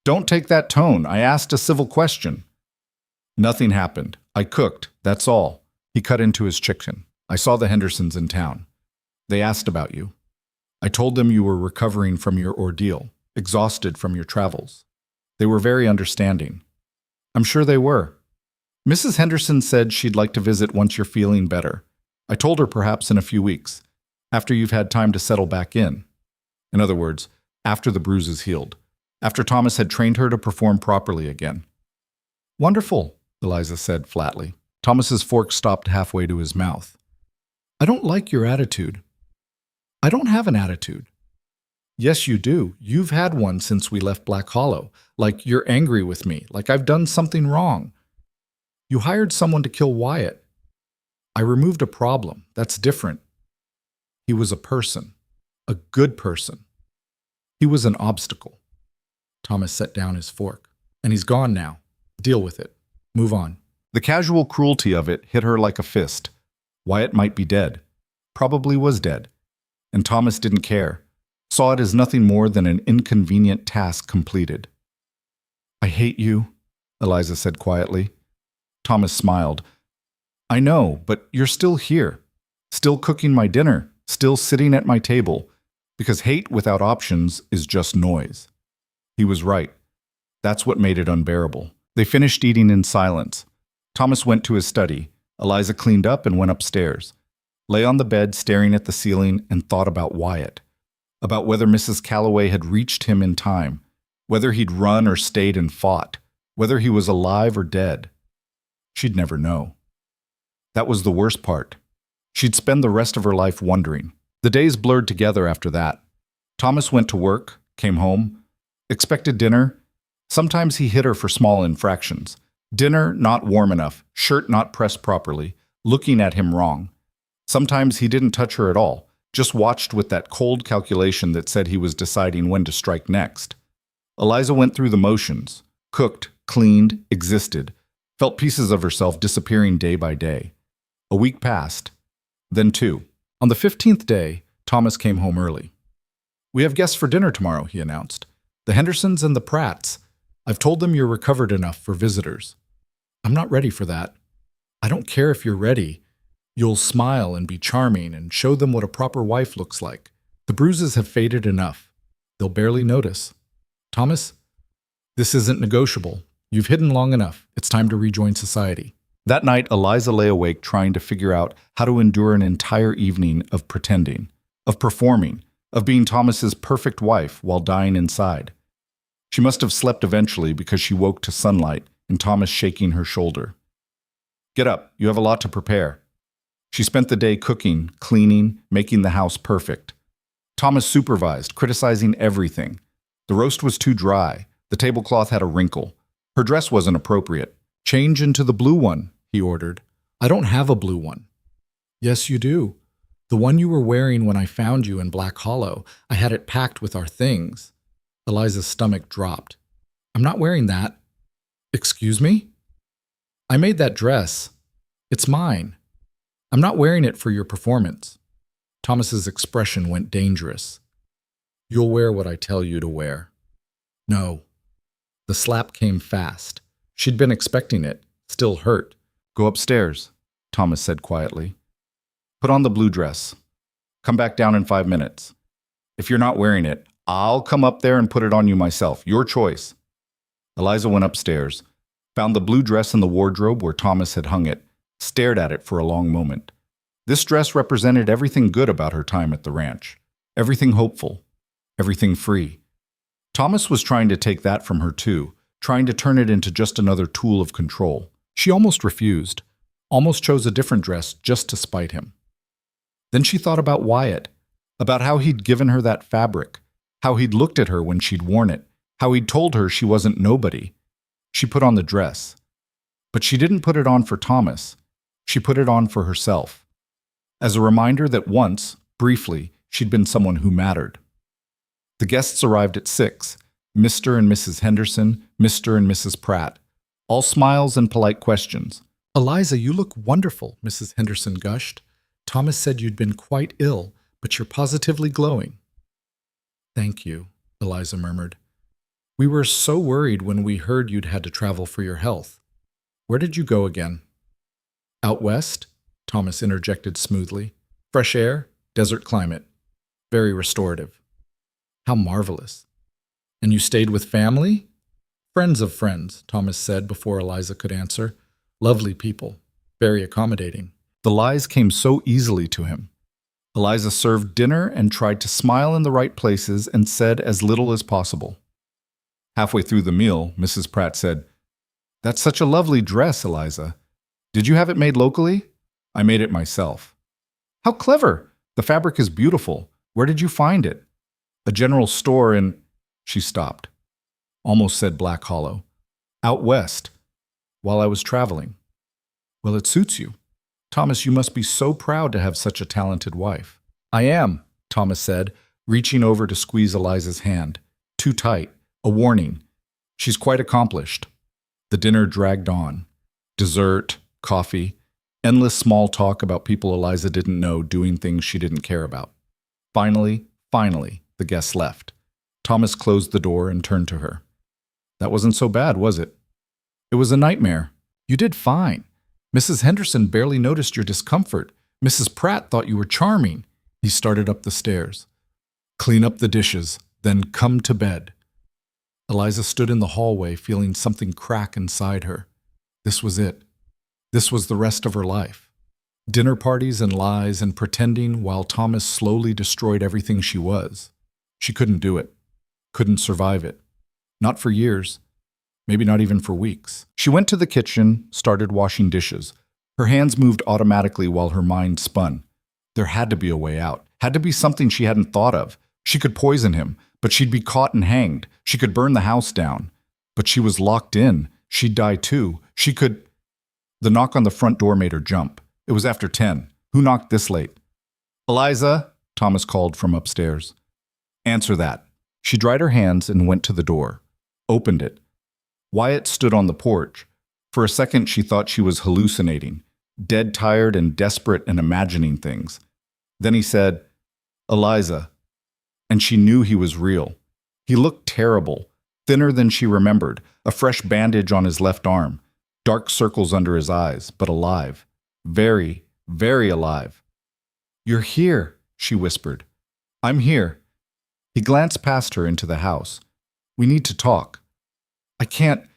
"Don't take that tone. I asked a civil question." "Nothing happened. I cooked. That's all." He cut into his chicken. "I saw the Hendersons in town. They asked about you. I told them you were recovering from your ordeal, exhausted from your travels. They were very understanding." "I'm sure they were." "Mrs. Henderson said she'd like to visit once you're feeling better. I told her perhaps in a few weeks, after you've had time to settle back in." In other words, after the bruises healed, after Thomas had trained her to perform properly again. "Wonderful," Eliza said flatly. Thomas's fork stopped halfway to his mouth. "I don't like your attitude." "I don't have an attitude." "Yes, you do. You've had one since we left Black Hollow. Like you're angry with me, like I've done something wrong. You hired someone to kill Wyatt. I removed a problem. That's different. He was a person. A good person. He was an obstacle." Thomas set down his fork. "And he's gone now. Deal with it. Move on." The casual cruelty of it hit her like a fist. Wyatt might be dead. Probably was dead. And Thomas didn't care. Saw it as nothing more than an inconvenient task completed. "I hate you," Eliza said quietly. Thomas smiled. "I know, but you're still here. Still cooking my dinner. Still sitting at my table. Because hate without options is just noise." He was right. That's what made it unbearable. They finished eating in silence. Thomas went to his study. Eliza cleaned up and went upstairs. Lay on the bed staring at the ceiling and thought about Wyatt. About whether Mrs. Calloway had reached him in time. Whether he'd run or stayed and fought. Whether he was alive or dead. She'd never know. That was the worst part. She'd spend the rest of her life wondering. The days blurred together after that. Thomas went to work, came home, expected dinner. Sometimes he hit her for small infractions. Dinner not warm enough, shirt not pressed properly, looking at him wrong. Sometimes he didn't touch her at all, just watched with that cold calculation that said he was deciding when to strike next. Eliza went through the motions, cooked, cleaned, existed, felt pieces of herself disappearing day by day. A week passed, then two. On the 15th day, Thomas came home early. "We have guests for dinner tomorrow," he announced. "The Hendersons and the Pratts. I've told them you're recovered enough for visitors." "I'm not ready for that." "I don't care if you're ready. You'll smile and be charming and show them what a proper wife looks like. The bruises have faded enough. They'll barely notice. Thomas, this isn't negotiable. You've hidden long enough. It's time to rejoin society." That night, Eliza lay awake trying to figure out how to endure an entire evening of pretending, of performing, of being Thomas's perfect wife while dying inside. She must have slept eventually because she woke to sunlight and Thomas shaking her shoulder. "Get up. You have a lot to prepare." She spent the day cooking, cleaning, making the house perfect. Thomas supervised, criticizing everything. The roast was too dry. The tablecloth had a wrinkle. Her dress wasn't appropriate. "Change into the blue one," he ordered. "I don't have a blue one." "Yes, you do. The one you were wearing when I found you in Black Hollow. I had it packed with our things." Eliza's stomach dropped. "I'm not wearing that." "Excuse me?" "I made that dress. It's mine. I'm not wearing it for your performance." Thomas's expression went dangerous. "You'll wear what I tell you to wear." "No." The slap came fast. She'd been expecting it, still hurt. "Go upstairs," Thomas said quietly. "Put on the blue dress. Come back down in 5 minutes. If you're not wearing it, I'll come up there and put it on you myself. Your choice." Eliza went upstairs, found the blue dress in the wardrobe where Thomas had hung it, stared at it for a long moment. This dress represented everything good about her time at the ranch. Everything hopeful. Everything free. Thomas was trying to take that from her too, trying to turn it into just another tool of control. She almost refused, almost chose a different dress just to spite him. Then she thought about Wyatt, about how he'd given her that fabric, how he'd looked at her when she'd worn it, how he'd told her she wasn't nobody. She put on the dress. But she didn't put it on for Thomas. She put it on for herself. As a reminder that once, briefly, she'd been someone who mattered. The guests arrived at 6. Mr. and Mrs. Henderson, Mr. and Mrs. Pratt. All smiles and polite questions. "Eliza, you look wonderful," Mrs. Henderson gushed. "Thomas said you'd been quite ill, but you're positively glowing." "Thank you," Eliza murmured. "We were so worried when we heard you'd had to travel for your health. Where did you go again?" "Out west," Thomas interjected smoothly. "Fresh air, desert climate. Very restorative." "How marvelous. And you stayed with family?" "Friends of friends," Thomas said before Eliza could answer. "Lovely people. Very accommodating." The lies came so easily to him. Eliza served dinner and tried to smile in the right places and said as little as possible. Halfway through the meal, Mrs. Pratt said, "That's such a lovely dress, Eliza. Did you have it made locally?" "I made it myself." "How clever! The fabric is beautiful. Where did you find it?" "A general store in—" She stopped. Almost said Black Hollow. "Out west. While I was traveling." "Well, it suits you. Thomas, you must be so proud to have such a talented wife." "I am," Thomas said, reaching over to squeeze Eliza's hand. Too tight. A warning. She's quite accomplished. The dinner dragged on. Dessert, coffee, endless small talk about people Eliza didn't know doing things she didn't care about. Finally, the guests left. Thomas closed the door and turned to her. "That wasn't so bad, was it?" "It was a nightmare. You did fine. Mrs. Henderson barely noticed your discomfort. Mrs. Pratt thought you were charming." He started up the stairs. "Clean up the dishes, then come to bed." Eliza stood in the hallway, feeling something crack inside her. This was it. This was the rest of her life. Dinner parties and lies and pretending while Thomas slowly destroyed everything she was. She couldn't do it. Couldn't survive it. Not for years. Maybe not even for weeks. She went to the kitchen, started washing dishes. Her hands moved automatically while her mind spun. There had to be a way out. Had to be something she hadn't thought of. She could poison him, but she'd be caught and hanged. She could burn the house down. But she was locked in. She'd die too. She could... The knock on the front door made her jump. It was after 10. Who knocked this late? "Eliza," Thomas called from upstairs. "Answer that." She dried her hands and went to the door. Opened it. Wyatt stood on the porch. For a second, she thought she was hallucinating, dead tired and desperate and imagining things. Then he said, "Eliza." And she knew he was real. He looked terrible, thinner than she remembered, a fresh bandage on his left arm, dark circles under his eyes, but alive. Very, very alive. "You're here," she whispered. "I'm here." He glanced past her into the house. "We need to talk." "I can't.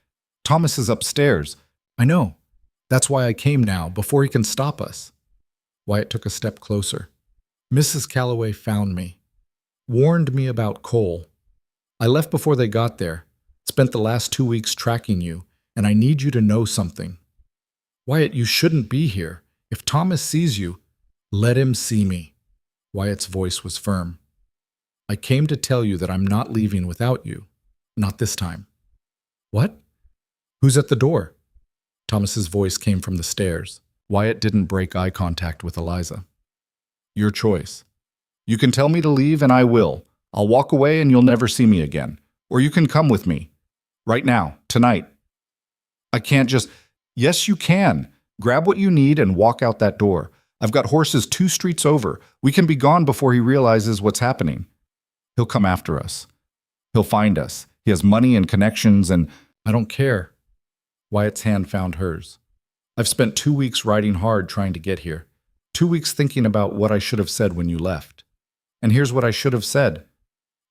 Thomas is upstairs." "I know. That's why I came now, before he can stop us." Wyatt took a step closer. "Mrs. Calloway found me. Warned me about Cole. I left before they got there. Spent the last 2 weeks tracking you, and I need you to know something. Wyatt, you shouldn't be here. If Thomas sees you, let him see me." Wyatt's voice was firm. "I came to tell you that I'm not leaving without you. Not this time." "What? Who's at the door?" Thomas's voice came from the stairs. Wyatt didn't break eye contact with Eliza. "Your choice. You can tell me to leave and I will. I'll walk away and you'll never see me again. Or you can come with me. Right now, tonight." "I can't just..." "Yes, you can. Grab what you need and walk out that door. I've got horses 2 streets over. We can be gone before he realizes what's happening. He'll come after us. He'll find us. He has money and connections and..." "I don't care." Wyatt's hand found hers. "I've spent 2 weeks riding hard trying to get here. 2 weeks thinking about what I should have said when you left. And here's what I should have said.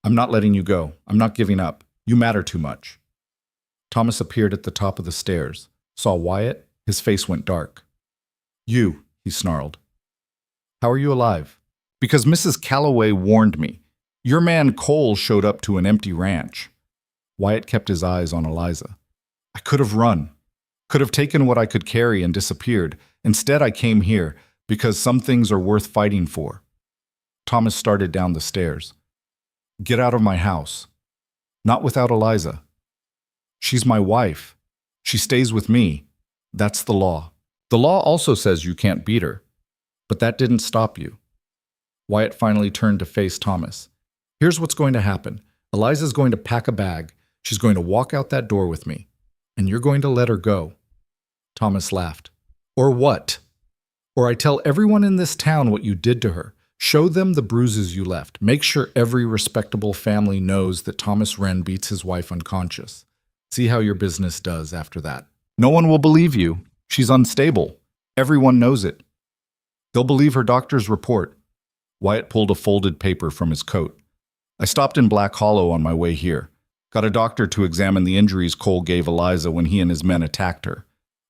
I'm not letting you go. I'm not giving up. You matter too much." Thomas appeared at the top of the stairs. Saw Wyatt. His face went dark. "You," he snarled. "How are you alive?" "Because Mrs. Calloway warned me. Your man Cole showed up to an empty ranch." Wyatt kept his eyes on Eliza. "I could have run. Could have taken what I could carry and disappeared. Instead, I came here because some things are worth fighting for." Thomas started down the stairs. "Get out of my house. Not without Eliza. She's my wife. She stays with me. That's the law. The law also says you can't beat her. But that didn't stop you." Wyatt finally turned to face Thomas. "Here's what's going to happen. Eliza's going to pack a bag. She's going to walk out that door with me. And you're going to let her go." Thomas laughed. "Or what? Or I tell everyone in this town what you did to her. Show them the bruises you left. Make sure every respectable family knows that Thomas Wren beats his wife unconscious. See how your business does after that. No one will believe you. She's unstable. Everyone knows it. They'll believe her doctor's report." Wyatt pulled a folded paper from his coat. "I stopped in Black Hollow on my way here. Got a doctor to examine the injuries Cole gave Eliza when he and his men attacked her.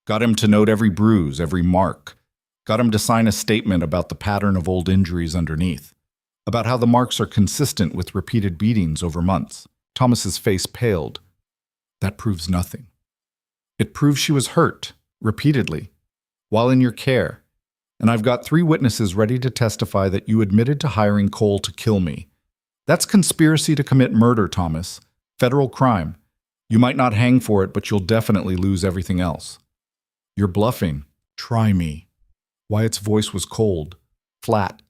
Got him to note every bruise, every mark. Got him to sign a statement about the pattern of old injuries underneath. About how the marks are consistent with repeated beatings over months." Thomas's face paled. "That proves nothing." "It proves she was hurt, repeatedly, while in your care. And I've got 3 witnesses ready to testify that you admitted to hiring Cole to kill me. That's conspiracy to commit murder, Thomas. Federal crime. You might not hang for it, but you'll definitely lose everything else. You're bluffing. Try me." Wyatt's voice was cold, flat.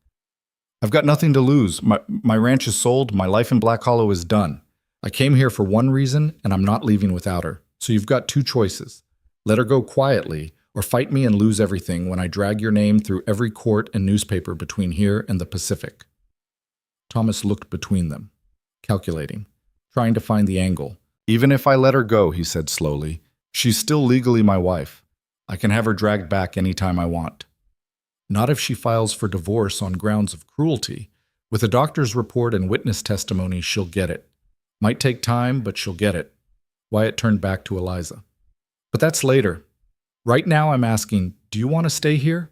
"I've got nothing to lose. My ranch is sold. My life in Black Hollow is done. I came here for one reason, and I'm not leaving without her. So you've got 2 choices. Let her go quietly, or fight me and lose everything when I drag your name through every court and newspaper between here and the Pacific." Thomas looked between them, calculating, trying to find the angle. "Even if I let her go," he said slowly, "she's still legally my wife. I can have her dragged back any time I want." "Not if she files for divorce on grounds of cruelty. With a doctor's report and witness testimony, she'll get it. Might take time, but she'll get it." Wyatt turned back to Eliza. "But that's later. Right now I'm asking, do you want to stay here?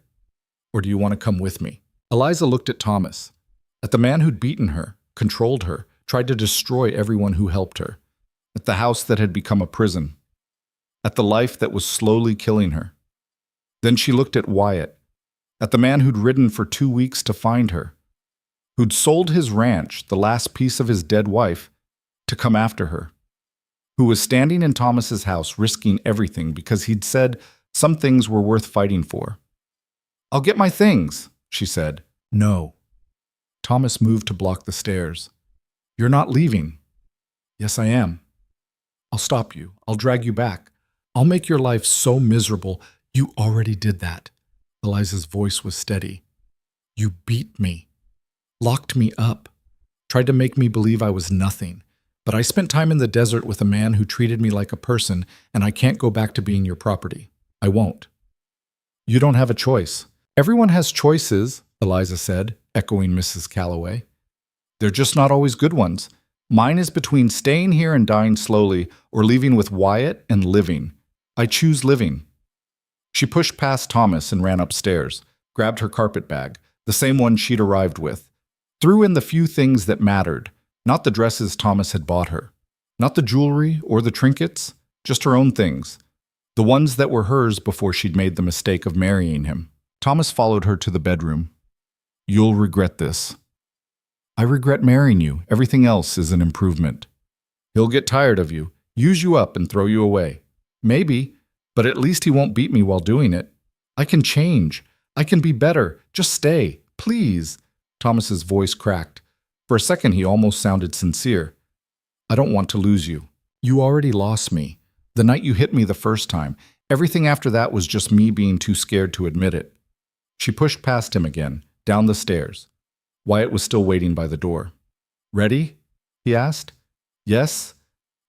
Or do you want to come with me?" Eliza looked at Thomas, at the man who'd beaten her, controlled her, tried to destroy everyone who helped her, at the house that had become a prison, at the life that was slowly killing her. Then she looked at Wyatt, at the man who'd ridden for 2 weeks to find her, who'd sold his ranch, the last piece of his dead wife, to come after her, who was standing in Thomas's house risking everything because he'd said some things were worth fighting for. "I'll get my things," she said. "No." Thomas moved to block the stairs. "You're not leaving." "Yes, I am. I'll stop you. I'll drag you back. I'll make your life so miserable." "You already did that." Eliza's voice was steady. "You beat me, locked me up, tried to make me believe I was nothing. But I spent time in the desert with a man who treated me like a person, and I can't go back to being your property. I won't." "You don't have a choice." "Everyone has choices," Eliza said, echoing Mrs. Calloway. "They're just not always good ones. Mine is between staying here and dying slowly or leaving with Wyatt and living. I choose living." She pushed past Thomas and ran upstairs, grabbed her carpet bag, the same one she'd arrived with, threw in the few things that mattered, not the dresses Thomas had bought her, not the jewelry or the trinkets, just her own things, the ones that were hers before she'd made the mistake of marrying him. Thomas followed her to the bedroom. "You'll regret this." "I regret marrying you. Everything else is an improvement." "He'll get tired of you, use you up and throw you away." "Maybe, but at least he won't beat me while doing it. I can change. I can be better. Just stay, please." Thomas's voice cracked. For a second, he almost sounded sincere. "I don't want to lose you. You already lost me. The night you hit me the first time. Everything after that was just me being too scared to admit it." She pushed past him again, down the stairs. Wyatt was still waiting by the door. "Ready?" he asked. "Yes."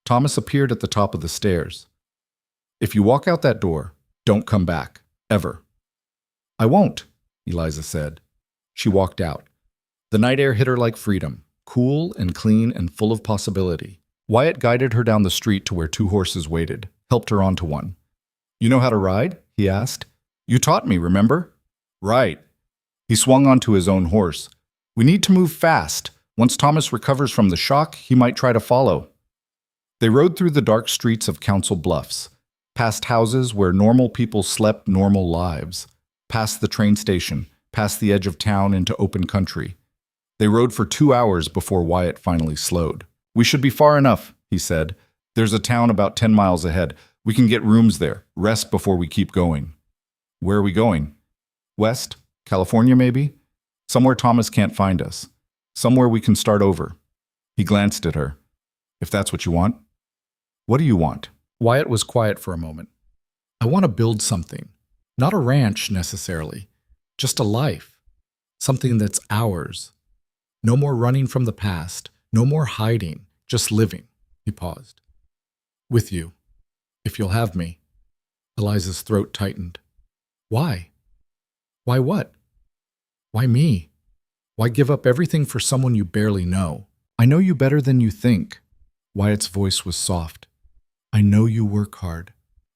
Thomas appeared at the top of the stairs. "If you walk out that door, don't come back. Ever." "I won't," Eliza said. She walked out. The night air hit her like freedom, cool and clean and full of possibility. Wyatt guided her down the street to where 2 horses waited, helped her onto one. "You know how to ride?" he asked. "You taught me, remember?" "Right." He swung onto his own horse. "We need to move fast. Once Thomas recovers from the shock, he might try to follow." They rode through the dark streets of Council Bluffs, past houses where normal people slept normal lives, past the train station, past the edge of town into open country. They rode for 2 hours before Wyatt finally slowed. "We should be far enough," he said. "There's a town about 10 miles ahead. We can get rooms there, rest before we keep going." "Where are we going?" "West? California, maybe? Somewhere Thomas can't find us. Somewhere we can start over." He glanced at her. "If that's what you want." "What do you want?" Wyatt was quiet for a moment. "I want to build something. Not a ranch, necessarily. Just a life. Something that's ours. No more running from the past. No more hiding. Just living." He paused. "With you. If you'll have me." Eliza's throat tightened. "Why? Why what? Why me? Why give up everything for someone you barely know?" "I know you better than you think." Wyatt's voice was soft. "I know you work hard.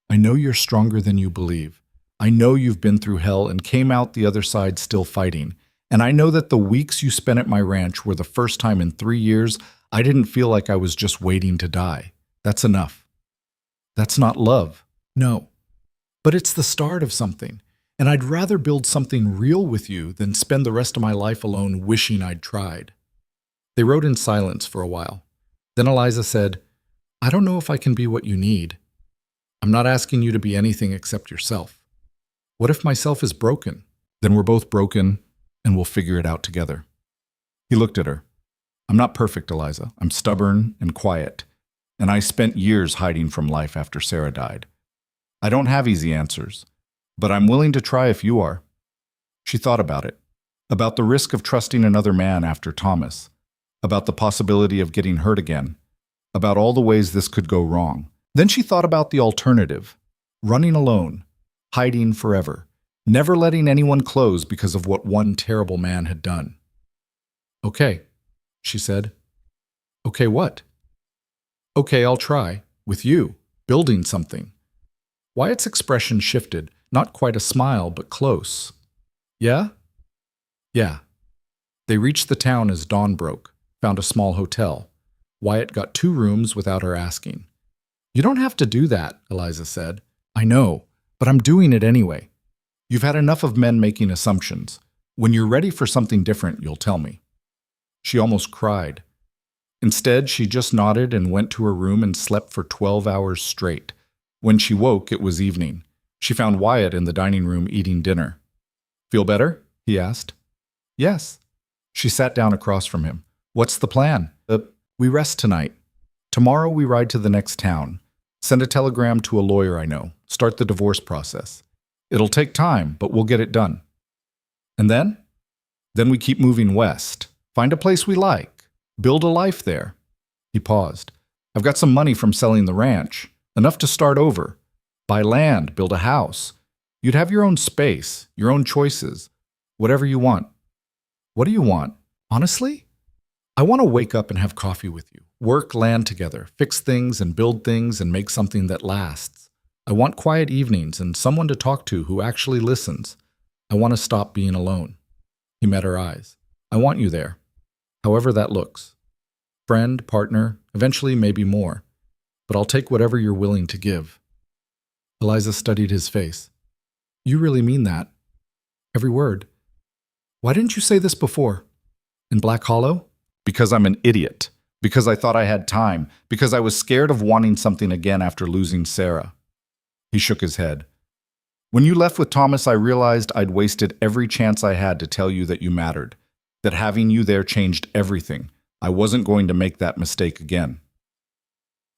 I know you're stronger than you believe. I know you've been through hell and came out the other side still fighting. And I know that the weeks you spent at my ranch were the first time in 3 years I didn't feel like I was just waiting to die. That's enough." "That's not love." "No. But it's the start of something. And I'd rather build something real with you than spend the rest of my life alone wishing I'd tried." They rode in silence for a while. Then Eliza said, "I don't know if I can be what you need. I'm not asking you to be anything except yourself. What if myself is broken? Then we're both broken, and we'll figure it out together." He looked at her. "I'm not perfect, Eliza. I'm stubborn and quiet, and I spent years hiding from life after Sarah died. I don't have easy answers, but I'm willing to try if you are." She thought about it, about the risk of trusting another man after Thomas, about the possibility of getting hurt again, about all the ways this could go wrong. Then she thought about the alternative, running alone, hiding forever, never letting anyone close because of what one terrible man had done. "Okay," she said. "Okay, what?" "Okay, I'll try. With you, building something." Wyatt's expression shifted, not quite a smile, but close. "Yeah?" "Yeah." They reached the town as dawn broke, found a small hotel. Wyatt got 2 rooms without her asking. "You don't have to do that," Eliza said. "I know, but I'm doing it anyway." You've had enough of men making assumptions. When you're ready for something different, you'll tell me." She almost cried. Instead, she just nodded and went to her room and slept for 12 hours straight. When she woke, it was evening. She found Wyatt in the dining room eating dinner. "Feel better?" he asked. "Yes." She sat down across from him. "What's the plan?" We rest tonight. Tomorrow we ride to the next town. Send a telegram to a lawyer I know. Start the divorce process. It'll take time, but we'll get it done." "And then?" "Then we keep moving west. Find a place we like. Build a life there." He paused. "I've got some money from selling the ranch. Enough to start over. Buy land, build a house. You'd have your own space, your own choices. Whatever you want." "What do you want? Honestly?" "I want to wake up and have coffee with you. Work land together, fix things and build things and make something that lasts. I want quiet evenings and someone to talk to who actually listens. I want to stop being alone." He met her eyes. "I want you there. However that looks. Friend, partner, eventually maybe more. But I'll take whatever you're willing to give." Eliza studied his face. "You really mean that? Every word. Why didn't you say this before? In Black Hollow?" "Because I'm an idiot. Because I thought I had time. Because I was scared of wanting something again after losing Sarah." He shook his head. "When you left with Thomas, I realized I'd wasted every chance I had to tell you that you mattered. That having you there changed everything. I wasn't going to make that mistake again.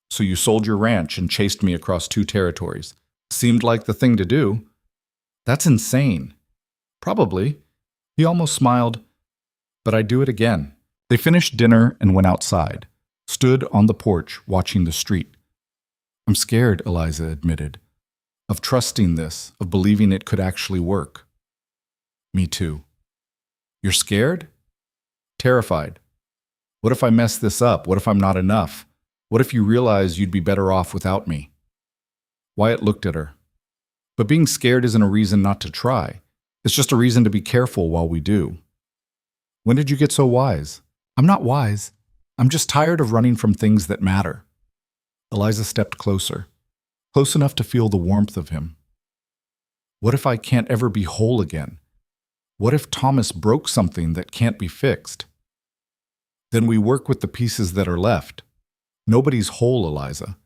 So you sold your ranch and chased me across 2 territories. Seemed like the thing to do." "That's insane." "Probably." He almost smiled. "But I'd do it again." They finished dinner and went outside, stood on the porch watching the street. "I'm scared," Eliza admitted, "of trusting this, of believing it could actually work." "Me too." "You're scared?" "Terrified. What if I mess this up? What if I'm not enough? What if you realize you'd be better off without me?" Wyatt looked at her. "But being scared isn't a reason not to try. It's just a reason to be careful while we do." "When did you get so wise?" "I'm not wise. I'm just tired of running from things that matter." Eliza stepped closer, close enough to feel the warmth of him. "What if I can't ever be whole again? What if Thomas broke something that can't be fixed?" "Then we work with the pieces that are left. Nobody's whole, Eliza.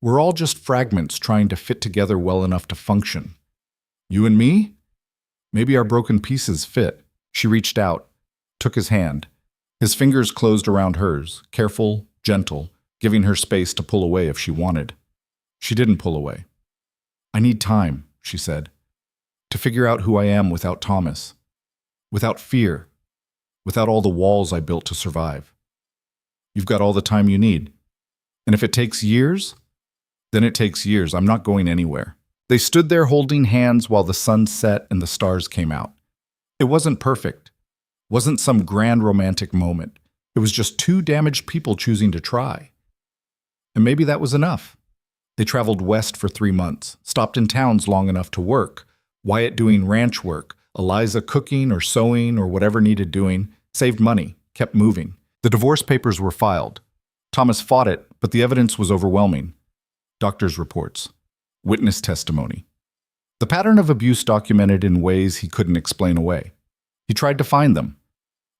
We're all just fragments trying to fit together well enough to function. You and me? Maybe our broken pieces fit." She reached out, took his hand. His fingers closed around hers, careful, gentle, giving her space to pull away if she wanted. She didn't pull away. "I need time," she said, "to figure out who I am without Thomas. Without fear. Without all the walls I built to survive." "You've got all the time you need. And if it takes years, then it takes years. I'm not going anywhere." They stood there holding hands while the sun set and the stars came out. It wasn't perfect. Wasn't some grand romantic moment. It was just 2 damaged people choosing to try. And maybe that was enough. They traveled west for 3 months, stopped in towns long enough to work, Wyatt doing ranch work, Eliza cooking or sewing or whatever needed doing, saved money, kept moving. The divorce papers were filed. Thomas fought it, but the evidence was overwhelming. Doctors' reports. Witness testimony. The pattern of abuse documented in ways he couldn't explain away. He tried to find them.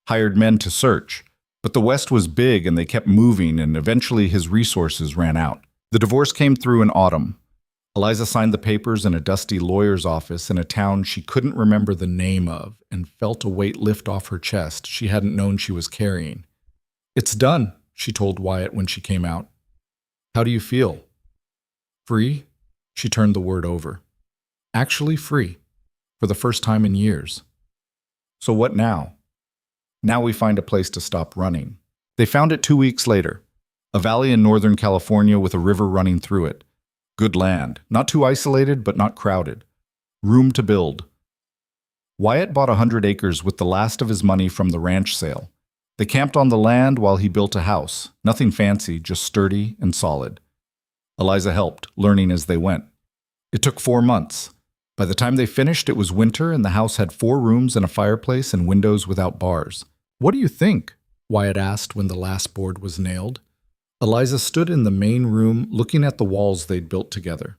Hired men to search. But the West was big and they kept moving and eventually his resources ran out. The divorce came through in autumn. Eliza signed the papers in a dusty lawyer's office in a town she couldn't remember the name of and felt a weight lift off her chest she hadn't known she was carrying. "It's done," she told Wyatt when she came out. "How do you feel?" "Free?" She turned the word over. "Actually free. For the first time in years." "So what now?" "Now we find a place to stop running." They found it 2 weeks later. A valley in Northern California with a river running through it. Good land. Not too isolated, but not crowded. Room to build. Wyatt bought 100 acres with the last of his money from the ranch sale. They camped on the land while he built a house. Nothing fancy, just sturdy and solid. Eliza helped, learning as they went. It took 4 months. By the time they finished, it was winter and the house had 4 rooms and a fireplace and windows without bars. "What do you think?" Wyatt asked when the last board was nailed. Eliza stood in the main room looking at the walls they'd built together.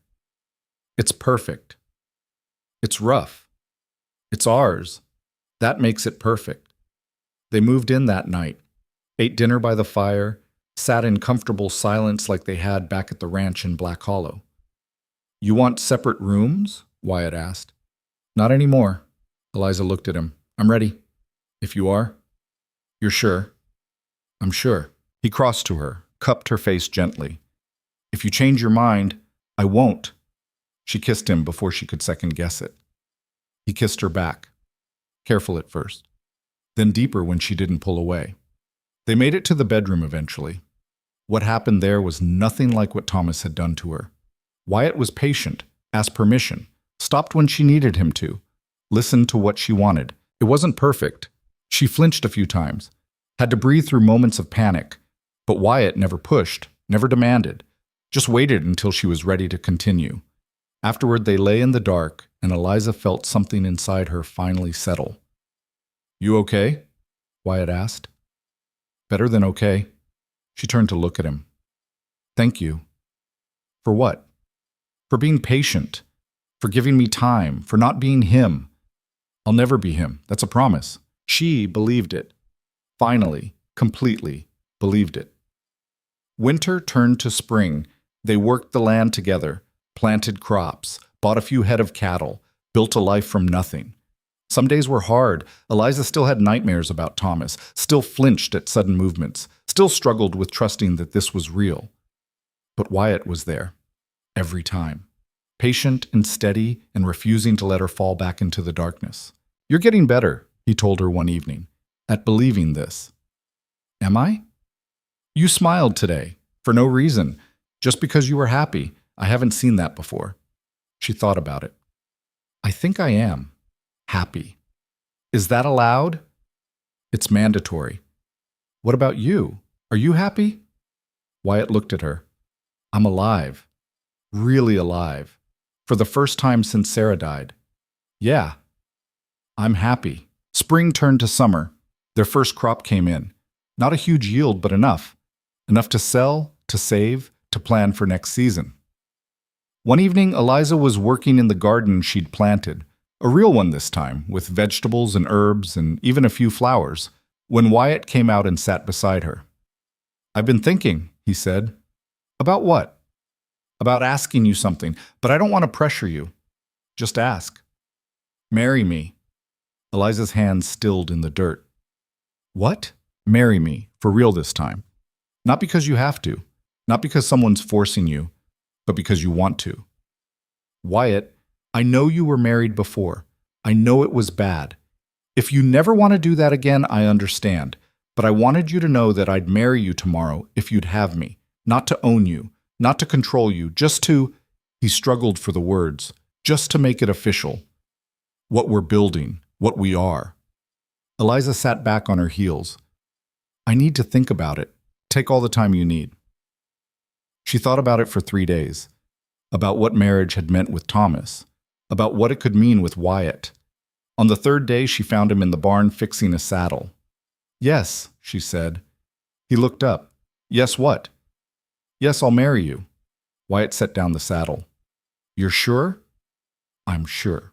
"It's perfect. It's rough. It's ours. That makes it perfect. They moved in that night, ate dinner by the fire, sat in comfortable silence like they had back at the ranch in Black Hollow. You want separate rooms? Wyatt asked. Not anymore. Eliza looked at him. I'm ready. If you are? You're sure? I'm sure. He crossed to her, cupped her face gently. If you change your mind, I won't. She kissed him before she could second-guess it. He kissed her back, careful at first, then deeper when she didn't pull away. They made it to the bedroom eventually. What happened there was nothing like what Thomas had done to her. Wyatt was patient, asked permission, stopped when she needed him to, listened to what she wanted. It wasn't perfect. She flinched a few times, had to breathe through moments of panic, but Wyatt never pushed, never demanded, just waited until she was ready to continue. Afterward, they lay in the dark, and Eliza felt something inside her finally settle. You okay? Wyatt asked. Better than okay. She turned to look at him. Thank you. For what? For being patient, for giving me time, for not being him. I'll never be him. That's a promise. She believed it. Finally, completely believed it. Winter turned to spring. They worked the land together, planted crops, bought a few head of cattle, built a life from nothing. Some days were hard. Eliza still had nightmares about Thomas, still flinched at sudden movements, still struggled with trusting that this was real. But Wyatt was there, every time, patient and steady and refusing to let her fall back into the darkness. You're getting better, he told her one evening, at believing this. Am I? You smiled today, for no reason, just because you were happy. I haven't seen that before. She thought about it. I think I am. Happy. Is that allowed? It's mandatory. What about you? Are you happy? Wyatt looked at her. I'm alive. Really alive. For the first time since Sarah died. Yeah. I'm happy. Spring turned to summer. Their first crop came in. Not a huge yield, but enough. Enough to sell, to save, to plan for next season. One evening, Eliza was working in the garden she'd planted. A real one this time, with vegetables and herbs and even a few flowers, when Wyatt came out and sat beside her. I've been thinking, he said. About what? About asking you something, but I don't want to pressure you. Just ask. Marry me. Eliza's hands stilled in the dirt. What? Marry me, for real this time. Not because you have to, not because someone's forcing you, but because you want to. Wyatt, I know you were married before. I know it was bad. If you never want to do that again, I understand. But I wanted you to know that I'd marry you tomorrow if you'd have me. Not to own you, not to control you, just to, he struggled for the words, just to make it official. What we're building, what we are. Eliza sat back on her heels. I need to think about it. Take all the time you need. She thought about it for 3 days. About what marriage had meant with Thomas. About what it could mean with Wyatt. On the 3rd day, she found him in the barn fixing a saddle. Yes, she said. He looked up. Yes, what? Yes, I'll marry you. Wyatt set down the saddle. You're sure? I'm sure.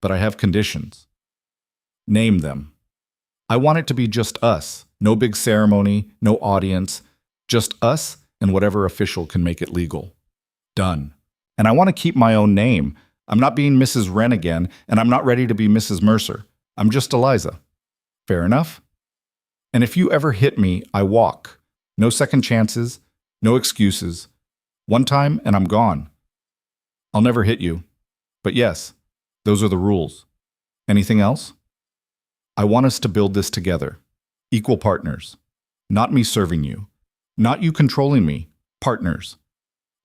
But I have conditions. Name them. I want it to be just us. No big ceremony, no audience. Just us and whatever official can make it legal. Done. And I want to keep my own name. I'm not being Mrs. Wren again, and I'm not ready to be Mrs. Mercer. I'm just Eliza. Fair enough? And if you ever hit me, I walk. No second chances, no excuses. One time, and I'm gone. I'll never hit you. But yes, those are the rules. Anything else? I want us to build this together. Equal partners. Not me serving you. Not you controlling me. Partners.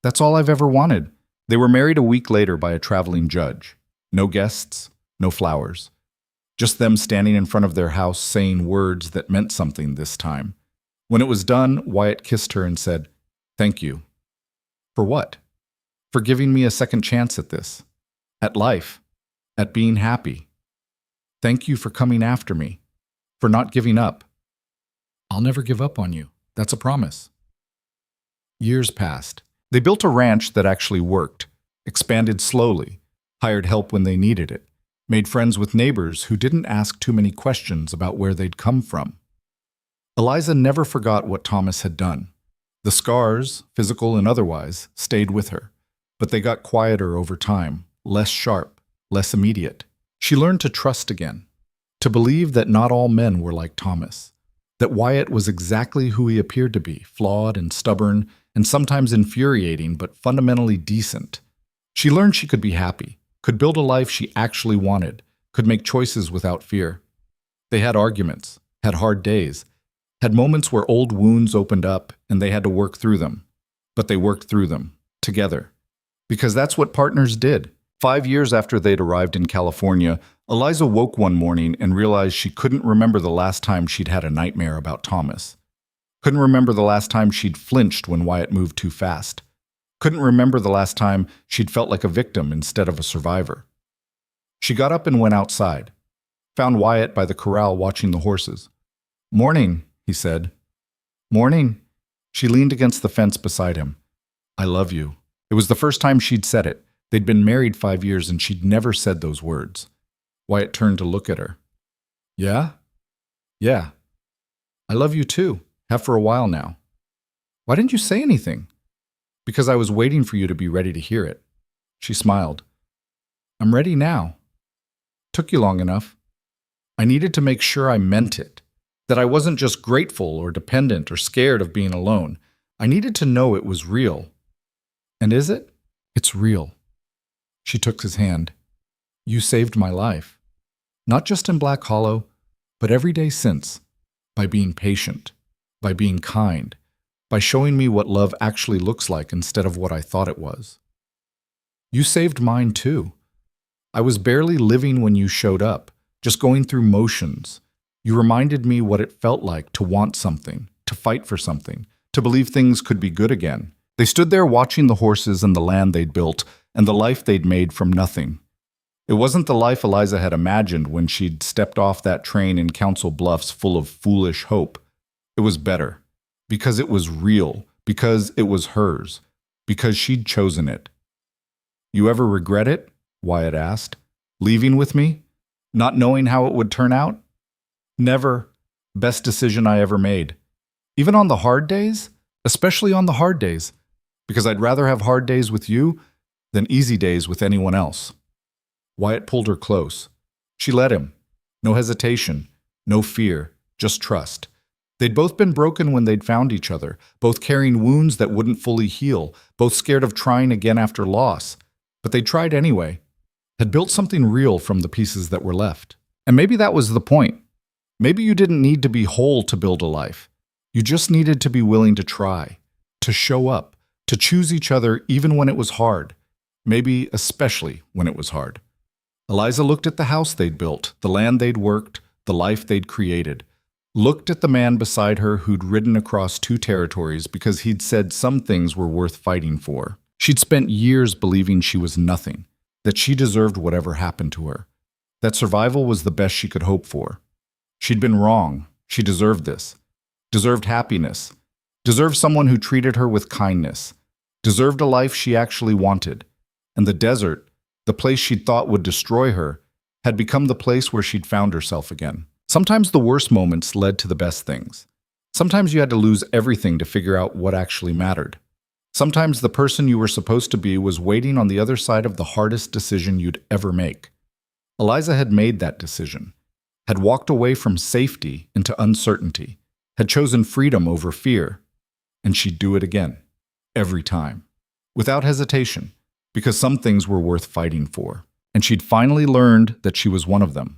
That's all I've ever wanted. They were married a week later by a traveling judge. No guests, no flowers. Just them standing in front of their house saying words that meant something this time. When it was done, Wyatt kissed her and said, Thank you. For what? For giving me a second chance at this. At life. At being happy. Thank you for coming after me. For not giving up. I'll never give up on you. That's a promise. Years passed. They built a ranch that actually worked, expanded slowly, hired help when they needed it, made friends with neighbors who didn't ask too many questions about where they'd come from. Eliza never forgot what Thomas had done. The scars, physical and otherwise, stayed with her, but they got quieter over time, less sharp, less immediate. She learned to trust again, to believe that not all men were like Thomas, that Wyatt was exactly who he appeared to be, flawed and stubborn and sometimes infuriating, but fundamentally decent. She learned she could be happy, could build a life she actually wanted, could make choices without fear. They had arguments, had hard days, had moments where old wounds opened up and they had to work through them. But they worked through them, together. Because that's what partners did. 5 years after they'd arrived in California, Eliza woke one morning and realized she couldn't remember the last time she'd had a nightmare about Thomas. Couldn't remember the last time she'd flinched when Wyatt moved too fast. Couldn't remember the last time she'd felt like a victim instead of a survivor. She got up and went outside. Found Wyatt by the corral watching the horses. "Morning," he said. "Morning." She leaned against the fence beside him. "I love you." It was the first time she'd said it. They'd been married 5 years and she'd never said those words. Wyatt turned to look at her. "Yeah? Yeah. I love you too. Have for a while now." "Why didn't you say anything?" "Because I was waiting for you to be ready to hear it." She smiled. "I'm ready now." "Took you long enough." "I needed to make sure I meant it. That I wasn't just grateful or dependent or scared of being alone. I needed to know it was real." "And is it?" "It's real." She took his hand. "You saved my life. Not just in Black Hollow, but every day since. By being patient. By being kind. By showing me what love actually looks like instead of what I thought it was. You saved mine too. I was barely living when you showed up, just going through motions. You reminded me what it felt like to want something, to fight for something, to believe things could be good again." They stood there watching the horses and the land they'd built and the life they'd made from nothing. It wasn't the life Eliza had imagined when she'd stepped off that train in Council Bluffs full of foolish hope. It was better. Because it was real. Because it was hers. Because she'd chosen it. "You ever regret it?" Wyatt asked. "Leaving with me? Not knowing how it would turn out?" "Never. Best decision I ever made. Even on the hard days? Especially on the hard days. Because I'd rather have hard days with you than easy days with anyone else." Wyatt pulled her close. She let him. No hesitation, no fear, just trust. They'd both been broken when they'd found each other, both carrying wounds that wouldn't fully heal, both scared of trying again after loss. But they tried anyway, had built something real from the pieces that were left. And maybe that was the point. Maybe you didn't need to be whole to build a life. You just needed to be willing to try, to show up, to choose each other even when it was hard, maybe especially when it was hard. Eliza looked at the house they'd built, the land they'd worked, the life they'd created. Looked at the man beside her who'd ridden across 2 territories because he'd said some things were worth fighting for. She'd spent years believing she was nothing, that she deserved whatever happened to her, that survival was the best she could hope for. She'd been wrong. She deserved this. Deserved happiness. Deserved someone who treated her with kindness. Deserved a life she actually wanted. And the desert, the place she'd thought would destroy her, had become the place where she'd found herself again. Sometimes the worst moments led to the best things. Sometimes you had to lose everything to figure out what actually mattered. Sometimes the person you were supposed to be was waiting on the other side of the hardest decision you'd ever make. Eliza had made that decision, had walked away from safety into uncertainty, had chosen freedom over fear, and she'd do it again, every time, without hesitation, because some things were worth fighting for, and she'd finally learned that she was one of them.